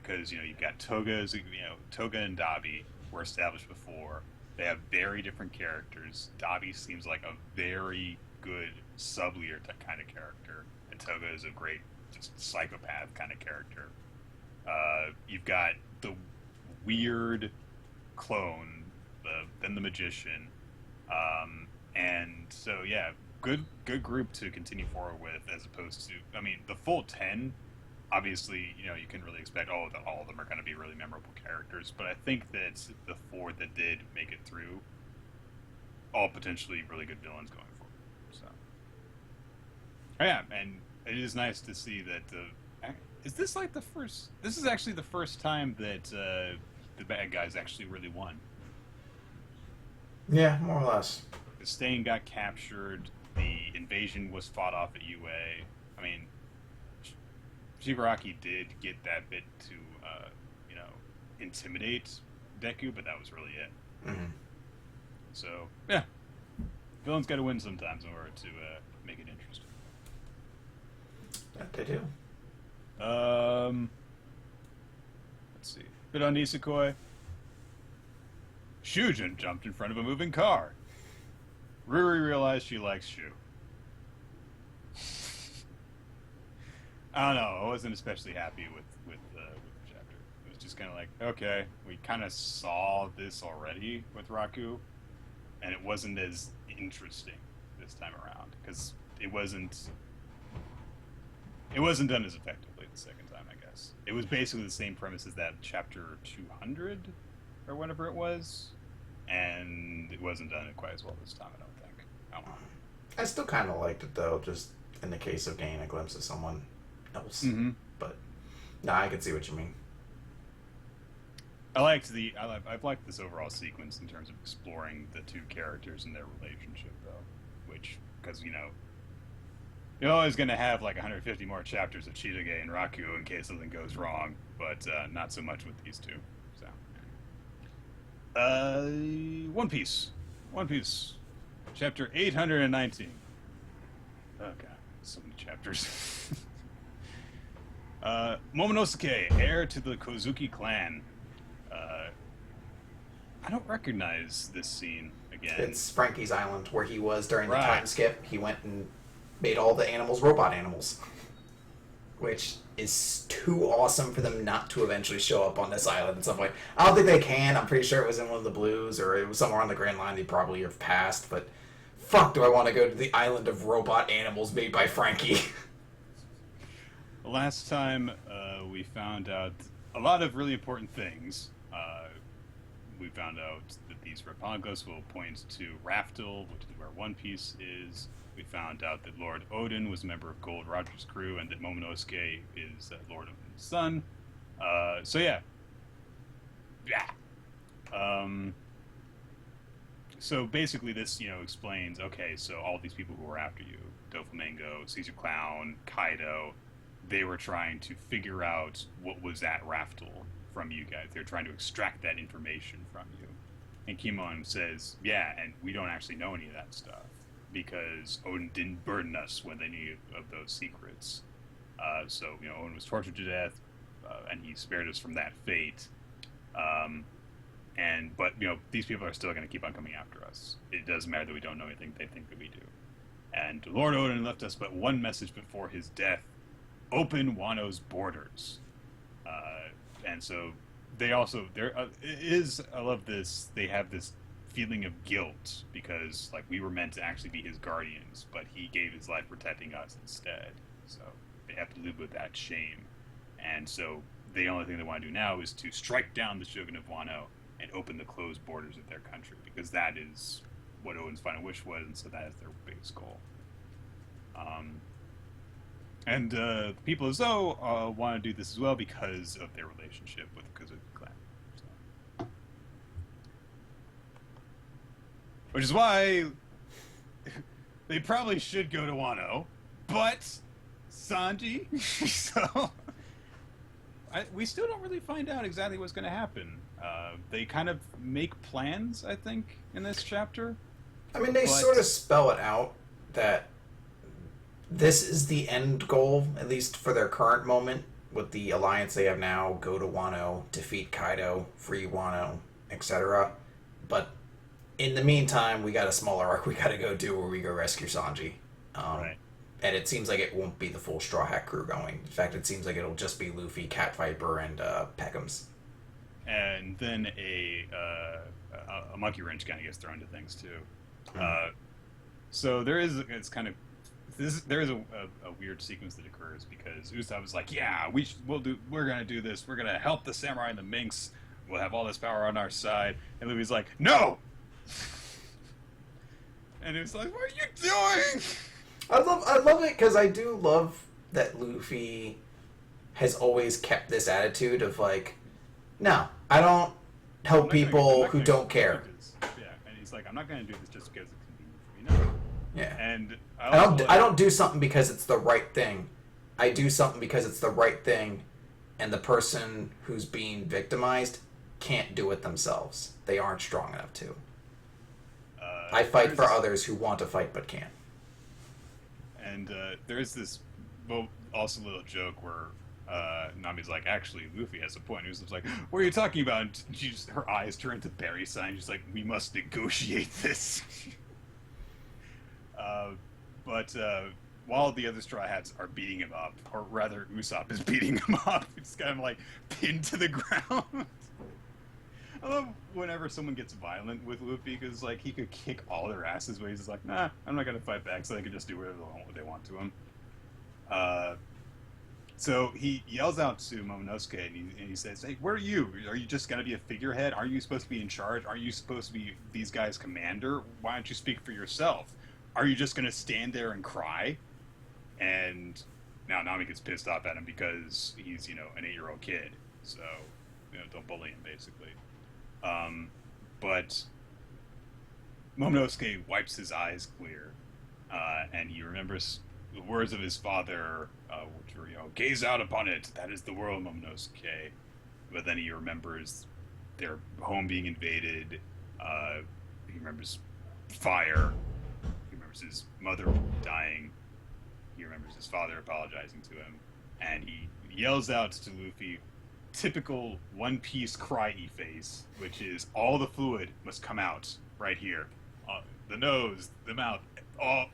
Speaker 1: Because, you know, you've got Toga and Dabi were established before. They have very different characters. Dabi seems like a very good sub-leader kind of character, and Toga is a great just psychopath kind of character. You've got the weird clone, then the magician, and so yeah, good group to continue forward with, as opposed to, I mean, the full 10. Obviously, you know, you can really expect that all of them are going to be really memorable characters, but I think that the 4 that did make it through, all potentially really good villains going forward. So, yeah, and it is nice to see that. Is this like the first? This is actually the first time that the bad guys actually really won.
Speaker 2: Yeah, more or less.
Speaker 1: The Stain got captured. The invasion was fought off at UA. I mean, Shigaraki did get that bit to, you know, intimidate Deku, but that was really it.
Speaker 2: Mm-hmm.
Speaker 1: So, yeah. Villains got to win sometimes in order to make it interesting.
Speaker 2: Yeah, they do.
Speaker 1: Let's see. Bit on Nisekoi. Shujin jumped in front of a moving car. Ruri realized she likes Shu. I don't know. I wasn't especially happy with the chapter. It was just kind of like, okay, we kind of saw this already with Raku, and it wasn't as interesting this time around, because it wasn't done as effectively the second time, I guess. It was basically the same premise as that chapter 200 or whatever it was, and it wasn't done quite as well this time, I don't think. I don't know.
Speaker 2: I still kind of liked it, though, just in the case of getting a glimpse of someone else.
Speaker 1: Mm-hmm.
Speaker 2: But no, I can see what you mean.
Speaker 1: I've liked this overall sequence in terms of exploring the two characters and their relationship, though, which, because, you know, you're always going to have like 150 more chapters of Chidage and Raku in case something goes wrong, but not so much with these two. So, One Piece, chapter 819. Oh god, so many chapters. Momonosuke, heir to the Kozuki clan. I don't recognize this scene again.
Speaker 2: It's Frankie's Island, where he was during the time skip. He went and made all the animals robot animals. Which is too awesome for them not to eventually show up on this island at some point. I don't think they can. I'm pretty sure it was in one of the blues, or it was somewhere on the Grand Line they probably have passed, but fuck do I want to go to the island of robot animals made by Frankie.
Speaker 1: Last time we found out a lot of really important things. we found out that these Rapangos will point to Raftel, which is where One Piece is. We found out that Lord Odin was a member of Gold Roger's crew, and that Momonosuke is Lord Odin's son. So yeah. So basically this, explains, okay, so all these people who were after you, Doflamingo, Caesar Clown, Kaido, they were trying to figure out what was at Raftel from you guys. They're trying to extract that information from you. And Kimon says, yeah, and we don't actually know any of that stuff, because Odin didn't burden us when they knew of those secrets. So, Odin was tortured to death, and he spared us from that fate. But these people are still going to keep on coming after us. It doesn't matter that we don't know anything; they think that we do. And Lord Odin left us but one message before his death: open Wano's borders. And so they also I love this. They have this feeling of guilt because we were meant to actually be his guardians, but he gave his life protecting us instead. So they have to live with that shame. And so the only thing they want to do now is to strike down the Shogun of Wano and open the closed borders of their country, because that is what Odin's final wish was, and so that is their biggest goal. And the people of Zou want to do this as well because of their relationship with the Kuzuki clan. So. Which is why they probably should go to Wano, but Sanji, so... we still don't really find out exactly what's going to happen. They kind of make plans, I think, in this chapter.
Speaker 2: I mean, they sort of spell it out that this is the end goal, at least for their current moment, with the alliance they have now: go to Wano, defeat Kaido, free Wano, etc. But in the meantime, we got a smaller arc we got to go do where we go rescue Sanji.
Speaker 1: Right.
Speaker 2: And it seems like it won't be the full Straw Hat crew going. In fact, it seems like it'll just be Luffy, Cat Viper, and Peckham's.
Speaker 1: And then a monkey wrench kind of gets thrown to things too. So there is a weird sequence that occurs because Usopp was like, "Yeah, we're gonna do this. We're gonna help the samurai and the minks. We'll have all this power on our side." And Luffy's like, "No!" And it's like, "What are you doing?"
Speaker 2: I love it because I do love that Luffy has always kept this attitude of no, I don't help people who don't care.
Speaker 1: Yeah, and he's like, I'm not going to do this just because it's convenient for me. No.
Speaker 2: Yeah.
Speaker 1: And
Speaker 2: I don't do something because it's the right thing. I do something because it's the right thing, and the person who's being victimized can't do it themselves. They aren't strong enough to. I fight for others who want to fight but can't. And
Speaker 1: there is this also little joke where Nami's like, actually, Luffy has a point. He was like, what are you talking about? And her eyes turn to Barry sign. She's like, we must negotiate this. But while the other Straw Hats are beating him up, or rather Usopp is beating him up, it's kind of pinned to the ground. I love whenever someone gets violent with Luffy, because he could kick all their asses, but he's just like, nah, I'm not gonna fight back, so they can just do whatever they want to him. So he yells out to Momonosuke, and he says, "Hey, where are you? Are you just gonna be a figurehead? Aren't you supposed to be in charge? Aren't you supposed to be these guys' commander? Why don't you speak for yourself? Are you just gonna stand there and cry?" And now Nami gets pissed off at him because he's an 8-year-old kid, so don't bully him, basically. But Momonosuke wipes his eyes clear, and he remembers the words of his father, which were, gaze out upon it, that is the world, Momonosuke. But then he remembers their home being invaded, he remembers fire, he remembers his mother dying, he remembers his father apologizing to him, and he yells out to Luffy, typical One Piece cry-y face, which is all the fluid must come out right here. The nose, the mouth, all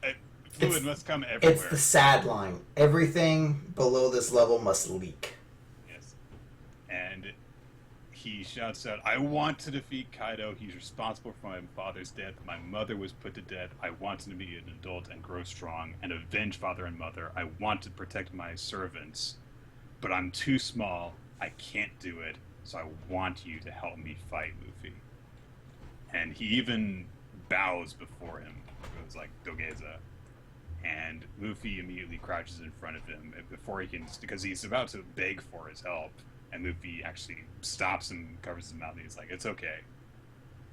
Speaker 1: fluid must come everywhere.
Speaker 2: It's the sad line. Everything below this level must leak.
Speaker 1: Yes. And he shouts out, I want to defeat Kaido. He's responsible for my father's death. My mother was put to death. I want him to be an adult and grow strong and avenge father and mother. I want to protect my servants, but I'm too small. I can't do it. so I want you to help me fight Luffy. And he even bows before him. It was like Dogeza. And Luffy immediately crouches in front of him before he can, because he's about to beg for his help. And Luffy actually stops him, covers his mouth, and he's like, "It's okay.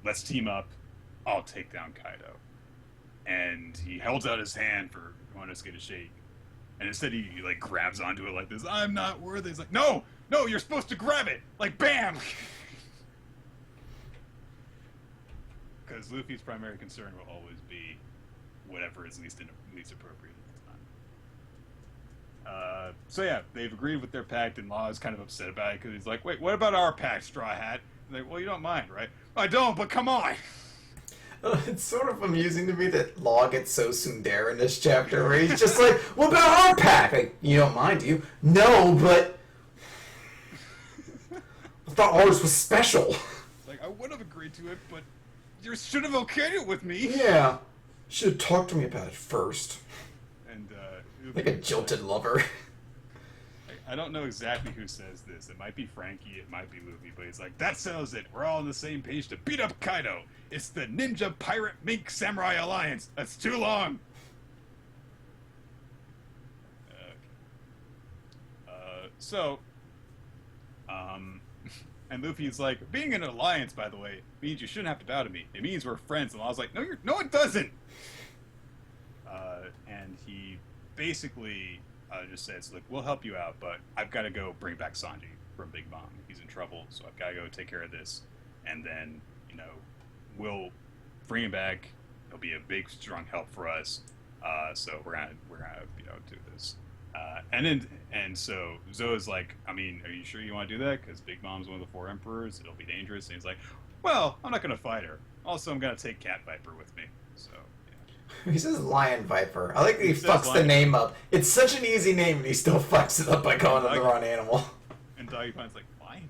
Speaker 1: Let's team up. I'll take down Kaido." And he holds out his hand for Konosuke to shake. And instead he like grabs onto it like this. "I'm not worthy." He's like, "No, you're supposed to grab it." Like, bam! Because Luffy's primary concern will always be whatever is least appropriate at the time. So yeah, they've agreed with their pact, and Law is kind of upset about it because he's like, "Wait, what about our pact, Straw Hat?" And like, "Well, you don't mind, right?" "I don't, but come on."
Speaker 2: It's sort of amusing to me that Law gets so tsundere in this chapter, where he's just like, "What about our pact?" Like, "You don't mind, do you?" "No, but I thought ours was special."
Speaker 1: It's like, I would have agreed to it, but you should have okayed it with me.
Speaker 2: Yeah. Should have talked to me about it first.
Speaker 1: And
Speaker 2: like a jilted lover.
Speaker 1: I don't know exactly who says this. It might be Frankie, it might be Luffy, but he's like, "That settles it. We're all on the same page to beat up Kaido. It's the Ninja Pirate Mink Samurai Alliance. That's too long." And Luffy's like, "Being an alliance, by the way, means you shouldn't have to bow to me. It means we're friends." And I was like, "No, no, it doesn't." And he basically just says, "Look, we'll help you out, but I've got to go bring back Sanji from Big Mom. He's in trouble, so I've got to go take care of this, and then we'll bring him back. He'll be a big, strong help for us. So we're gonna do this." And so Zoa's like, "I mean, are you sure you want to do that? Because Big Mom's one of the 4 emperors. It'll be dangerous." And he's like, "Well, I'm not gonna fight her. Also, I'm gonna take Cat Viper with me." So.
Speaker 2: He says Lion Viper. I like that he fucks the name up. It's such an easy name, and he still fucks it up by calling it the wrong animal.
Speaker 1: And Doggy Pine's like, "Lion?"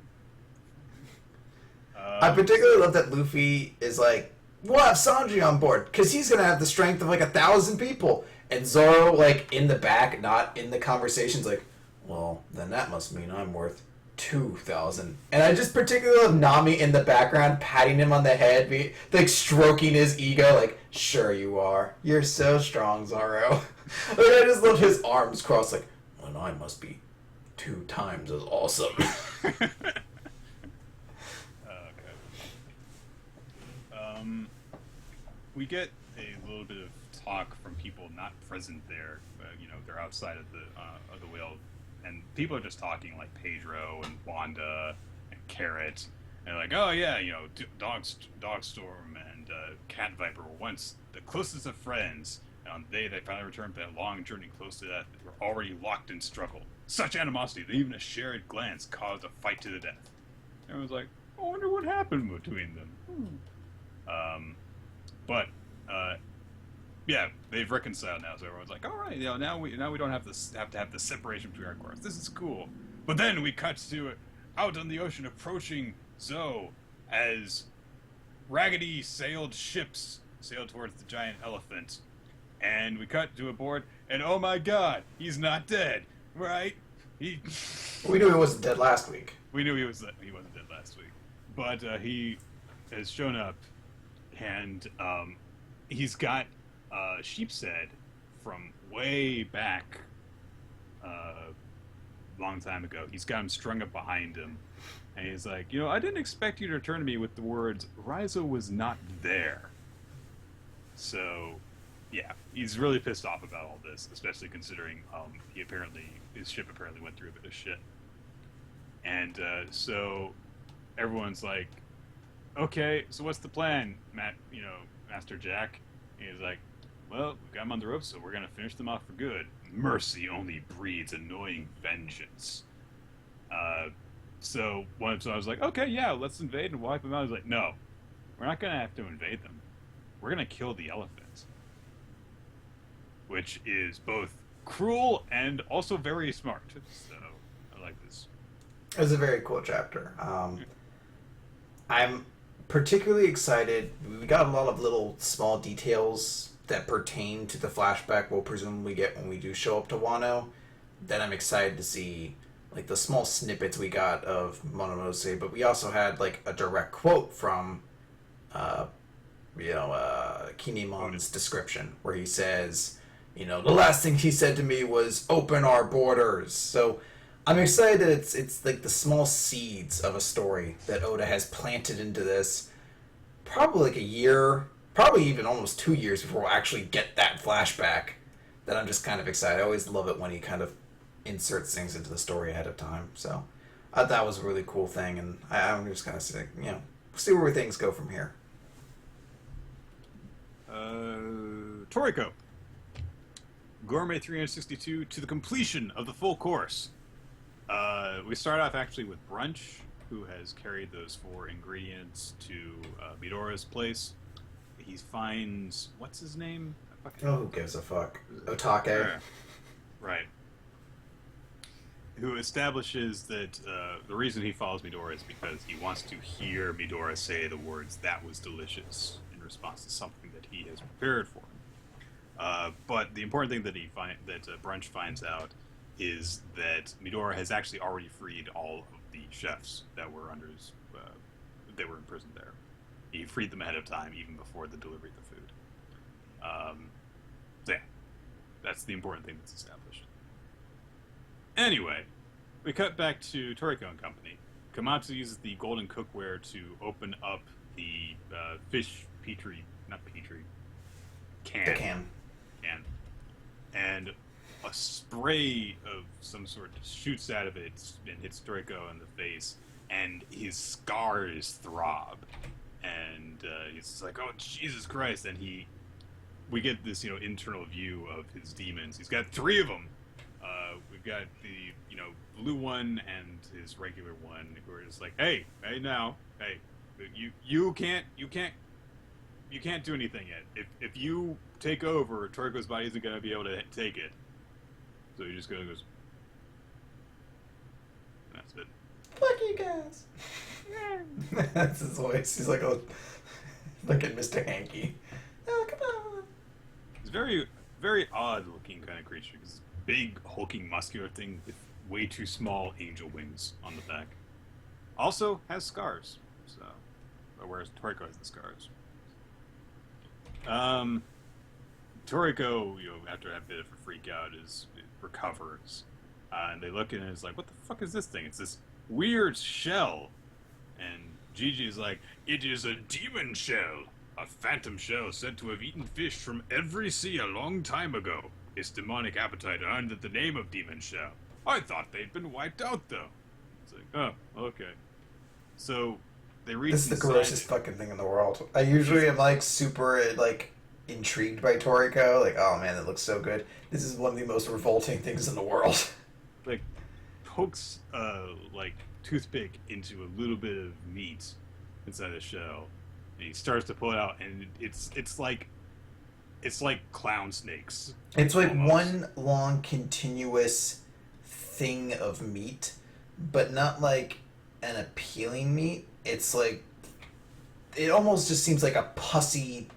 Speaker 2: I particularly love that Luffy is like, "We'll have Sanji on board, because he's going to have the strength of like 1,000 people." And Zoro, like, in the back, not in the conversations, like, "Well, then that must mean I'm worth 2,000. And I just particularly love Nami in the background, patting him on the head, like stroking his ego, like, "Sure you are. You're so strong, Zoro." Like, I just love his arms crossed, like, "Well, I must be 2 times as awesome."
Speaker 1: Okay. We get a little bit of talk from people not present there. They're outside of the whale. And people are just talking, like Pedro and Wanda and Carrot. And they're like, "Oh, yeah, Dogstorm and Cat Viper were once the closest of friends. And on the day they finally returned from that long journey close to death, they were already locked in struggle. Such animosity that even a shared glance caused a fight to the death." Everyone's like, "I wonder what happened between them." But yeah, they've reconciled now, so everyone's like, "All right, now we don't have to have the separation between our cores. This is cool." But then we cut to out on the ocean, approaching Zoe as raggedy sailed ships sail towards the giant elephant, and we cut to a board, and oh my God, he's not dead, right? We
Speaker 2: knew he wasn't dead last week.
Speaker 1: We knew he wasn't dead last week, but he has shown up, and he's got Sheepshead from way back long time ago. He's got him strung up behind him, and he's like, "I didn't expect you to return to me with the words, 'Raizo was not there.'" So yeah, he's really pissed off about all this, especially considering his ship apparently went through a bit of shit. And so everyone's like, "Okay, so what's the plan, Master Jack?" And he's like, "Well, we got him on the ropes, so we're gonna finish them off for good. Mercy only breeds annoying vengeance." So I was like, "Okay, yeah, let's invade and wipe them out." He's like, "No, we're not gonna have to invade them. We're gonna kill the elephant," which is both cruel and also very smart. So I like this.
Speaker 2: It was a very cool chapter. I'm particularly excited. We got a lot of little small details that pertain to the flashback we'll presumably get when we do show up to Wano. Then I'm excited to see like the small snippets we got of Monomose, but we also had like a direct quote from uh, Kinemon's description, where he says, the last thing he said to me was, "Open our borders." So I'm excited that it's like the small seeds of a story that Oda has planted into this. Probably like a year, probably even almost 2 years before we'll actually get that flashback. That I'm just kind of excited. I always love it when he kind of inserts things into the story ahead of time. So I thought that was a really cool thing, and I'm just kind of saying, see where things go from here.
Speaker 1: Toriko. Gourmet 362 to the completion of the full course. We start off actually with Brunch, who has carried those 4 ingredients to Midoriya's place. He finds, what's his name?
Speaker 2: Who gives a fuck? Otake.
Speaker 1: Right. Who establishes that the reason he follows Midoriya is because he wants to hear Midoriya say the words, "That was delicious," in response to something that he has prepared for him. But the important thing that Brunch finds out is that Midoriya has actually already freed all of the chefs that were under his, they were imprisoned there. He freed them ahead of time, even before the delivery of the food. So yeah, that's the important thing that's established. Anyway, we cut back to Toriko and company. Komatsu uses the golden cookware to open up the fish petri, not petri, can.
Speaker 2: The can.
Speaker 1: And a spray of some sort shoots out of it and hits Toriko in the face, and his scars throb. And he's just like, "Oh, Jesus Christ!" And we get this, internal view of his demons. He's got 3 of them. We've got the, blue one and his regular one, who are just like, hey, you can't do anything yet. If you take over, Toriko's body isn't gonna be able to take it. So he just goes. That's it.
Speaker 2: Fuck you guys. That's his voice. He's like a Mr. Hanky. Oh, come on.
Speaker 1: He's very, very odd looking kind of creature. He's big, hulking, muscular thing with way too small angel wings on the back. Also has scars. So, whereas Toriko has the scars. Toriko, after a bit of a freak out, recovers. And they look at it and it's like, what the fuck is this thing? It's this weird shell. And Gigi is like, it is a demon shell. A phantom shell said to have eaten fish from every sea a long time ago. Its demonic appetite earned it the name of demon shell. I thought they'd been wiped out, though. It's like, oh, okay. So, they reach
Speaker 2: This is the grossest fucking thing in the world. I usually am, super, intrigued by Toriko. Like, oh man, that looks so good. This is one of the most revolting things in the world.
Speaker 1: Like, pokes, toothpick into a little bit of meat inside the shell. And he starts to pull it out, and it's like clown snakes.
Speaker 2: It's like almost one long continuous thing of meat, but not like an appealing meat. It's like, it almost just seems like a pussy,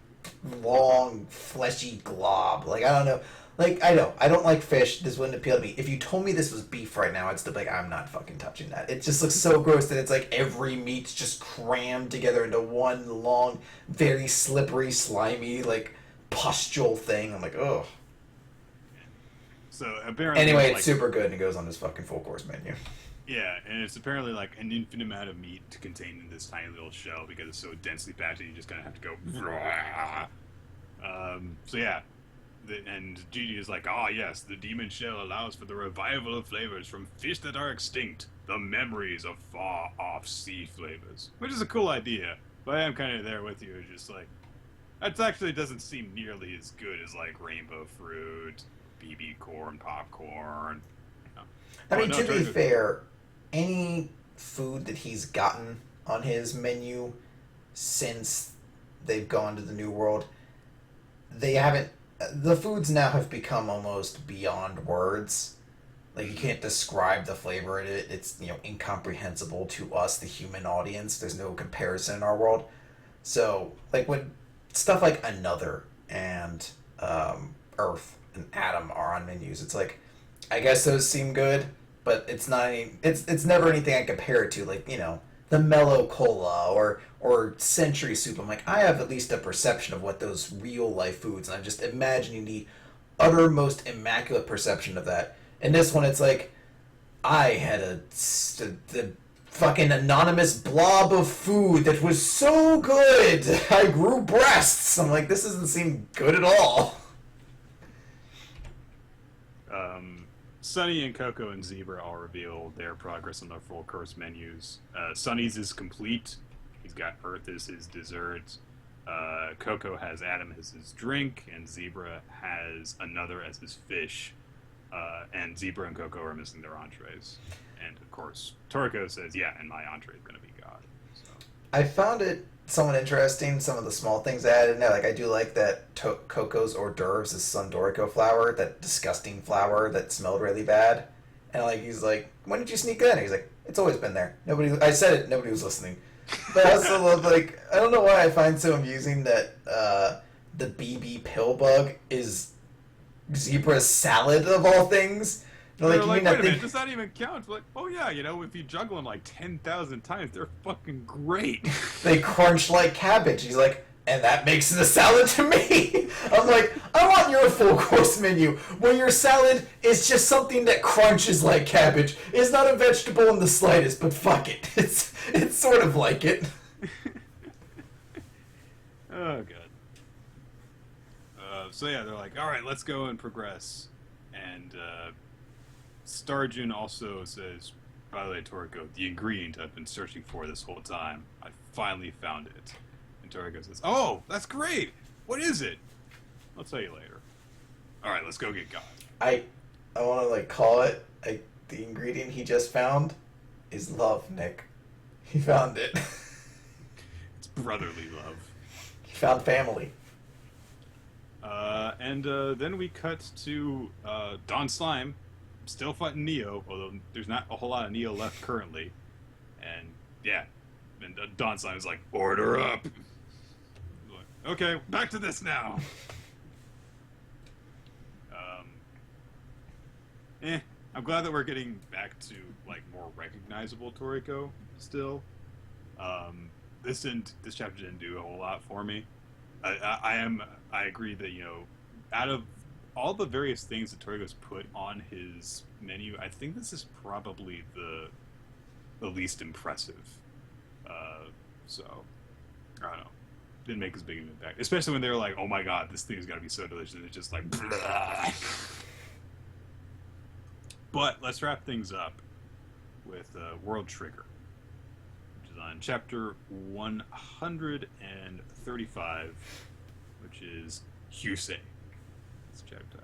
Speaker 2: long, fleshy glob. Like, I don't know. Like, I don't like fish. This wouldn't appeal to me. If you told me this was beef right now, I'd still be like, I'm not fucking touching that. It just looks so gross that it's like every meat's just crammed together into one long, very slippery, slimy, pustule thing. I'm like, ugh.
Speaker 1: So apparently,
Speaker 2: anyway, it's super good, and it goes on this fucking full course menu.
Speaker 1: Yeah, and it's apparently like an infinite amount of meat to contain in this tiny little shell because it's so densely packed. You just kind of have to go. So yeah, and Gigi is like, yes, the demon shell allows for the revival of flavors from fish that are extinct, the memories of far-off sea flavors, which is a cool idea. But I am kind of there with you, just like, that actually doesn't seem nearly as good as rainbow fruit, BB corn, popcorn.
Speaker 2: I mean, to be fair, any food that he's gotten on his menu since they've gone to the New World, the foods now have become almost beyond words. Like, you can't describe the flavor in it. It's, incomprehensible to us, the human audience. There's no comparison in our world. So, when stuff like Another and Earth and Atom are on menus, it's like, I guess those seem good, but it's not any, it's never anything I compare it to, like, the mellow cola or century soup. I'm like, I have at least a perception of what those real life foods, and I'm just imagining the uttermost immaculate perception of that. And this one, it's like, I had the fucking anonymous blob of food that was so good. I grew breasts. I'm like, this doesn't seem good at all.
Speaker 1: Sunny and Coco and Zebra all reveal their progress on their full course menus. Sunny's is complete. He's got Earth as his dessert. Coco has Adam as his drink, and Zebra has another as his fish. And Zebra and Coco are missing their entrees. And, of course, Toriko says, yeah, and my entree is going to be God. So.
Speaker 2: I found it somewhat interesting, some of the small things I added in there. Like, I do like that Coco's hors d'oeuvres is Doriko flour, that disgusting flour that smelled really bad. And, like, he's like, when did you sneak that in? He's like, it's always been there. I said it, nobody was listening. But I also love, like, I don't know why I find so amusing that the BB pill bug is Zebra's salad of all things.
Speaker 1: Like, wait a minute, does that even count? Like, oh yeah, if you juggle them like 10,000 times, they're fucking great.
Speaker 2: They crunch like cabbage. He's like, and that makes it a salad to me. I'm like, I want your full course menu where your salad is just something that crunches like cabbage. It's not a vegetable in the slightest, but fuck it. It's sort of like it.
Speaker 1: Oh god. So yeah, they're like, all right, let's go and progress. And Starjun also says, by the way, Toriko, the ingredient I've been searching for this whole time, I finally found it. And Toriko says, oh, that's great! What is it? I'll tell you later. Alright, let's go get God.
Speaker 2: I want to, like, call it, like, the ingredient he just found is love, Nick. He found it.
Speaker 1: It's brotherly love.
Speaker 2: He found family.
Speaker 1: And then we cut to Don Slime, still fighting Neo, although there's not a whole lot of Neo left currently. And yeah, and Don Slime is like, order up! Like, okay, back to this now! I'm glad that we're getting back to, like, more recognizable Toriko still. This chapter didn't do a whole lot for me. I agree that, out of all the various things that Toriko's put on his menu, I think this is probably the least impressive. So, I don't know. Didn't make as big of an impact. Especially when they were like, oh my god, this thing's gotta be so delicious, and it's just like, blah. But let's wrap things up with World Trigger, which is on chapter 135, which is Hyusei. This chapter.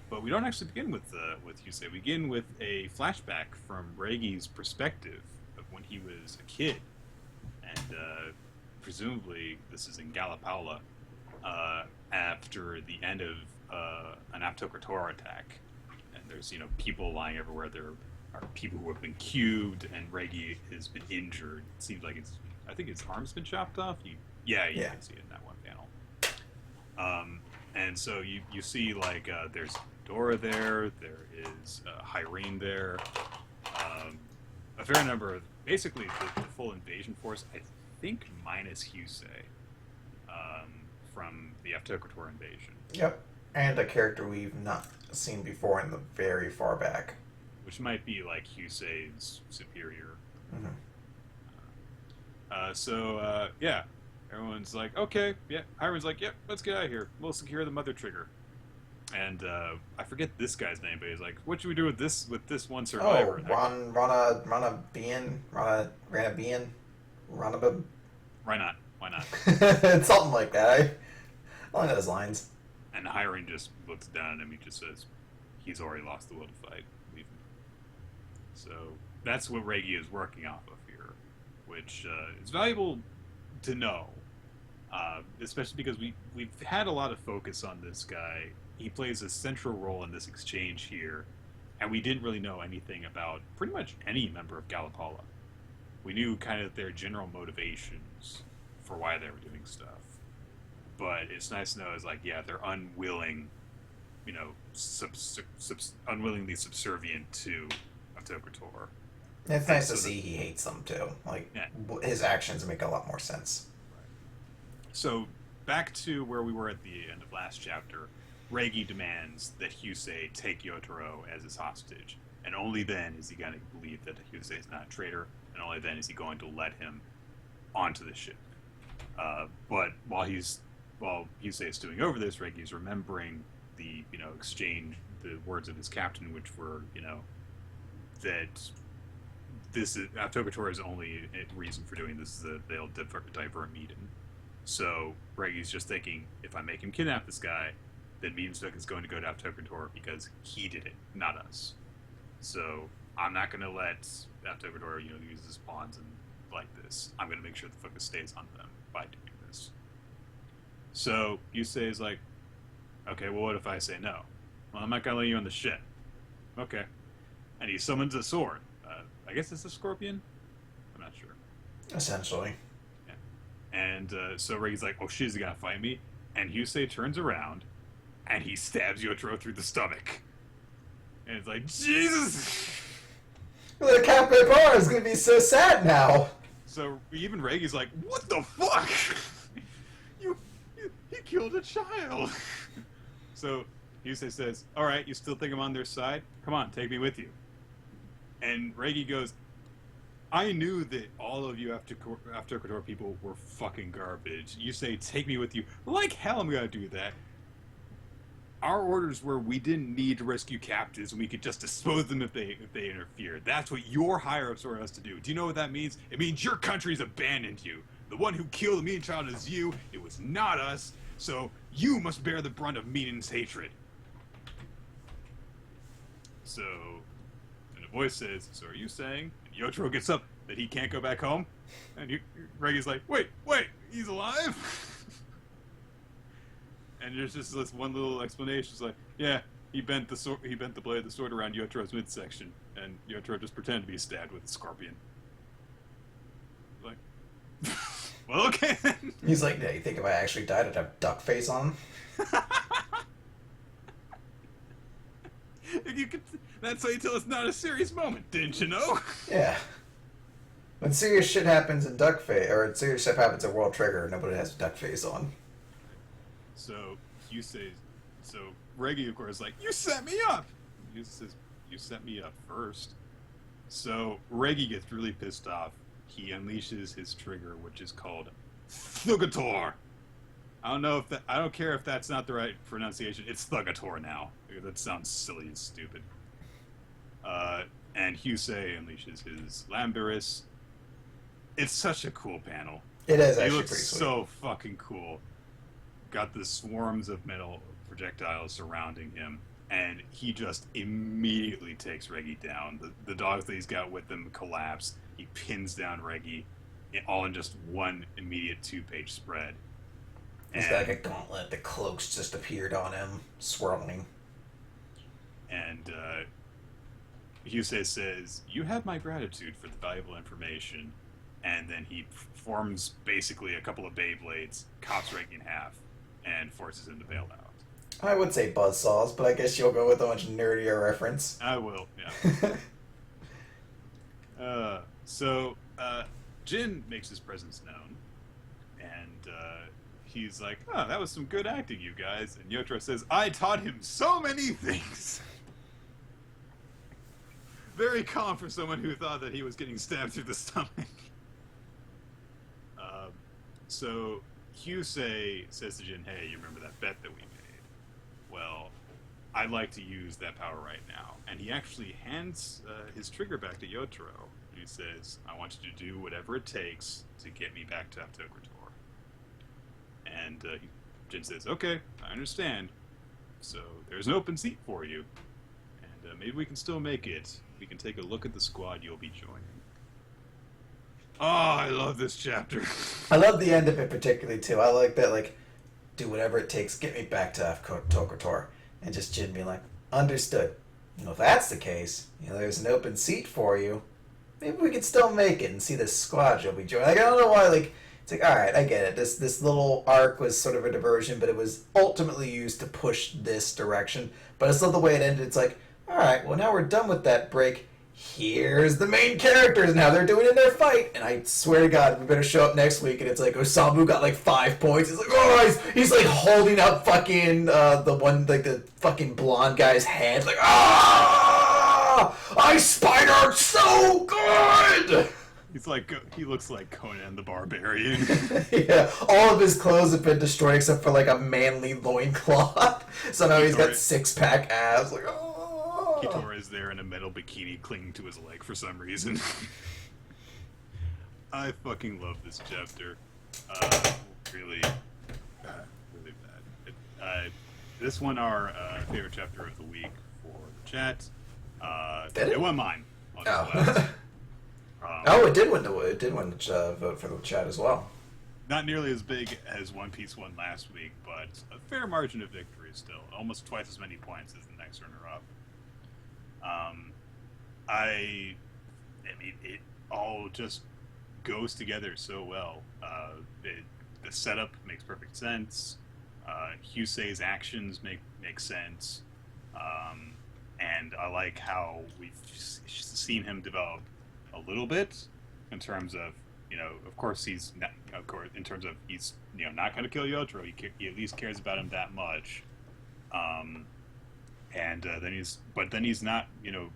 Speaker 1: But we don't actually begin with Hyusei. We begin with a flashback from Reigi's perspective of when he was a kid, and presumably this is in Galapaula after the end of an Aptokrator attack. And there's people lying everywhere. There are people who have been cubed, and Reigi has been injured. It seems like I think his arm's been chopped off. You can see it in that one panel. And so you see, like, there's Dora there is Hyrene there, a fair number of, basically the full invasion force, I think minus Hyusei, from the Aptokrator invasion.
Speaker 2: Yep, and a character we've not seen before in the very far back.
Speaker 1: Which might be, like, Hyusei's superior.
Speaker 2: Mm-hmm.
Speaker 1: Yeah. Everyone's like, okay, yeah. Hiron's like, yep, let's get out of here. We'll secure the mother trigger. And I forget this guy's name, but he's like, what should we do with this one survivor?
Speaker 2: Oh, Rana Bean?
Speaker 1: Why not?
Speaker 2: It's something like that. I like those lines.
Speaker 1: And Hiron just looks down at him. He just says, he's already lost the will to fight. Leave him. So that's what Reigi is working off of here, which is valuable to know, especially because we've had a lot of focus on this guy. He plays a central role in this exchange here, and we didn't really know anything about pretty much any member of Galapaula. We knew kind of their general motivations for why they were doing stuff, but it's nice to know is like, yeah, they're unwilling, unwillingly subservient to Tokutor.
Speaker 2: It's nice to see he hates them too. Like, his actions make a lot more sense.
Speaker 1: So, back to where we were at the end of last chapter, Reigi demands that Hyusei take Yotaro as his hostage, and only then is he going to believe that Hyusei is not a traitor, and only then is he going to let him onto the ship. But while Hyusei is doing over this, Reigi is remembering the exchange, the words of his captain, which were that Tokutor is only reason for doing this is that they'll divert Meiden. So Reigi's just thinking, if I make him kidnap this guy, then Miedenstook is going to go to Tokutor because he did it, not us. So I'm not going to let Tokutor use his pawns and like this. I'm going to make sure the focus stays on them by doing this. So Yusei is like, okay, well, what if I say no? Well, I'm not going to let you on the ship. Okay. And he summons a sword. I guess it's a scorpion? I'm not sure.
Speaker 2: Essentially.
Speaker 1: Yeah. And so Reigi's like, oh shit, is he going to fight me? And Hyusei turns around, and he stabs Yotaro through the stomach. And it's like, Jesus!
Speaker 2: The Captain Bar is going to be so sad now.
Speaker 1: So even Reigi's like, what the fuck? He killed a child. So Hyusei says, all right, you still think I'm on their side? Come on, take me with you. And Reigi goes, I knew that all of you after Tokutor people were fucking garbage. You say, take me with you. Like hell I'm going to do that. Our orders were we didn't need to rescue captives and we could just dispose them if they interfered. That's what your higher-ups ordered us to do. Do you know what that means? It means your country's abandoned you. The one who killed the Meiden child is you. It was not us. So you must bear the brunt of Mieden's hatred. So, and the voice says, so are you saying? And Yotaro gets up that he can't go back home? And Reigi's like, wait, he's alive? And there's just this one little explanation. It's like, yeah, he bent the blade of the sword around Yotaro's midsection, and Yotaro just pretended to be stabbed with a scorpion. Like, well, okay then.
Speaker 2: He's like, yeah, you think if I actually died, I'd have duck face on?
Speaker 1: That's how you tell it's not a serious moment, didn't you know?
Speaker 2: Yeah. When serious shit happens in duck face, or serious shit happens in World Trigger, nobody has duck face on.
Speaker 1: So Reigi, of course, is like, you set me up! He says, you set me up first. So Reigi gets really pissed off. He unleashes his trigger, which is called Thugator. I don't care if that's not the right pronunciation. It's Thugator now. That sounds silly and stupid. And Hyusei unleashes his Lamberis. It's such a cool panel.
Speaker 2: It is actually
Speaker 1: pretty
Speaker 2: pretty sweet.
Speaker 1: So fucking cool. Got the swarms of metal projectiles surrounding him, and he just immediately takes Reigi down. The dogs that he's got with him collapse. He pins down Reigi, all in just one immediate 2-page spread.
Speaker 2: He's got like a gauntlet. The cloaks just appeared on him, swirling.
Speaker 1: And Hyusei says, you have my gratitude for the valuable information. And then he forms basically a couple of Beyblades, chops Reigi in half, and forces him to bail out.
Speaker 2: I would say buzzsaws, but I guess you'll go with a much nerdier reference.
Speaker 1: I will, yeah. So Jin makes his presence known, and he's like, oh, that was some good acting, you guys. And Yotaro says, I taught him so many things. Very calm for someone who thought that he was getting stabbed through the stomach. So Hyusei says to Jin, hey, you remember that bet that we made? Well, I'd like to use that power right now. And he actually hands his trigger back to Yotaro. He says, I want you to do whatever it takes to get me back to Tokutor. And Jin says, okay, I understand. So there's an open seat for you. And maybe we can still make it. We can take a look at the squad you'll be joining. Oh, I love this chapter.
Speaker 2: I love the end of it particularly, too. I like that, like, do whatever it takes, get me back to Tokutor. And just Jin being like, understood. If that's the case, there's an open seat for you. Maybe we could still make it and see this squad you'll be joining. Like, I don't know why, like, it's like, alright, I get it. This little arc was sort of a diversion, but it was ultimately used to push this direction. But it's not the way it ended. It's like, alright, well, now we're done with that break. here's the main characters and how they're doing in their fight. And I swear to God, we better show up next week and it's like Osamu got like 5 points. He's like, oh, he's like holding up fucking the one, like the fucking blonde guy's head. Like, ah, I spidered so good.
Speaker 1: He looks like Conan the Barbarian.
Speaker 2: Yeah, all of his clothes have been destroyed except for like a manly loincloth. So now he's got 6-pack abs. Like, oh.
Speaker 1: Kitora is there in a metal bikini clinging to his leg for some reason. I fucking love this chapter. Really bad. This one our favorite chapter of the week for the chat. It won mine.
Speaker 2: It did win the vote for the chat as well.
Speaker 1: Not nearly as big as One Piece won last week, but a fair margin of victory still. Almost twice as many points as the next runner-up. I mean, it all just goes together so well. The setup makes perfect sense. Husei's actions make sense. And I like how we've seen him develop a little bit in terms of, of course he's not, in terms of he's not going to kill Yotaro. He at least cares about him that much. Then he's not,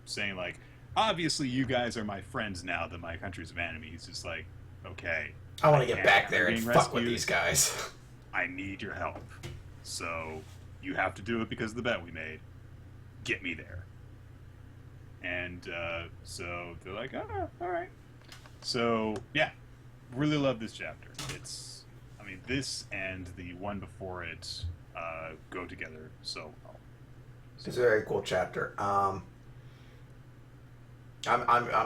Speaker 1: saying like, obviously you guys are my friends now that my country's an enemy. He's just like, okay,
Speaker 2: I want to get back there and fuck
Speaker 1: rescued.
Speaker 2: with these guys.
Speaker 1: I need your help. So you have to do it because of the bet we made. Get me there. And so they're like, oh, all right. So yeah, really love this chapter. This and the one before it go together so well.
Speaker 2: It's a very cool chapter. I'm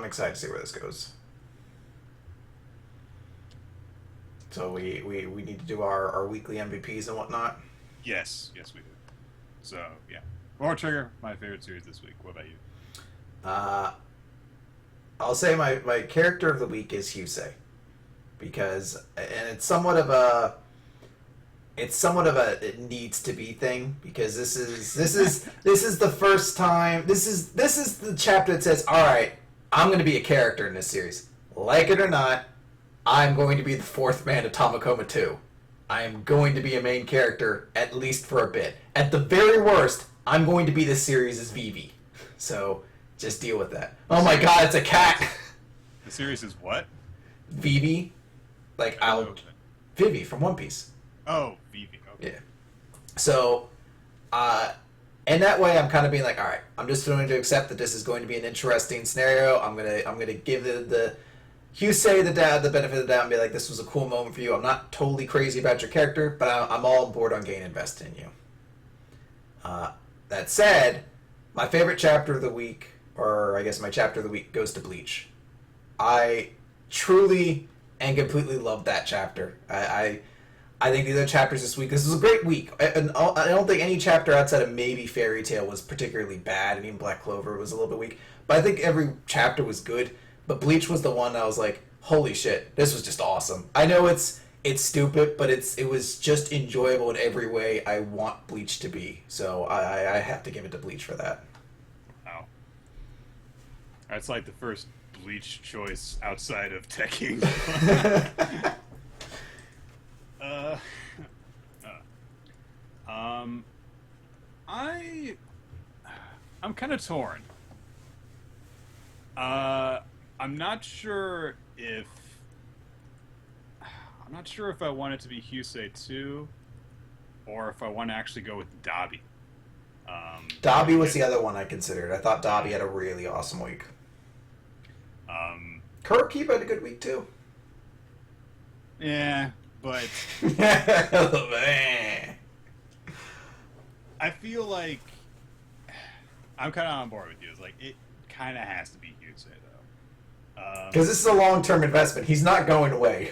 Speaker 2: excited to see where this goes. So we need to do our weekly MVPs and whatnot.
Speaker 1: Yes, we do. So yeah, War Trigger, my favorite series this week. What about you?
Speaker 2: I'll say my character of the week is Husei, because it's somewhat of a it needs to be thing, because this is the first time, this is the chapter that says, all right, I'm going to be a character in this series. Like it or not, I'm going to be the fourth man to Tamakoma 2. I am going to be a main character, at least for a bit. At the very worst, I'm going to be this series' Vivi. So, just deal with that. Oh my god, it's a cat!
Speaker 1: The series is what?
Speaker 2: Vivi. Like, Vivi from One Piece.
Speaker 1: Oh, Vivi. Okay.
Speaker 2: Yeah. So, and that way I'm kind of being like, all right, I'm just going to accept that this is going to be an interesting scenario. I'm gonna give the Husei the benefit of the doubt and be like, this was a cool moment for you. I'm not totally crazy about your character, but I'm all on board on getting invested in you. That said, my favorite chapter of the week, or I guess my chapter of the week, goes to Bleach. I truly and completely love that chapter. I think the other chapters this week, this was a great week. I don't think any chapter outside of maybe Fairy Tail was particularly bad, and even Black Clover was a little bit weak. But I think every chapter was good. But Bleach was the one that I was like, holy shit, this was just awesome. I know it's stupid, but it was just enjoyable in every way I want Bleach to be. So I have to give it to Bleach for that.
Speaker 1: Wow. That's like the first Bleach choice outside of Tekking. I'm kind of torn. I'm not sure if I want it to be Husei 2 or if I want to actually go with Dabi.
Speaker 2: Dabi was the other one I considered. I thought Dabi had a really awesome week. Kurokiba had a good week too.
Speaker 1: Yeah, but I feel like I'm kind of on board with you. It's like it kind of has to be Husei though,
Speaker 2: because this is a long-term investment. He's not going away.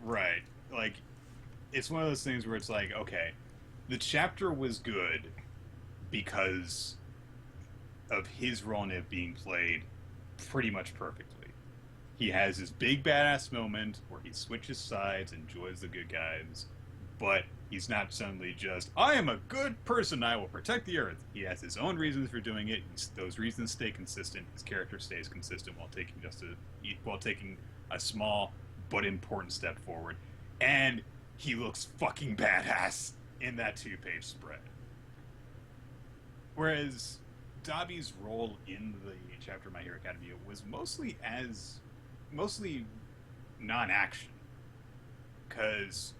Speaker 1: Right. Like, it's one of those things where it's like, okay, the chapter was good because of his role in it being played pretty much perfectly. He has his big badass moment where he switches sides, enjoys the good guys, but he's not suddenly just, I am a good person, I will protect the Earth. He has his own reasons for doing it. Those reasons stay consistent. His character stays consistent while taking a small but important step forward. And he looks fucking badass in that 2-page spread. Whereas Dabi's role in the chapter of My Hero Academia was mostly non-action. Because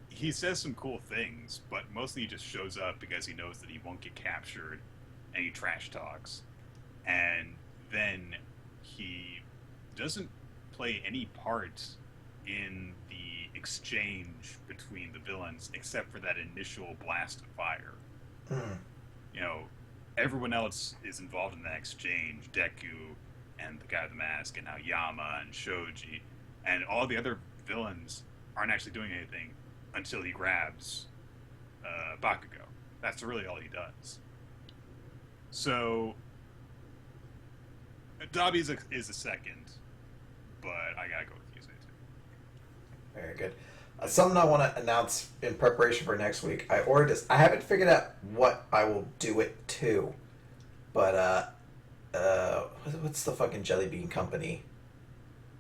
Speaker 1: he says some cool things, but mostly he just shows up because he knows that he won't get captured, and he trash talks. And then he doesn't play any part in the exchange between the villains except for that initial blast of fire. You know, everyone else is involved in that exchange. Deku and the guy with the mask, and now Yama and Shoji, and all the other villains aren't actually doing anything until he grabs Bakugo. That's really all he does. So Dabi is a second, but I gotta go with Yusei too.
Speaker 2: Very good. Something I want to announce in preparation for next week. I ordered this. I haven't figured out what I will do it to, but what's the fucking jelly bean company?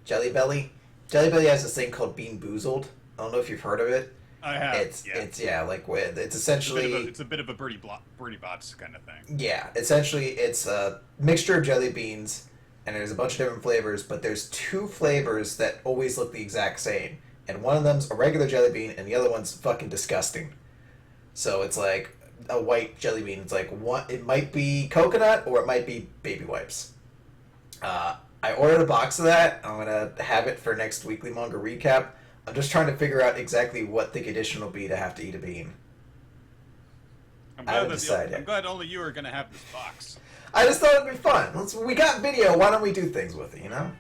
Speaker 2: Jelly Belly. Jelly Belly has this thing called Bean Boozled. I don't know if you've heard of it.
Speaker 1: I have.
Speaker 2: It's essentially
Speaker 1: it's a bit of a Birdie Bots kind of thing.
Speaker 2: Yeah, essentially it's a mixture of jelly beans, and there's a bunch of different flavors, but there's 2 flavors that always look the exact same. And one of them's a regular jelly bean, and the other one's fucking disgusting. So it's like a white jelly bean. It's like it might be coconut or it might be baby wipes. I ordered a box of that. I'm gonna have it for next weekly manga recap. I'm just trying to figure out exactly what the condition will be to have to eat a bean.
Speaker 1: I'm glad only you are gonna have this box.
Speaker 2: I just thought it'd be fun. We got video. Why don't we do things with it? You know.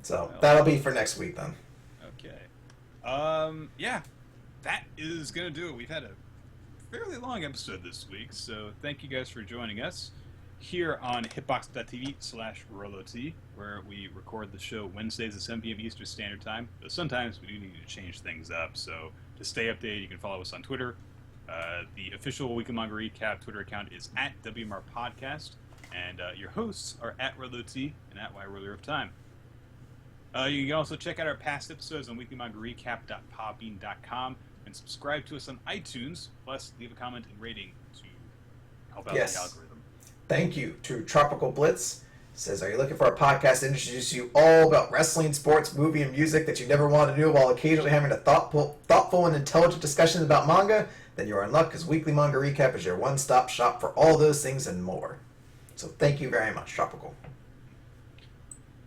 Speaker 2: So that'll be for next week then.
Speaker 1: Okay. Yeah, that is gonna do it. We've had a fairly long episode this week, so thank you guys for joining us here on hitbox.tv/RoloT, where we record the show Wednesdays at 7 p.m. Eastern Standard Time. But sometimes we do need to change things up, so to stay updated, you can follow us on Twitter. The official Weekly Manga Recap Twitter account is at WMR Podcast, and your hosts are at RoloT and at YRuler of Time. You can also check out our past episodes on weeklymangarecap.podbean.com and subscribe to us on iTunes, plus leave a comment and rating to help out the algorithm.
Speaker 2: Thank you to Tropical Blitz. Says, are you looking for a podcast to introduce you all about wrestling, sports, movie, and music that you never wanted to know while occasionally having a thoughtful and intelligent discussion about manga? Then you're in luck, because Weekly Manga Recap is your one-stop shop for all those things and more. So thank you very much, Tropical.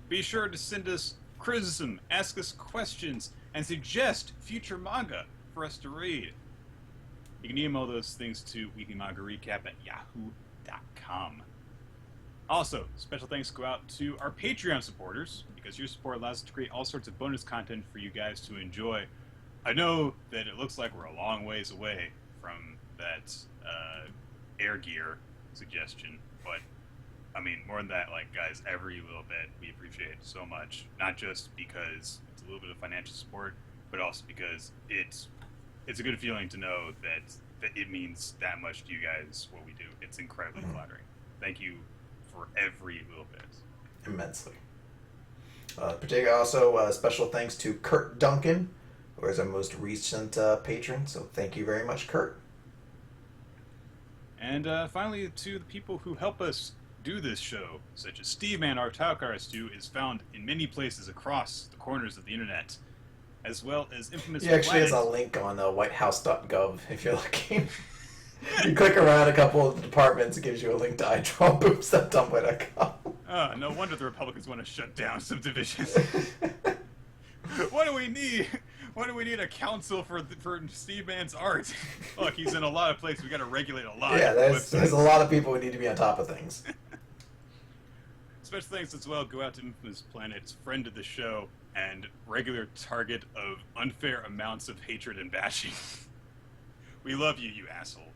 Speaker 1: Be sure to send us criticism, ask us questions, and suggest future manga for us to read. You can email those things to weeklymangarecap@yahoo.com. Also, special thanks go out to our Patreon supporters, because your support allows us to create all sorts of bonus content for you guys to enjoy. I know that it looks like we're a long ways away from that air gear suggestion, but I mean, more than that, like, guys, every little bit we appreciate it so much. Not just because it's a little bit of financial support, but also because it's a good feeling to know that it means that much to you guys, what we do. It's incredibly flattering. Thank you for every little bit.
Speaker 2: Immensely. Particularly also special thanks to Kurt Duncan, who is our most recent patron. So thank you very much, Kurt.
Speaker 1: And finally, to the people who help us do this show, such as Steve Man, our title artist, who is found in many places across the corners of the internet, as well as infamous.
Speaker 2: He actually has a link on whitehouse.gov if you're looking. You click around a couple of the departments, it gives you a link to idrawboops.tumblr.com.
Speaker 1: No wonder the Republicans want to shut down subdivisions. What do we need? What do we need a council for Steve Mann's art? Look, he's in a lot of places. We got to regulate a lot.
Speaker 2: Yeah, there's a lot of people who need to be on top of things.
Speaker 1: Special thanks as well go out to Infamous Planet's friend of the show and regular target of unfair amounts of hatred and bashing. We love you, you asshole.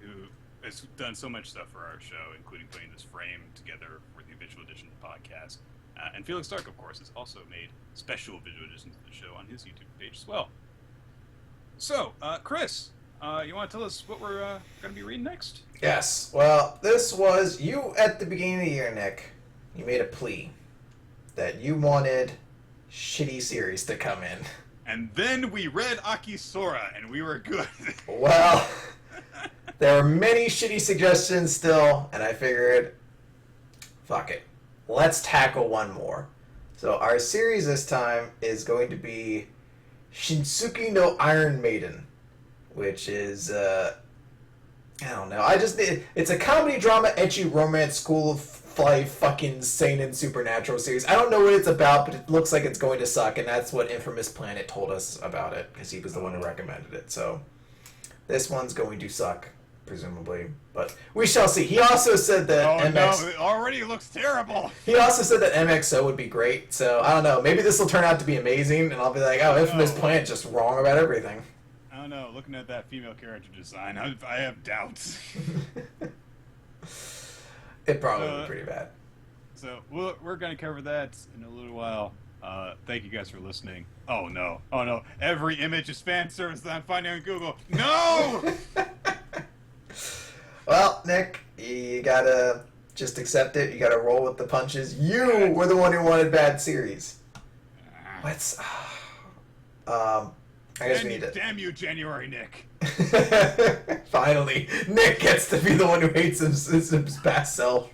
Speaker 1: Who has done so much stuff for our show, including putting this frame together for the official edition of the podcast. And Felix Dark, of course, has also made special video editions of the show on his YouTube page as well. So, Chris, you want to tell us what we're going to be reading next?
Speaker 2: Yes. Well, this was you at the beginning of the year, Nick. You made a plea that you wanted shitty series to come in.
Speaker 1: And then we read Akisora, and we were good.
Speaker 2: Well, there are many shitty suggestions still, and I figured, fuck it. Let's tackle one more. So our series this time is going to be Shinsuke no Iron Maiden, which is, I don't know. It's a comedy drama, ecchi romance, school of life, fucking seinen supernatural series. I don't know what it's about, but it looks like it's going to suck, and that's what Infamous Planet told us about it, because he was the one who recommended it. So this one's going to suck, presumably, but we shall see. He also said that
Speaker 1: no, it already looks terrible.
Speaker 2: He also said that MXO would be great, so I don't know. Maybe this will turn out to be amazing, and I'll be like, oh, Infamous Planet just wrong about everything.
Speaker 1: I don't know. Looking at that female character design, I have doubts.
Speaker 2: It probably would be pretty bad.
Speaker 1: So we're going to cover that in a little while. Thank you guys for listening. Oh no. Every image is fan service that I'm finding on Google. No!
Speaker 2: Well, Nick, you gotta just accept it. You gotta roll with the punches. You were the one who wanted bad series. Let's... I guess we need to...
Speaker 1: Damn you, January Nick.
Speaker 2: Finally, Nick gets to be the one who hates his past self.